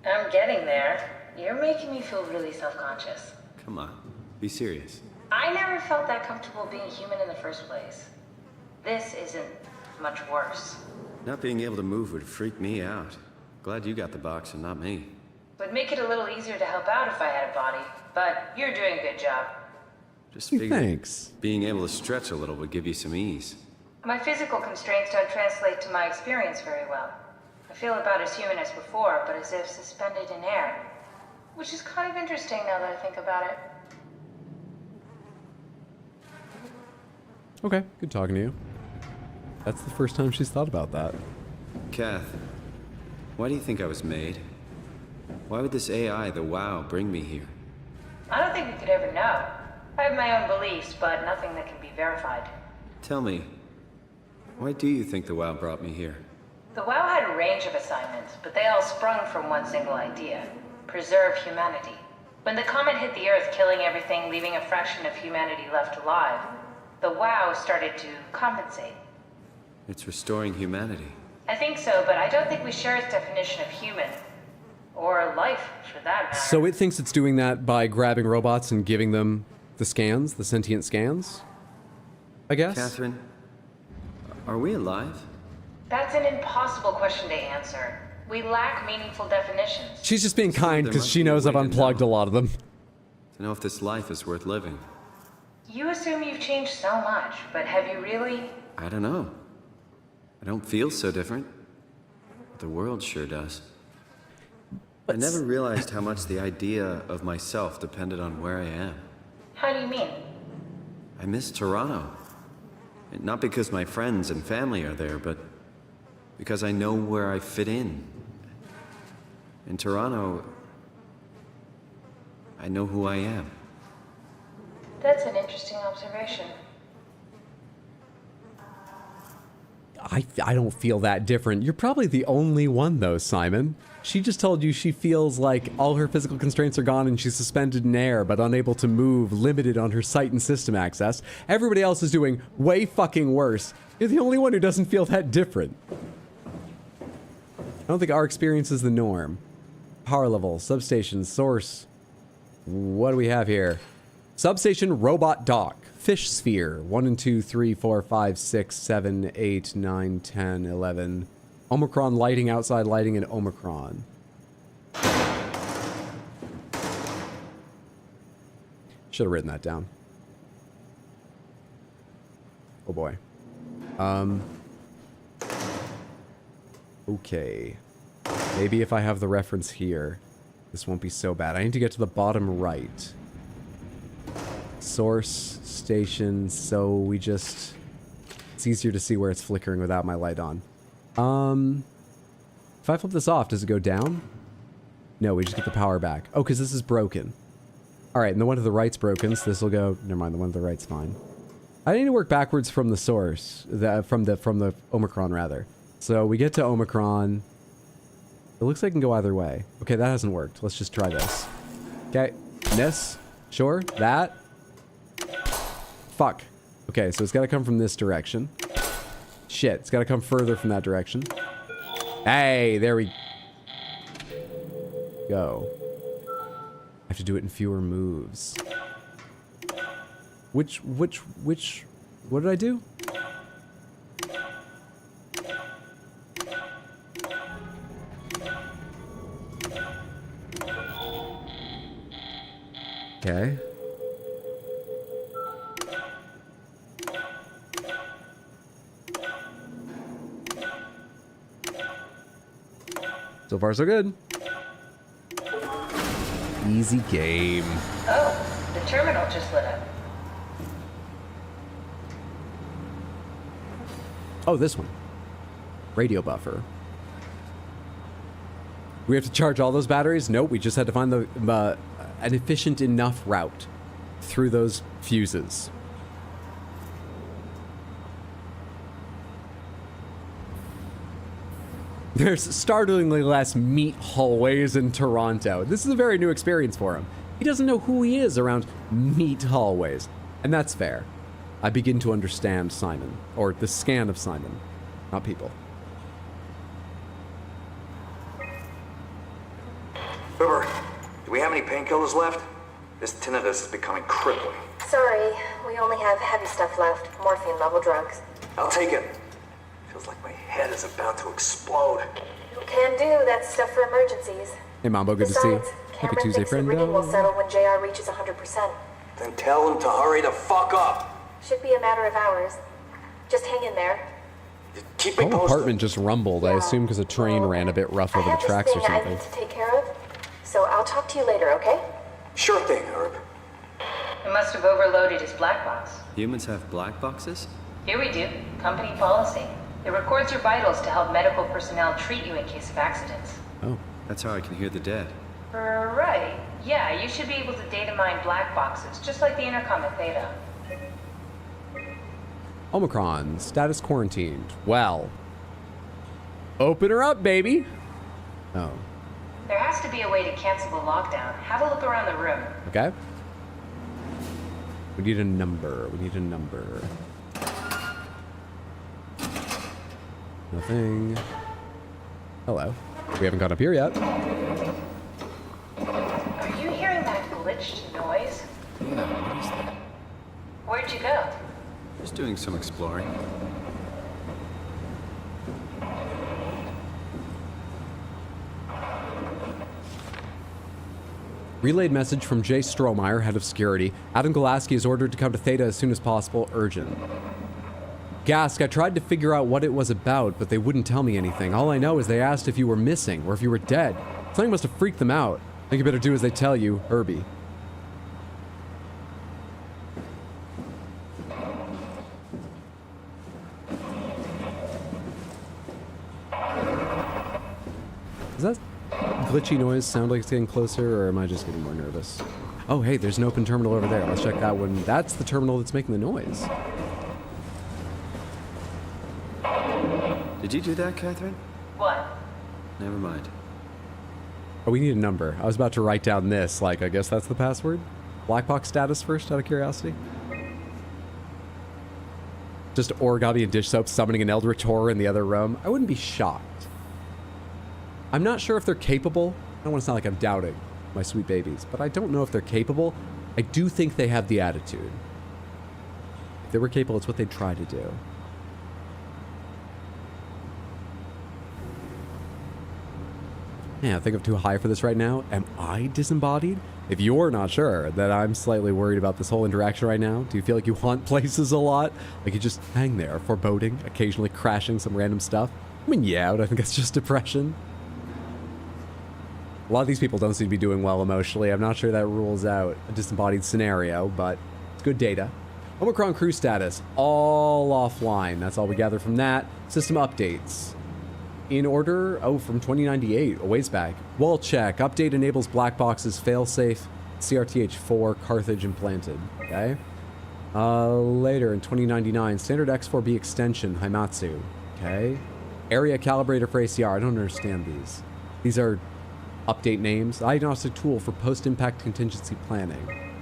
I'm getting there. You're making me feel really self-conscious. Come on, be serious. I never felt that comfortable being human in the first place. This isn't much worse. Not being able to move would freak me out. Glad you got the box and not me. Would make it a little easier to help out if I had a body, but you're doing a good job. Just figured Thanks. being able to stretch a little would give you some ease. My physical constraints don't translate to my experience very well. I feel about as human as before, but as if suspended in air. Which is kind of interesting now that I think about it. Okay, good talking to you. That's the first time she's thought about that. Kath, why do you think I was made? Why would this AI, the WoW, bring me here? I don't think we could ever know. I have my own beliefs, but nothing that can be verified. Tell me, why do you think the WoW brought me here? The WoW had a range of assignments, but they all sprung from one single idea. Preserve humanity. When the comet hit the Earth, killing everything, leaving a fraction of humanity left alive, the WoW started to compensate. It's restoring humanity. I think so, but I don't think we share its definition of human. Or life, for that matter. So it thinks it's doing that by grabbing robots and giving them the scans, the sentient scans? I guess? Catherine, are we alive? That's an impossible question to answer. We lack meaningful definitions. She's just being kind there because must she be a knows I've way to unplugged a know. lot of them. To know if this life is worth living. You assume you've changed so much, but have you really? I don't know. I don't feel so different. The world sure does. I never realized how much the idea of myself depended on where I am. How do you mean? I miss Toronto. And not because my friends and family are there, but because I know where I fit in. In Toronto, I know who I am. That's an interesting observation. I don't feel that different. You're probably the only one, though, Simon. She just told you she feels like all her physical constraints are gone and she's suspended in air, but unable to move, limited on her sight and system access. Everybody else is doing way fucking worse. You're the only one who doesn't feel that different. I don't think our experience is the norm. Power level, substation, source. What do we have here? Substation, robot dock. Fish sphere. 1 and 2, 3, 4, 5, 6, 7, 8, 9, 10, 11. Omicron lighting, outside lighting, and Omicron. Should have written that down. Oh boy. Okay. Maybe if I have the reference here, this won't be so bad. I need to get to the bottom right. Source, station, so we just... It's easier to see where it's flickering without my light on. If I flip this off, does it go down? No, we just get the power back. Oh, because this is broken. Alright, and the one to the right's broken, so this will go... Never mind, the one to the right's fine. I need to work backwards from the source. From the Omicron, rather. So we get to Omicron. It looks like it can go either way. Okay, that hasn't worked. Let's just try this. Okay, this. Sure, that. Fuck. Okay, so it's got to come from this direction. Shit, it's got to come further from that direction. Hey, there we go. I have to do it in fewer moves. Which, what did I do? Okay. So far, so good. Easy game. Oh, the terminal just lit up. Oh, this one. Radio buffer. We have to charge all those batteries? Nope, we just had to find the an efficient enough route through those fuses. There's startlingly less meat hallways in Toronto. This is a very new experience for him. He doesn't know who he is around meat hallways. And that's fair. I begin to understand Simon, or the scan of Simon, not people. Uber, do we have any painkillers left? This tinnitus is becoming crippling. Sorry, we only have heavy stuff left. Morphine level drugs. I'll take it. Feels like my head is about to explode. You can do that stuff for emergencies. Hey, Mambo, good to see you. Besides, Happy Cameron Tuesday, thinks the friend. rigging will settle when JR reaches 100%. Then tell him to hurry the fuck up. Should be a matter of hours. Just hang in there. Keep me The whole apartment just rumbled, I assume because a train ran a bit rough over the tracks or I something. need to take care of, so I'll talk to you later, okay? Sure thing, Herb. He must have overloaded his black box. Humans have black boxes? Here we do. Company policy. It records your vitals to help medical personnel treat you in case of accidents. Oh, that's how I can hear the dead. Right. Yeah, you should be able to data mine black boxes, just like the intercom at Theta. Omicron, status quarantined. Well. Open her up, baby. Oh. There has to be a way to cancel the lockdown. Have a look around the room. Okay. We need a number. We need a number. Nothing. Hello. We haven't got up here yet. Are you hearing that glitched noise? Yeah, what is that? Where'd you go? Just doing some exploring. Relayed message from Jay Strohmeyer, head of security. Adam Golaski is ordered to come to Theta as soon as possible. Urgent. Gask, I tried to figure out what it was about, but they wouldn't tell me anything. All I know is they asked if you were missing or if you were dead. Something must have freaked them out. I think you better do as they tell you, Herbie. Does that glitchy noise sound like it's getting closer, or am I just getting more nervous? Oh, hey, there's an open terminal over there. Let's check that one. That's the terminal that's making the noise. Did you do that, Catherine? What? Never mind. Oh, we need a number. I was about to write down this, like, I guess that's the password? Black box status first, out of curiosity? Just origami and dish soap summoning an Eldritch Horror in the other room. I wouldn't be shocked. I'm not sure if they're capable. I don't want to sound like I'm doubting my sweet babies, but I don't know if they're capable. I do think they have the attitude. If they were capable, it's what they'd try to do. Yeah, I think I'm too high for this right now. Am I disembodied? If you're not sure, then I'm slightly worried about this whole interaction right now. Do you feel like you haunt places a lot? Like you just hang there, foreboding, occasionally crashing some random stuff? I mean, yeah, but I think that's just depression. A lot of these people don't seem to be doing well emotionally. I'm not sure that rules out a disembodied scenario, but it's good data. Omicron crew status, all offline. That's all we gather from that. System updates. In order, oh, from 2098, a ways back. Wall check, update enables black boxes, failsafe, CRTH4, Carthage implanted, okay? Later in 2099, standard X4B extension, Haimatsu, okay? Area calibrator for ACR, I don't understand these. These are update names. Diagnostic tool for post-impact contingency planning.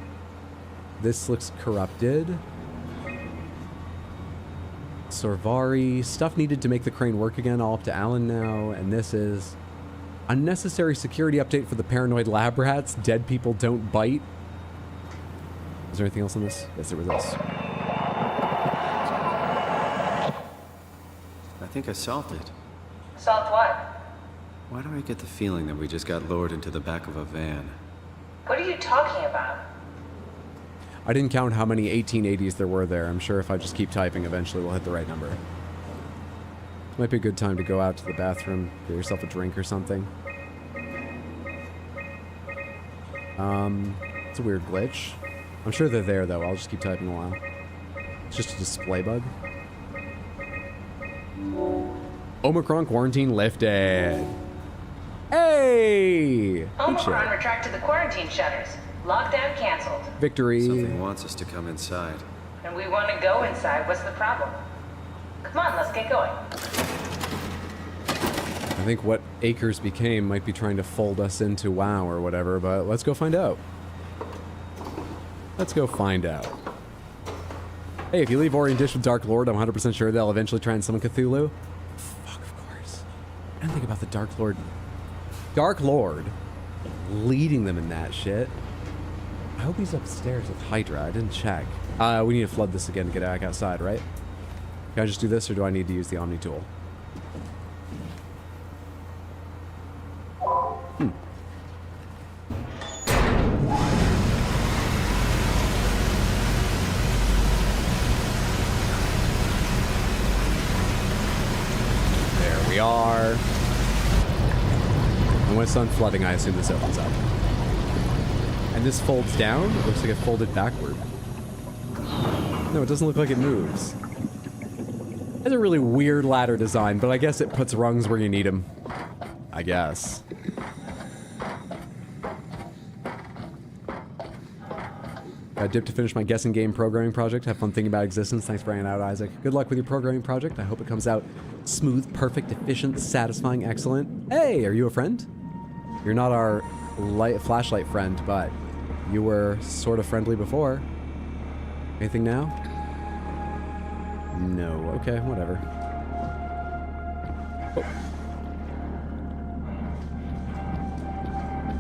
This looks corrupted. Sorvari, stuff needed to make the crane work again, all up to Alan now. And this is unnecessary security update for the paranoid lab rats. Dead people don't bite. Is there anything else on this? Yes, there was this. I think I solved it. Solved what? Why do I get the feeling that we just got lowered into the back of a van? What are you talking about? I didn't count how many 1880s there were there. I'm sure if I just keep typing, eventually we'll hit the right number. Might be a good time to go out to the bathroom, get yourself a drink or something. It's a weird glitch. I'm sure they're there, though. I'll just keep typing a while. It's just a display bug. Omicron quarantine lifted. Hey! Omicron retracted the quarantine shutters. Lockdown canceled. Victory. Something wants us to come inside. And we want to go inside. What's the problem? Come on, let's get going. think what Acres became might be trying to fold us into WoW or whatever, but let's go find out. Let's go find out. Hey, if you leave Ori and Dish with Dark Lord, I'm 100% sure they'll eventually try and summon Cthulhu. Fuck, of course. I didn't think about the Dark Lord. Dark Lord leading them in that shit. I hope he's upstairs with Hydra. I didn't check. We need to flood this again to get back outside, right? Can I just do this, or do I need to use the Omni tool? There we are. And when it's done flooding, I assume this opens up. And this folds down? It looks like it folded backward. No, it doesn't look like it moves. It's a really weird ladder design, but I guess it puts rungs where you need them. I guess. Got dip to finish my guessing game programming project. Have fun thinking about existence. Thanks for hanging out, Isaac. Good luck with your programming project. I hope it comes out smooth, perfect, efficient, satisfying, excellent. Hey, are you a friend? You're not our flashlight friend, but you were sort of friendly before. Anything now? No. Okay, whatever. Oh.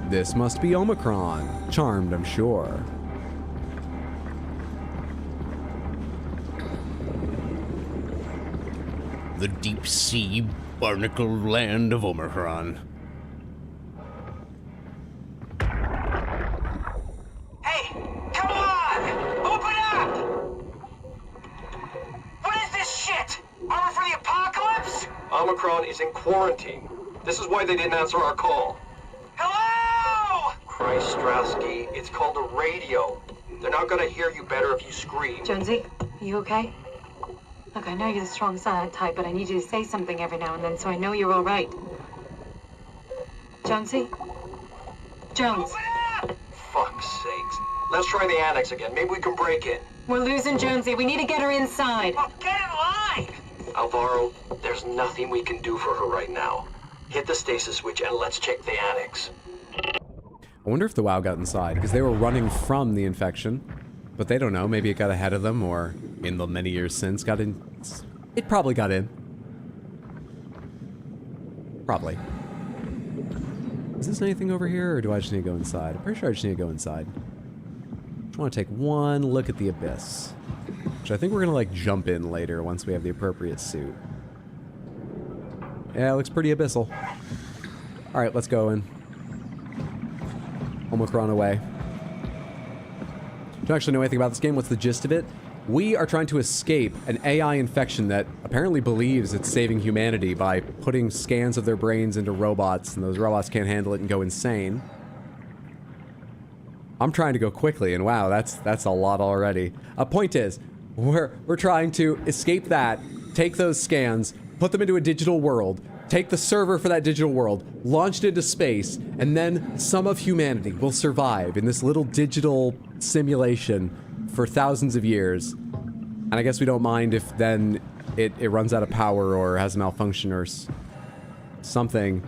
This must be Omicron. Charmed, I'm sure. The deep sea barnacle land of Omicron. Hey, come on! Open up! What is this shit? Armor for the apocalypse? Omicron is in quarantine. This is why they didn't answer our call. Hello! Christ, Strasky, it's called a radio. They're not gonna hear you better if you scream. Jonesy, are you okay? Look, I know you're the strong silent type, but I need you to say something every now and then so I know you're all right. Jonesy? Jones? Fuck's sakes. Let's try the annex again. Maybe we can break in. We're losing Jonesy. We need to get her inside. Oh, get in line! Alvaro, there's nothing we can do for her right now. Hit the stasis switch and let's check the annex. I wonder if the WoW got inside, because they were running from the infection. But they don't know. Maybe it got ahead of them, or in the many years since got in. It probably got in. Probably. Is this anything over here, or do I just need to go inside? I'm pretty sure I just need to go inside. I want to take one look at the abyss, which I think we're going to, like, jump in later once we have the appropriate suit. Yeah, it looks pretty abyssal. Alright, let's go in. Omicron away. Don't actually know anything about this game. What's the gist of it? We are trying to escape an AI infection that apparently believes it's saving humanity by putting scans of their brains into robots, and those robots can't handle it and go insane. I'm trying to go quickly, and wow, that's a lot already. Point is, we're trying to escape that, take those scans, put them into a digital world, take the server for that digital world, launch it into space, and then some of humanity will survive in this little digital simulation for thousands of years. And I guess we don't mind if then it runs out of power or has a malfunction or something.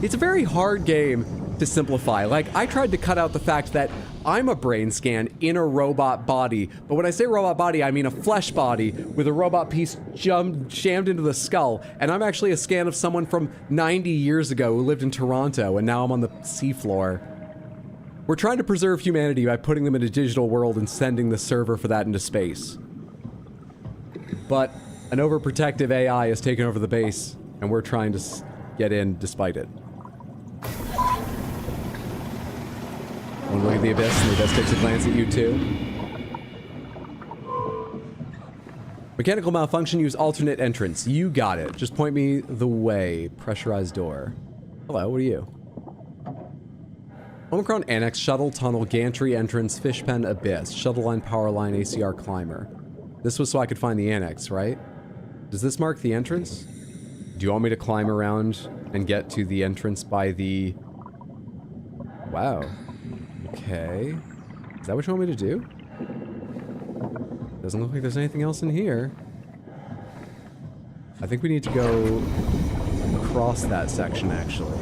It's a very hard game to simplify. Like, I tried to cut out the fact that I'm a brain scan in a robot body, but when I say robot body, I mean a flesh body with a robot piece jammed into the skull, and I'm actually a scan of someone from 90 years ago who lived in Toronto, and now I'm on the seafloor. We're trying to preserve humanity by putting them in a digital world and sending the server for that into space. But an overprotective AI has taken over the base, and we're trying to get in despite it. Want to look at the abyss, and the abyss takes a glance at you too. Mechanical malfunction, use alternate entrance. You got it. Just point me the way. Pressurized door. Hello, what are you? Omicron Annex, shuttle, tunnel, gantry, entrance, fish pen, abyss, shuttle line, power line, ACR, climber. This was so I could find the annex, right? Does this mark the entrance? Do you want me to climb around and get to the entrance by the... Wow. Okay. Is that what you want me to do? Doesn't look like there's anything else in here. I think we need to go across that section, actually.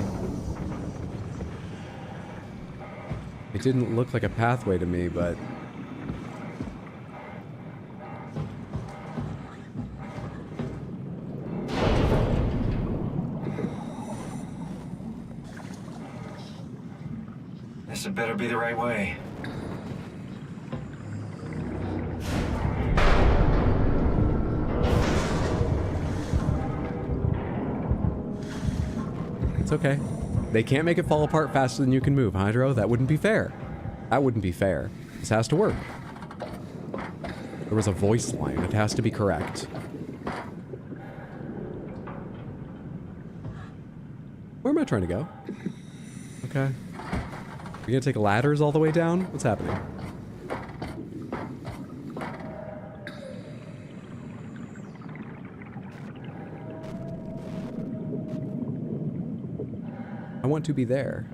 It didn't look like a pathway to me, but... This had better be the right way. It's okay. They can't make it fall apart faster than you can move, Hydro. That wouldn't be fair. That wouldn't be fair. This has to work. There was a voice line. It has to be correct. Where am I trying to go? Okay. You gonna take ladders all the way down? What's happening? I want to be there.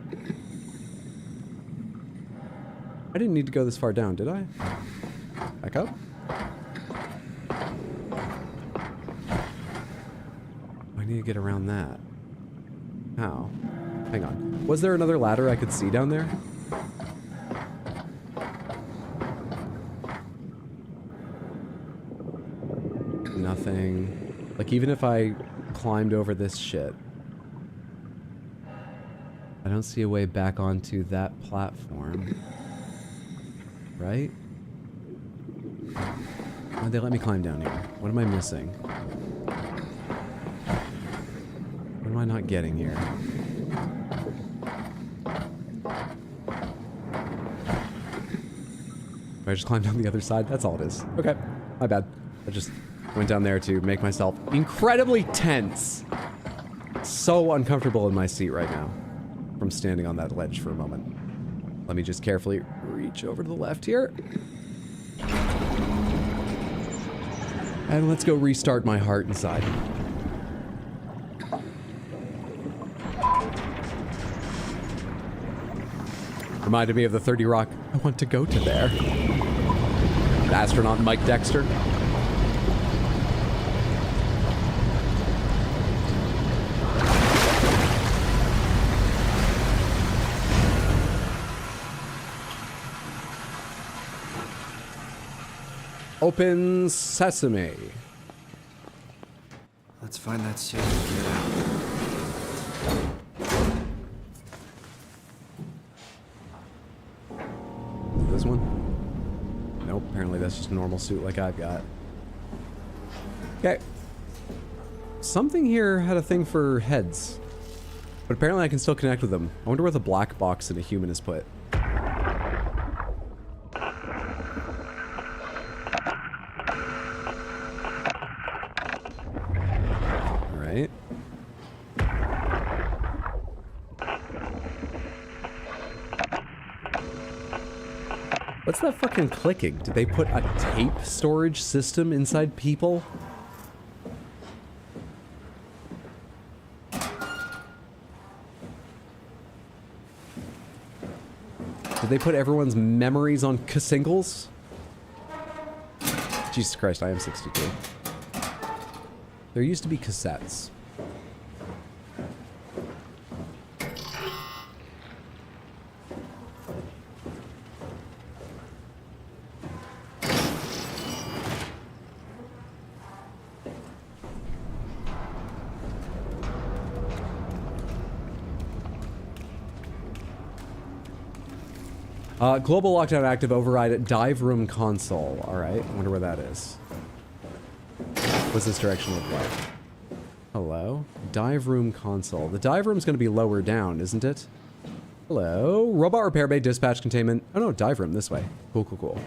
I didn't need to go this far down, did I? Back up? I need to get around that. How? Hang on. Was there another ladder I could see down there? Nothing. Like, even if I climbed over this shit, I don't see a way back onto that platform. Right? Why'd they let me climb down here? What am I missing? What am I not getting here? I just climbed down the other side? That's all it is. Okay. My bad. I just went down there to make myself incredibly tense. So uncomfortable in my seat right now from standing on that ledge for a moment. Let me just carefully reach over to the left here. And let's go restart my heart inside. Reminded me of the 30 Rock. I want to go to there. The astronaut Mike Dexter. Open sesame. Let's find that suit and get out. This one? Nope, apparently that's just a normal suit like I've got. Okay. Something here had a thing for heads. But apparently I can still connect with them. I wonder where the black box in a human is put. Alright. What's that fucking clicking? Did they put a tape storage system inside people? Did they put everyone's memories on singles? Jesus Christ, I am 62. There used to be cassettes. Global lockdown active, override at dive room console. Alright, I wonder where that is. What's this direction look like? Hello? Dive room console. The dive room's gonna be lower down, isn't it? Hello? Robot repair bay, dispatch containment. Oh no, dive room this way. Cool, cool, cool.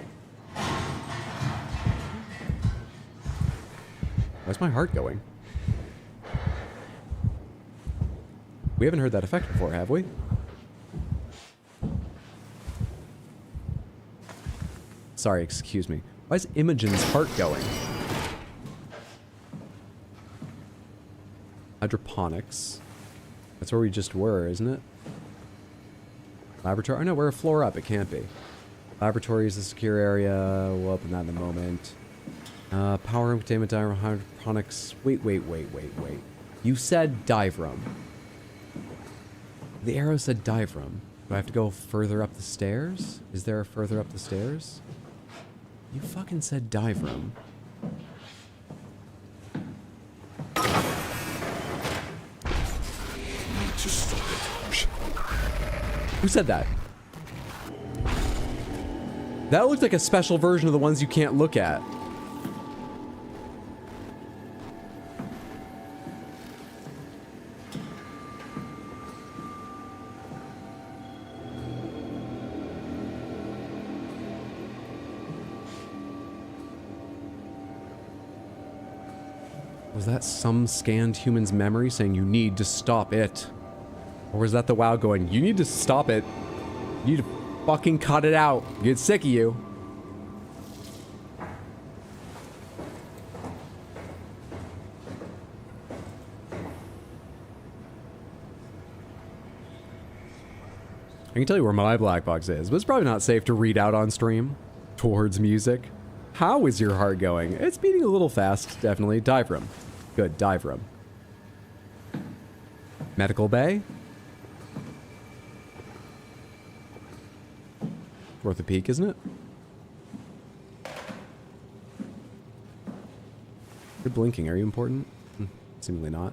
Where's my heart going? We haven't heard that effect before, have we? Sorry, excuse me. Why is Imogen's heart going? Hydroponics. That's where we just were, isn't it? Laboratory. Oh no, we're a floor up. It can't be. Laboratory is a secure area. We'll open that in a moment. Power containment dive room, hydroponics. Wait. You said dive room. The arrow said dive room. Do I have to go further up the stairs? Is there a further up the stairs? You fucking said dive room. Who said that? That looked like a special version of the ones you can't look at. Was that some scanned human's memory saying you need to stop it? Or was that the WoW going, you need to stop it. You need to fucking cut it out. Get sick of you. I can tell you where my black box is, but it's probably not safe to read out on stream. Towards music. How is your heart going? It's beating a little fast, definitely. Dive room. Good, dive room. Medical bay. Worth a peek, isn't it? You're blinking. Are you important? Seemingly not.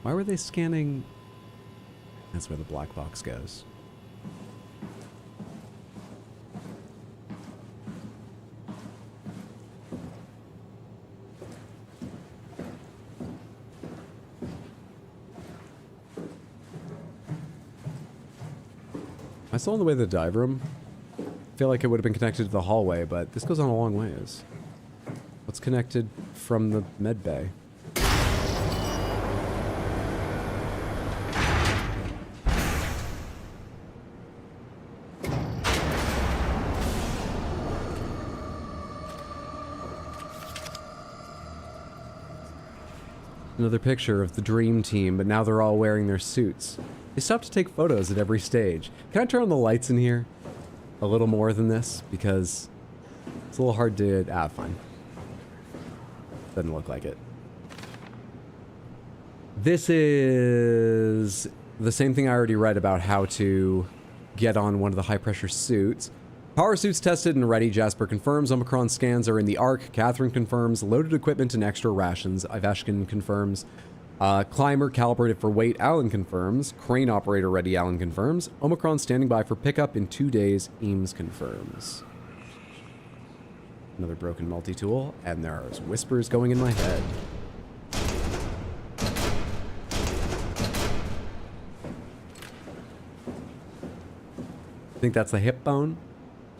Why were they scanning? That's where the black box goes. Am I still on the way to the dive room? I feel like it would have been connected to the hallway, but this goes on a long ways. What's connected from the med bay? Another picture of the dream team, but now they're all wearing their suits. They stop to take photos at every stage. Can I turn on the lights in here a little more than this? Because it's a little hard to... fine. Doesn't look like it. This is the same thing I already read about how to get on one of the high-pressure suits. Power suits tested and ready. Jasper confirms. Omicron scans are in the Ark. Catherine confirms. Loaded equipment and extra rations. Iveshkin confirms. Climber calibrated for weight. Alan confirms. Crane operator ready. Alan confirms. Omicron standing by for pickup in 2 days. Eames confirms. Another broken multi-tool. And there's whispers going in my head. I think that's the hip bone.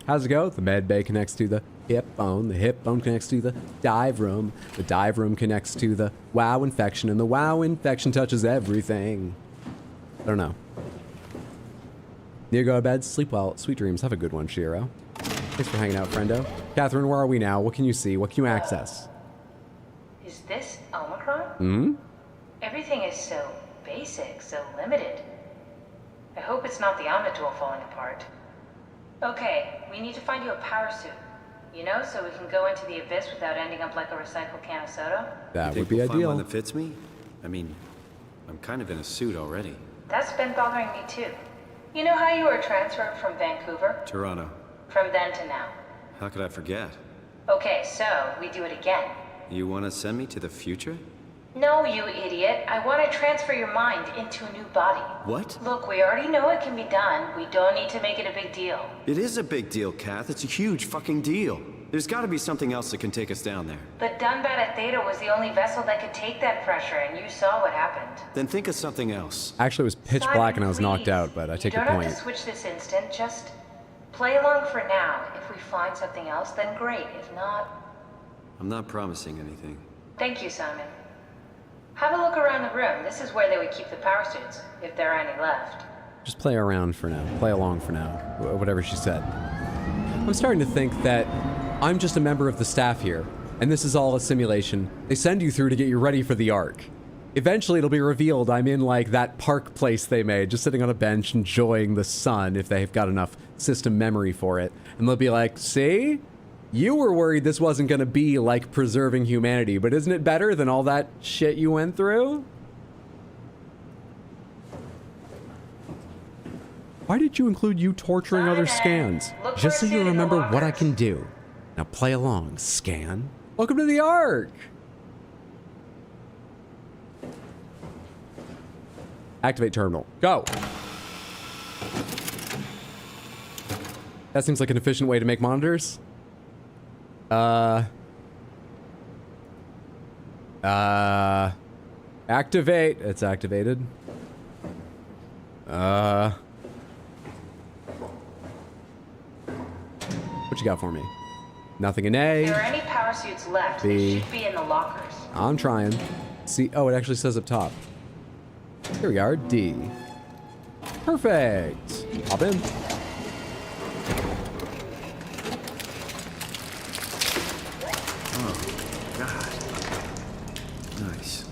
How's it go? The med bay connects to the hip bone. The hip bone connects to the dive room. The dive room connects to the WoW infection. And the WoW infection touches everything. I don't know. Need to go to bed? Sleep well. Sweet dreams. Have a good one, Shiro. Thanks for hanging out, friendo. Catherine, where are we now? What can you see? What can you access? Is this Omicron? Hmm? Everything is so basic, so limited. I hope it's not the Omnitool falling apart. Okay, we need to find you a power suit. You know, so we can go into the abyss without ending up like a recycled can of soda? That would be Find ideal. one that fits me? I mean, I'm kind of in a suit already. That's been bothering me too. You know how you were transferred from Vancouver? Toronto. From then to now. How could I forget? Okay, so we do it again. You want to send me to the future? No, you idiot. I want to transfer your mind into a new body. What? Look, we already know it can be done. We don't need to make it a big deal. It is a big deal, Kath. It's a huge fucking deal. There's got to be something else that can take us down there. But Dunbat at Theta was the only vessel that could take that pressure, and you saw what happened. Then think of something else. Actually, it was pitch black and I was knocked out, but I take your You don't point. have to switch this instant. Just play along for now. If we find something else, then great. If not... I'm not promising anything. Thank you, Simon. Have a look around the room. This is where they would keep the power suits, if there are any left. Just play around for now. Play along for now. Whatever she said. I'm starting to think that I'm just a member of the staff here, and this is all a simulation. They send you through to get you ready for the Ark. Eventually it'll be revealed I'm in like that park place they made, just sitting on a bench enjoying the sun if they've got enough system memory for it. And they'll be like, see? You were worried this wasn't going to be like preserving humanity, but isn't it better than all that shit you went through? Why did you include you torturing other scans? Just so you remember what I can do. Now play along, scan. Welcome to the Ark! Activate terminal. Go! That seems like an efficient way to make monitors. Activate. It's activated. What you got for me? Nothing in A. If there are any power suits left, B. they should be in the lockers. I'm trying. See, oh, it actually says up top. Here we are, D. Perfect. Hop in. Oh, God. Nice.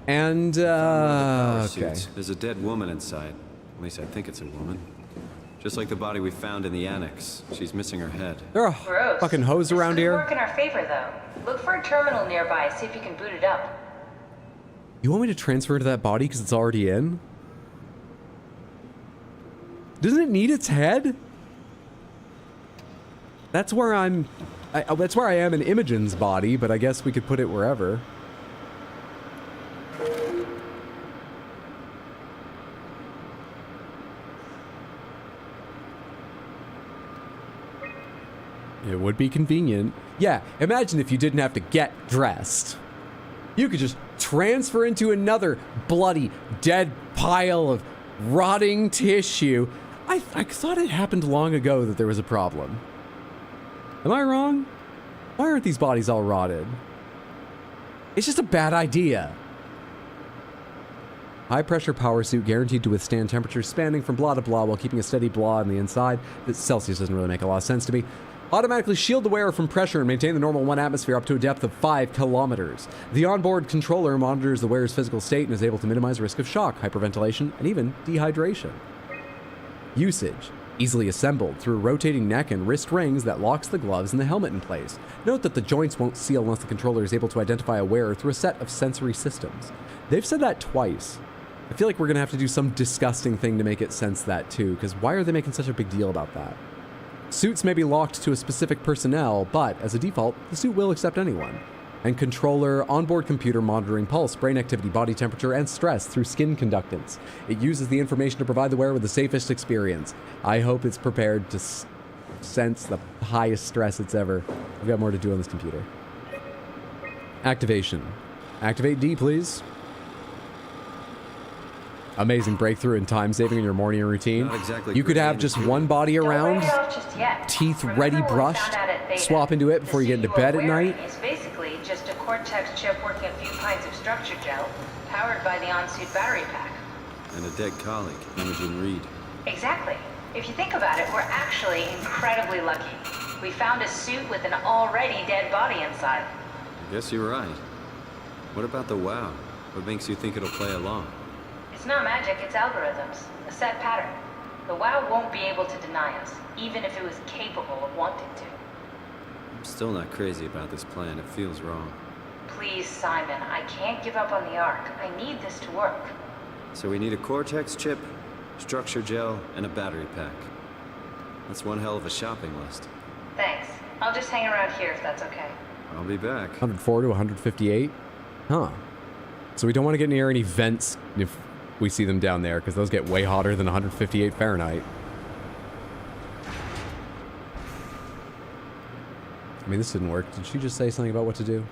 And, Power okay. suits. There's a dead woman inside. At least I think it's a woman. Just like the body we found in the annex. She's missing her head. There are Gross. fucking hoes around This could here. work in our favor, though. Look for a terminal nearby, see if you can boot it up. You want me to transfer to that body because it's already in? Doesn't it need its head? That's where that's where I am in Imogen's body, but I guess we could put it wherever. It would be convenient. Yeah, imagine if you didn't have to get dressed. You could just transfer into another bloody, dead pile of rotting tissue. I thought it happened long ago that there was a problem. Am I wrong? Why aren't these bodies all rotted? It's just a bad idea. High pressure power suit guaranteed to withstand temperatures spanning from blah to blah while keeping a steady blah on the inside. This Celsius doesn't really make a lot of sense to me. Automatically shield the wearer from pressure and maintain the normal 1 atmosphere up to a depth of 5 kilometers. The onboard controller monitors the wearer's physical state and is able to minimize risk of shock, hyperventilation, and even dehydration. Usage. Easily assembled through rotating neck and wrist rings that locks the gloves and the helmet in place. Note that the joints won't seal unless the controller is able to identify a wearer through a set of sensory systems. They've said that twice. I feel like we're going to have to do some disgusting thing to make it sense that too, because why are they making such a big deal about that? Suits may be locked to a specific personnel, but as a default, the suit will accept anyone. And controller, onboard computer monitoring pulse, brain activity, body temperature, and stress through skin conductance. It uses the information to provide the wearer with the safest experience. I hope it's prepared to sense the highest stress it's ever. I've got more to do on this computer. Activation. Activate D, please. Amazing breakthrough in time saving in your morning routine. Exactly you could have just one body around, teeth ready brushed, swap into it before you get into bed at night. It's basically just a Cortex chip working a few pints of structure gel, powered by the on-suit battery pack. And a dead colleague, Imogen Reed. Exactly. If you think about it, we're actually incredibly lucky. We found a suit with an already dead body inside. I guess you're right. What about the WoW? What makes you think it'll play along? It's not magic, it's algorithms. A set pattern. The WoW won't be able to deny us, even if it was capable of wanting to. I'm still not crazy about this plan. It feels wrong. Please, Simon, I can't give up on the Ark. I need this to work. So we need a Cortex chip, structure gel, and a battery pack. That's one hell of a shopping list. Thanks. I'll just hang around here if that's okay. I'll be back. 104 to 158? Huh. So we don't want to get near any vents if we see them down there, because those get way hotter than 158 Fahrenheit. I mean, this didn't work. Did she just say something about what to do?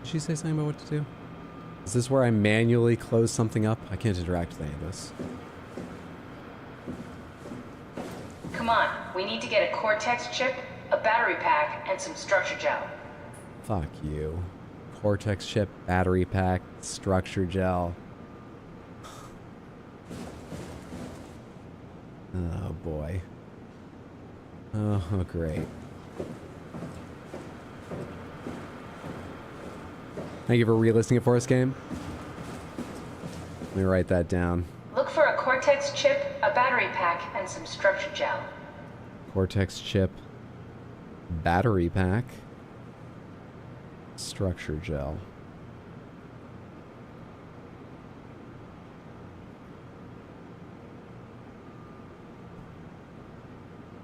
Did she say something about what to do? Is this where I manually close something up? I can't interact with any of this. Come on, we need to get a Cortex chip, a battery pack, and some structure gel. Fuck you. Cortex chip, battery pack, structure gel. Oh, boy. Oh, great. Thank you for re-listening it for us, game. Let me write that down. Look for a Cortex chip, a battery pack, and some structure gel. Cortex chip. Battery pack. Structure gel.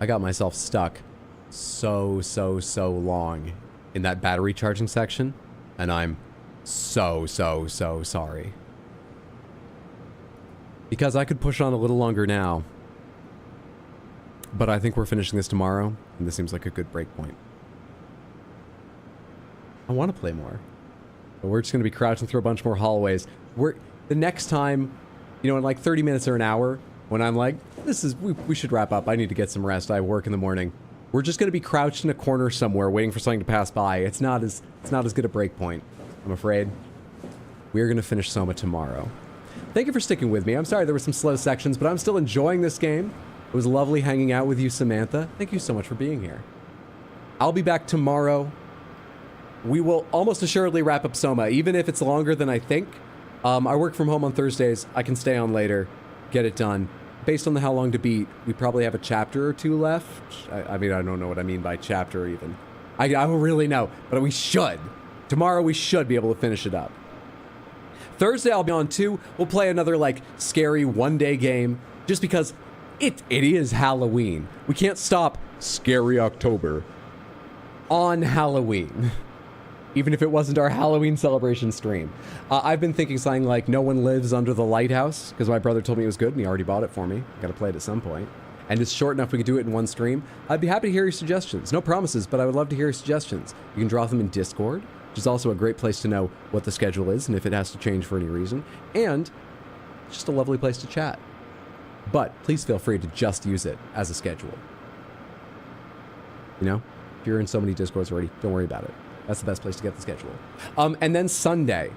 I got myself stuck so long in that battery charging section, and I'm so sorry. Because I could push on a little longer now, but I think we're finishing this tomorrow, and this seems like a good break point. I want to play more, but we're just going to be crouching through a bunch more hallways. The next time, you know, in like 30 minutes or an hour, when I'm like, we should wrap up. I need to get some rest. I work in the morning. We're just going to be crouched in a corner somewhere waiting for something to pass by. It's not as good a break point, I'm afraid. We're going to finish Soma tomorrow. Thank you for sticking with me. I'm sorry there were some slow sections, but I'm still enjoying this game. It was lovely hanging out with you, Samantha. Thank you so much for being here. I'll be back tomorrow. We will almost assuredly wrap up Soma, even if it's longer than I think. I work from home on Thursdays. I can stay on later, get it done. Based on the how long to beat, we probably have a chapter or two left. I mean, I don't know what I mean by chapter even. I don't really know, but we should. Tomorrow we should be able to finish it up. Thursday I'll be on too. We'll play another like scary one-day game just because it is Halloween. We can't stop Scary October on Halloween. Even if it wasn't our Halloween celebration stream. I've been thinking something like No One Lives Under the Lighthouse, because my brother told me it was good and he already bought it for me. I gotta play it at some point. And it's short enough we could do it in one stream. I'd be happy to hear your suggestions. No promises, but I would love to hear your suggestions. You can drop them in Discord, which is also a great place to know what the schedule is and if it has to change for any reason. And it's just a lovely place to chat. But please feel free to just use it as a schedule. You know? If you're in so many Discords already, don't worry about it. That's the best place to get the schedule. And then Sunday,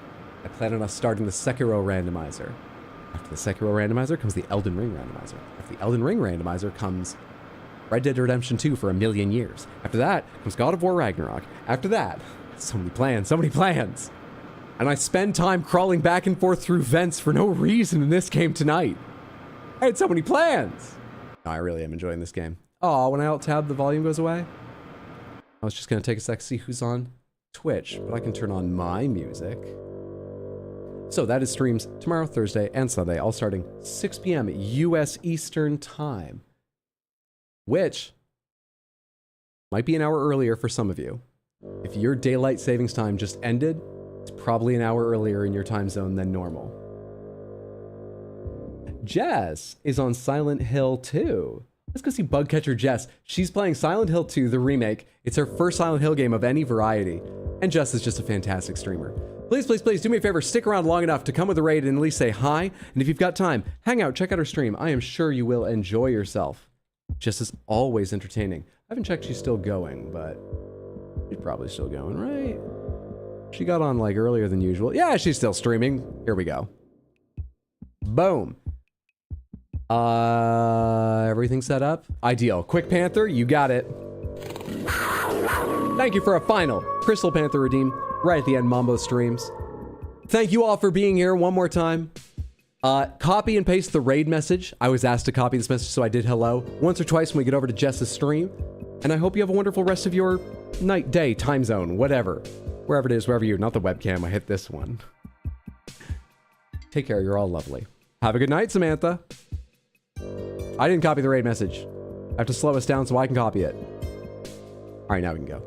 I plan on us starting the Sekiro randomizer. After the Sekiro randomizer comes the Elden Ring randomizer. After the Elden Ring randomizer comes Red Dead Redemption 2 for a million years. After that comes God of War Ragnarok. After that, so many plans. And I spend time crawling back and forth through vents for no reason in this game tonight. I had so many plans. No, I really am enjoying this game. Oh, when I alt-tab, the volume goes away. I was just going to take a sec to see who's on Twitch, but I can turn on my music. So that is streams tomorrow, Thursday, and Sunday, all starting 6 p.m. U.S. Eastern Time, which might be an hour earlier for some of you. If your daylight savings time just ended, it's probably an hour earlier in your time zone than normal. Jess is on Silent Hill 2. Let's go see Bugcatcher Jess. She's playing Silent Hill 2, the remake. It's her first Silent Hill game of any variety. And Jess is just a fantastic streamer. Please do me a favor, stick around long enough to come with a raid and at least say hi. And if you've got time, hang out, check out her stream. I am sure you will enjoy yourself. Jess is always entertaining. I haven't checked she's still going, but she's probably still going, right? She got on like earlier than usual. Yeah, she's still streaming. Here we go. Boom. Everything set up? Ideal. Quick Panther, you got it. Thank you for a final Crystal Panther redeem right at the end, Mambo streams. Thank you all for being here one more time. Copy and paste the raid message. I was asked to copy this message, so I did hello once or twice when we get over to Jess's stream. And I hope you have a wonderful rest of your night, day, time zone, whatever. Wherever it is, wherever you're. Not the webcam, I hit this one. Take care, you're all lovely. Have a good night, Samantha. I didn't copy the raid message. I have to slow us down so I can copy it. All right, now we can go.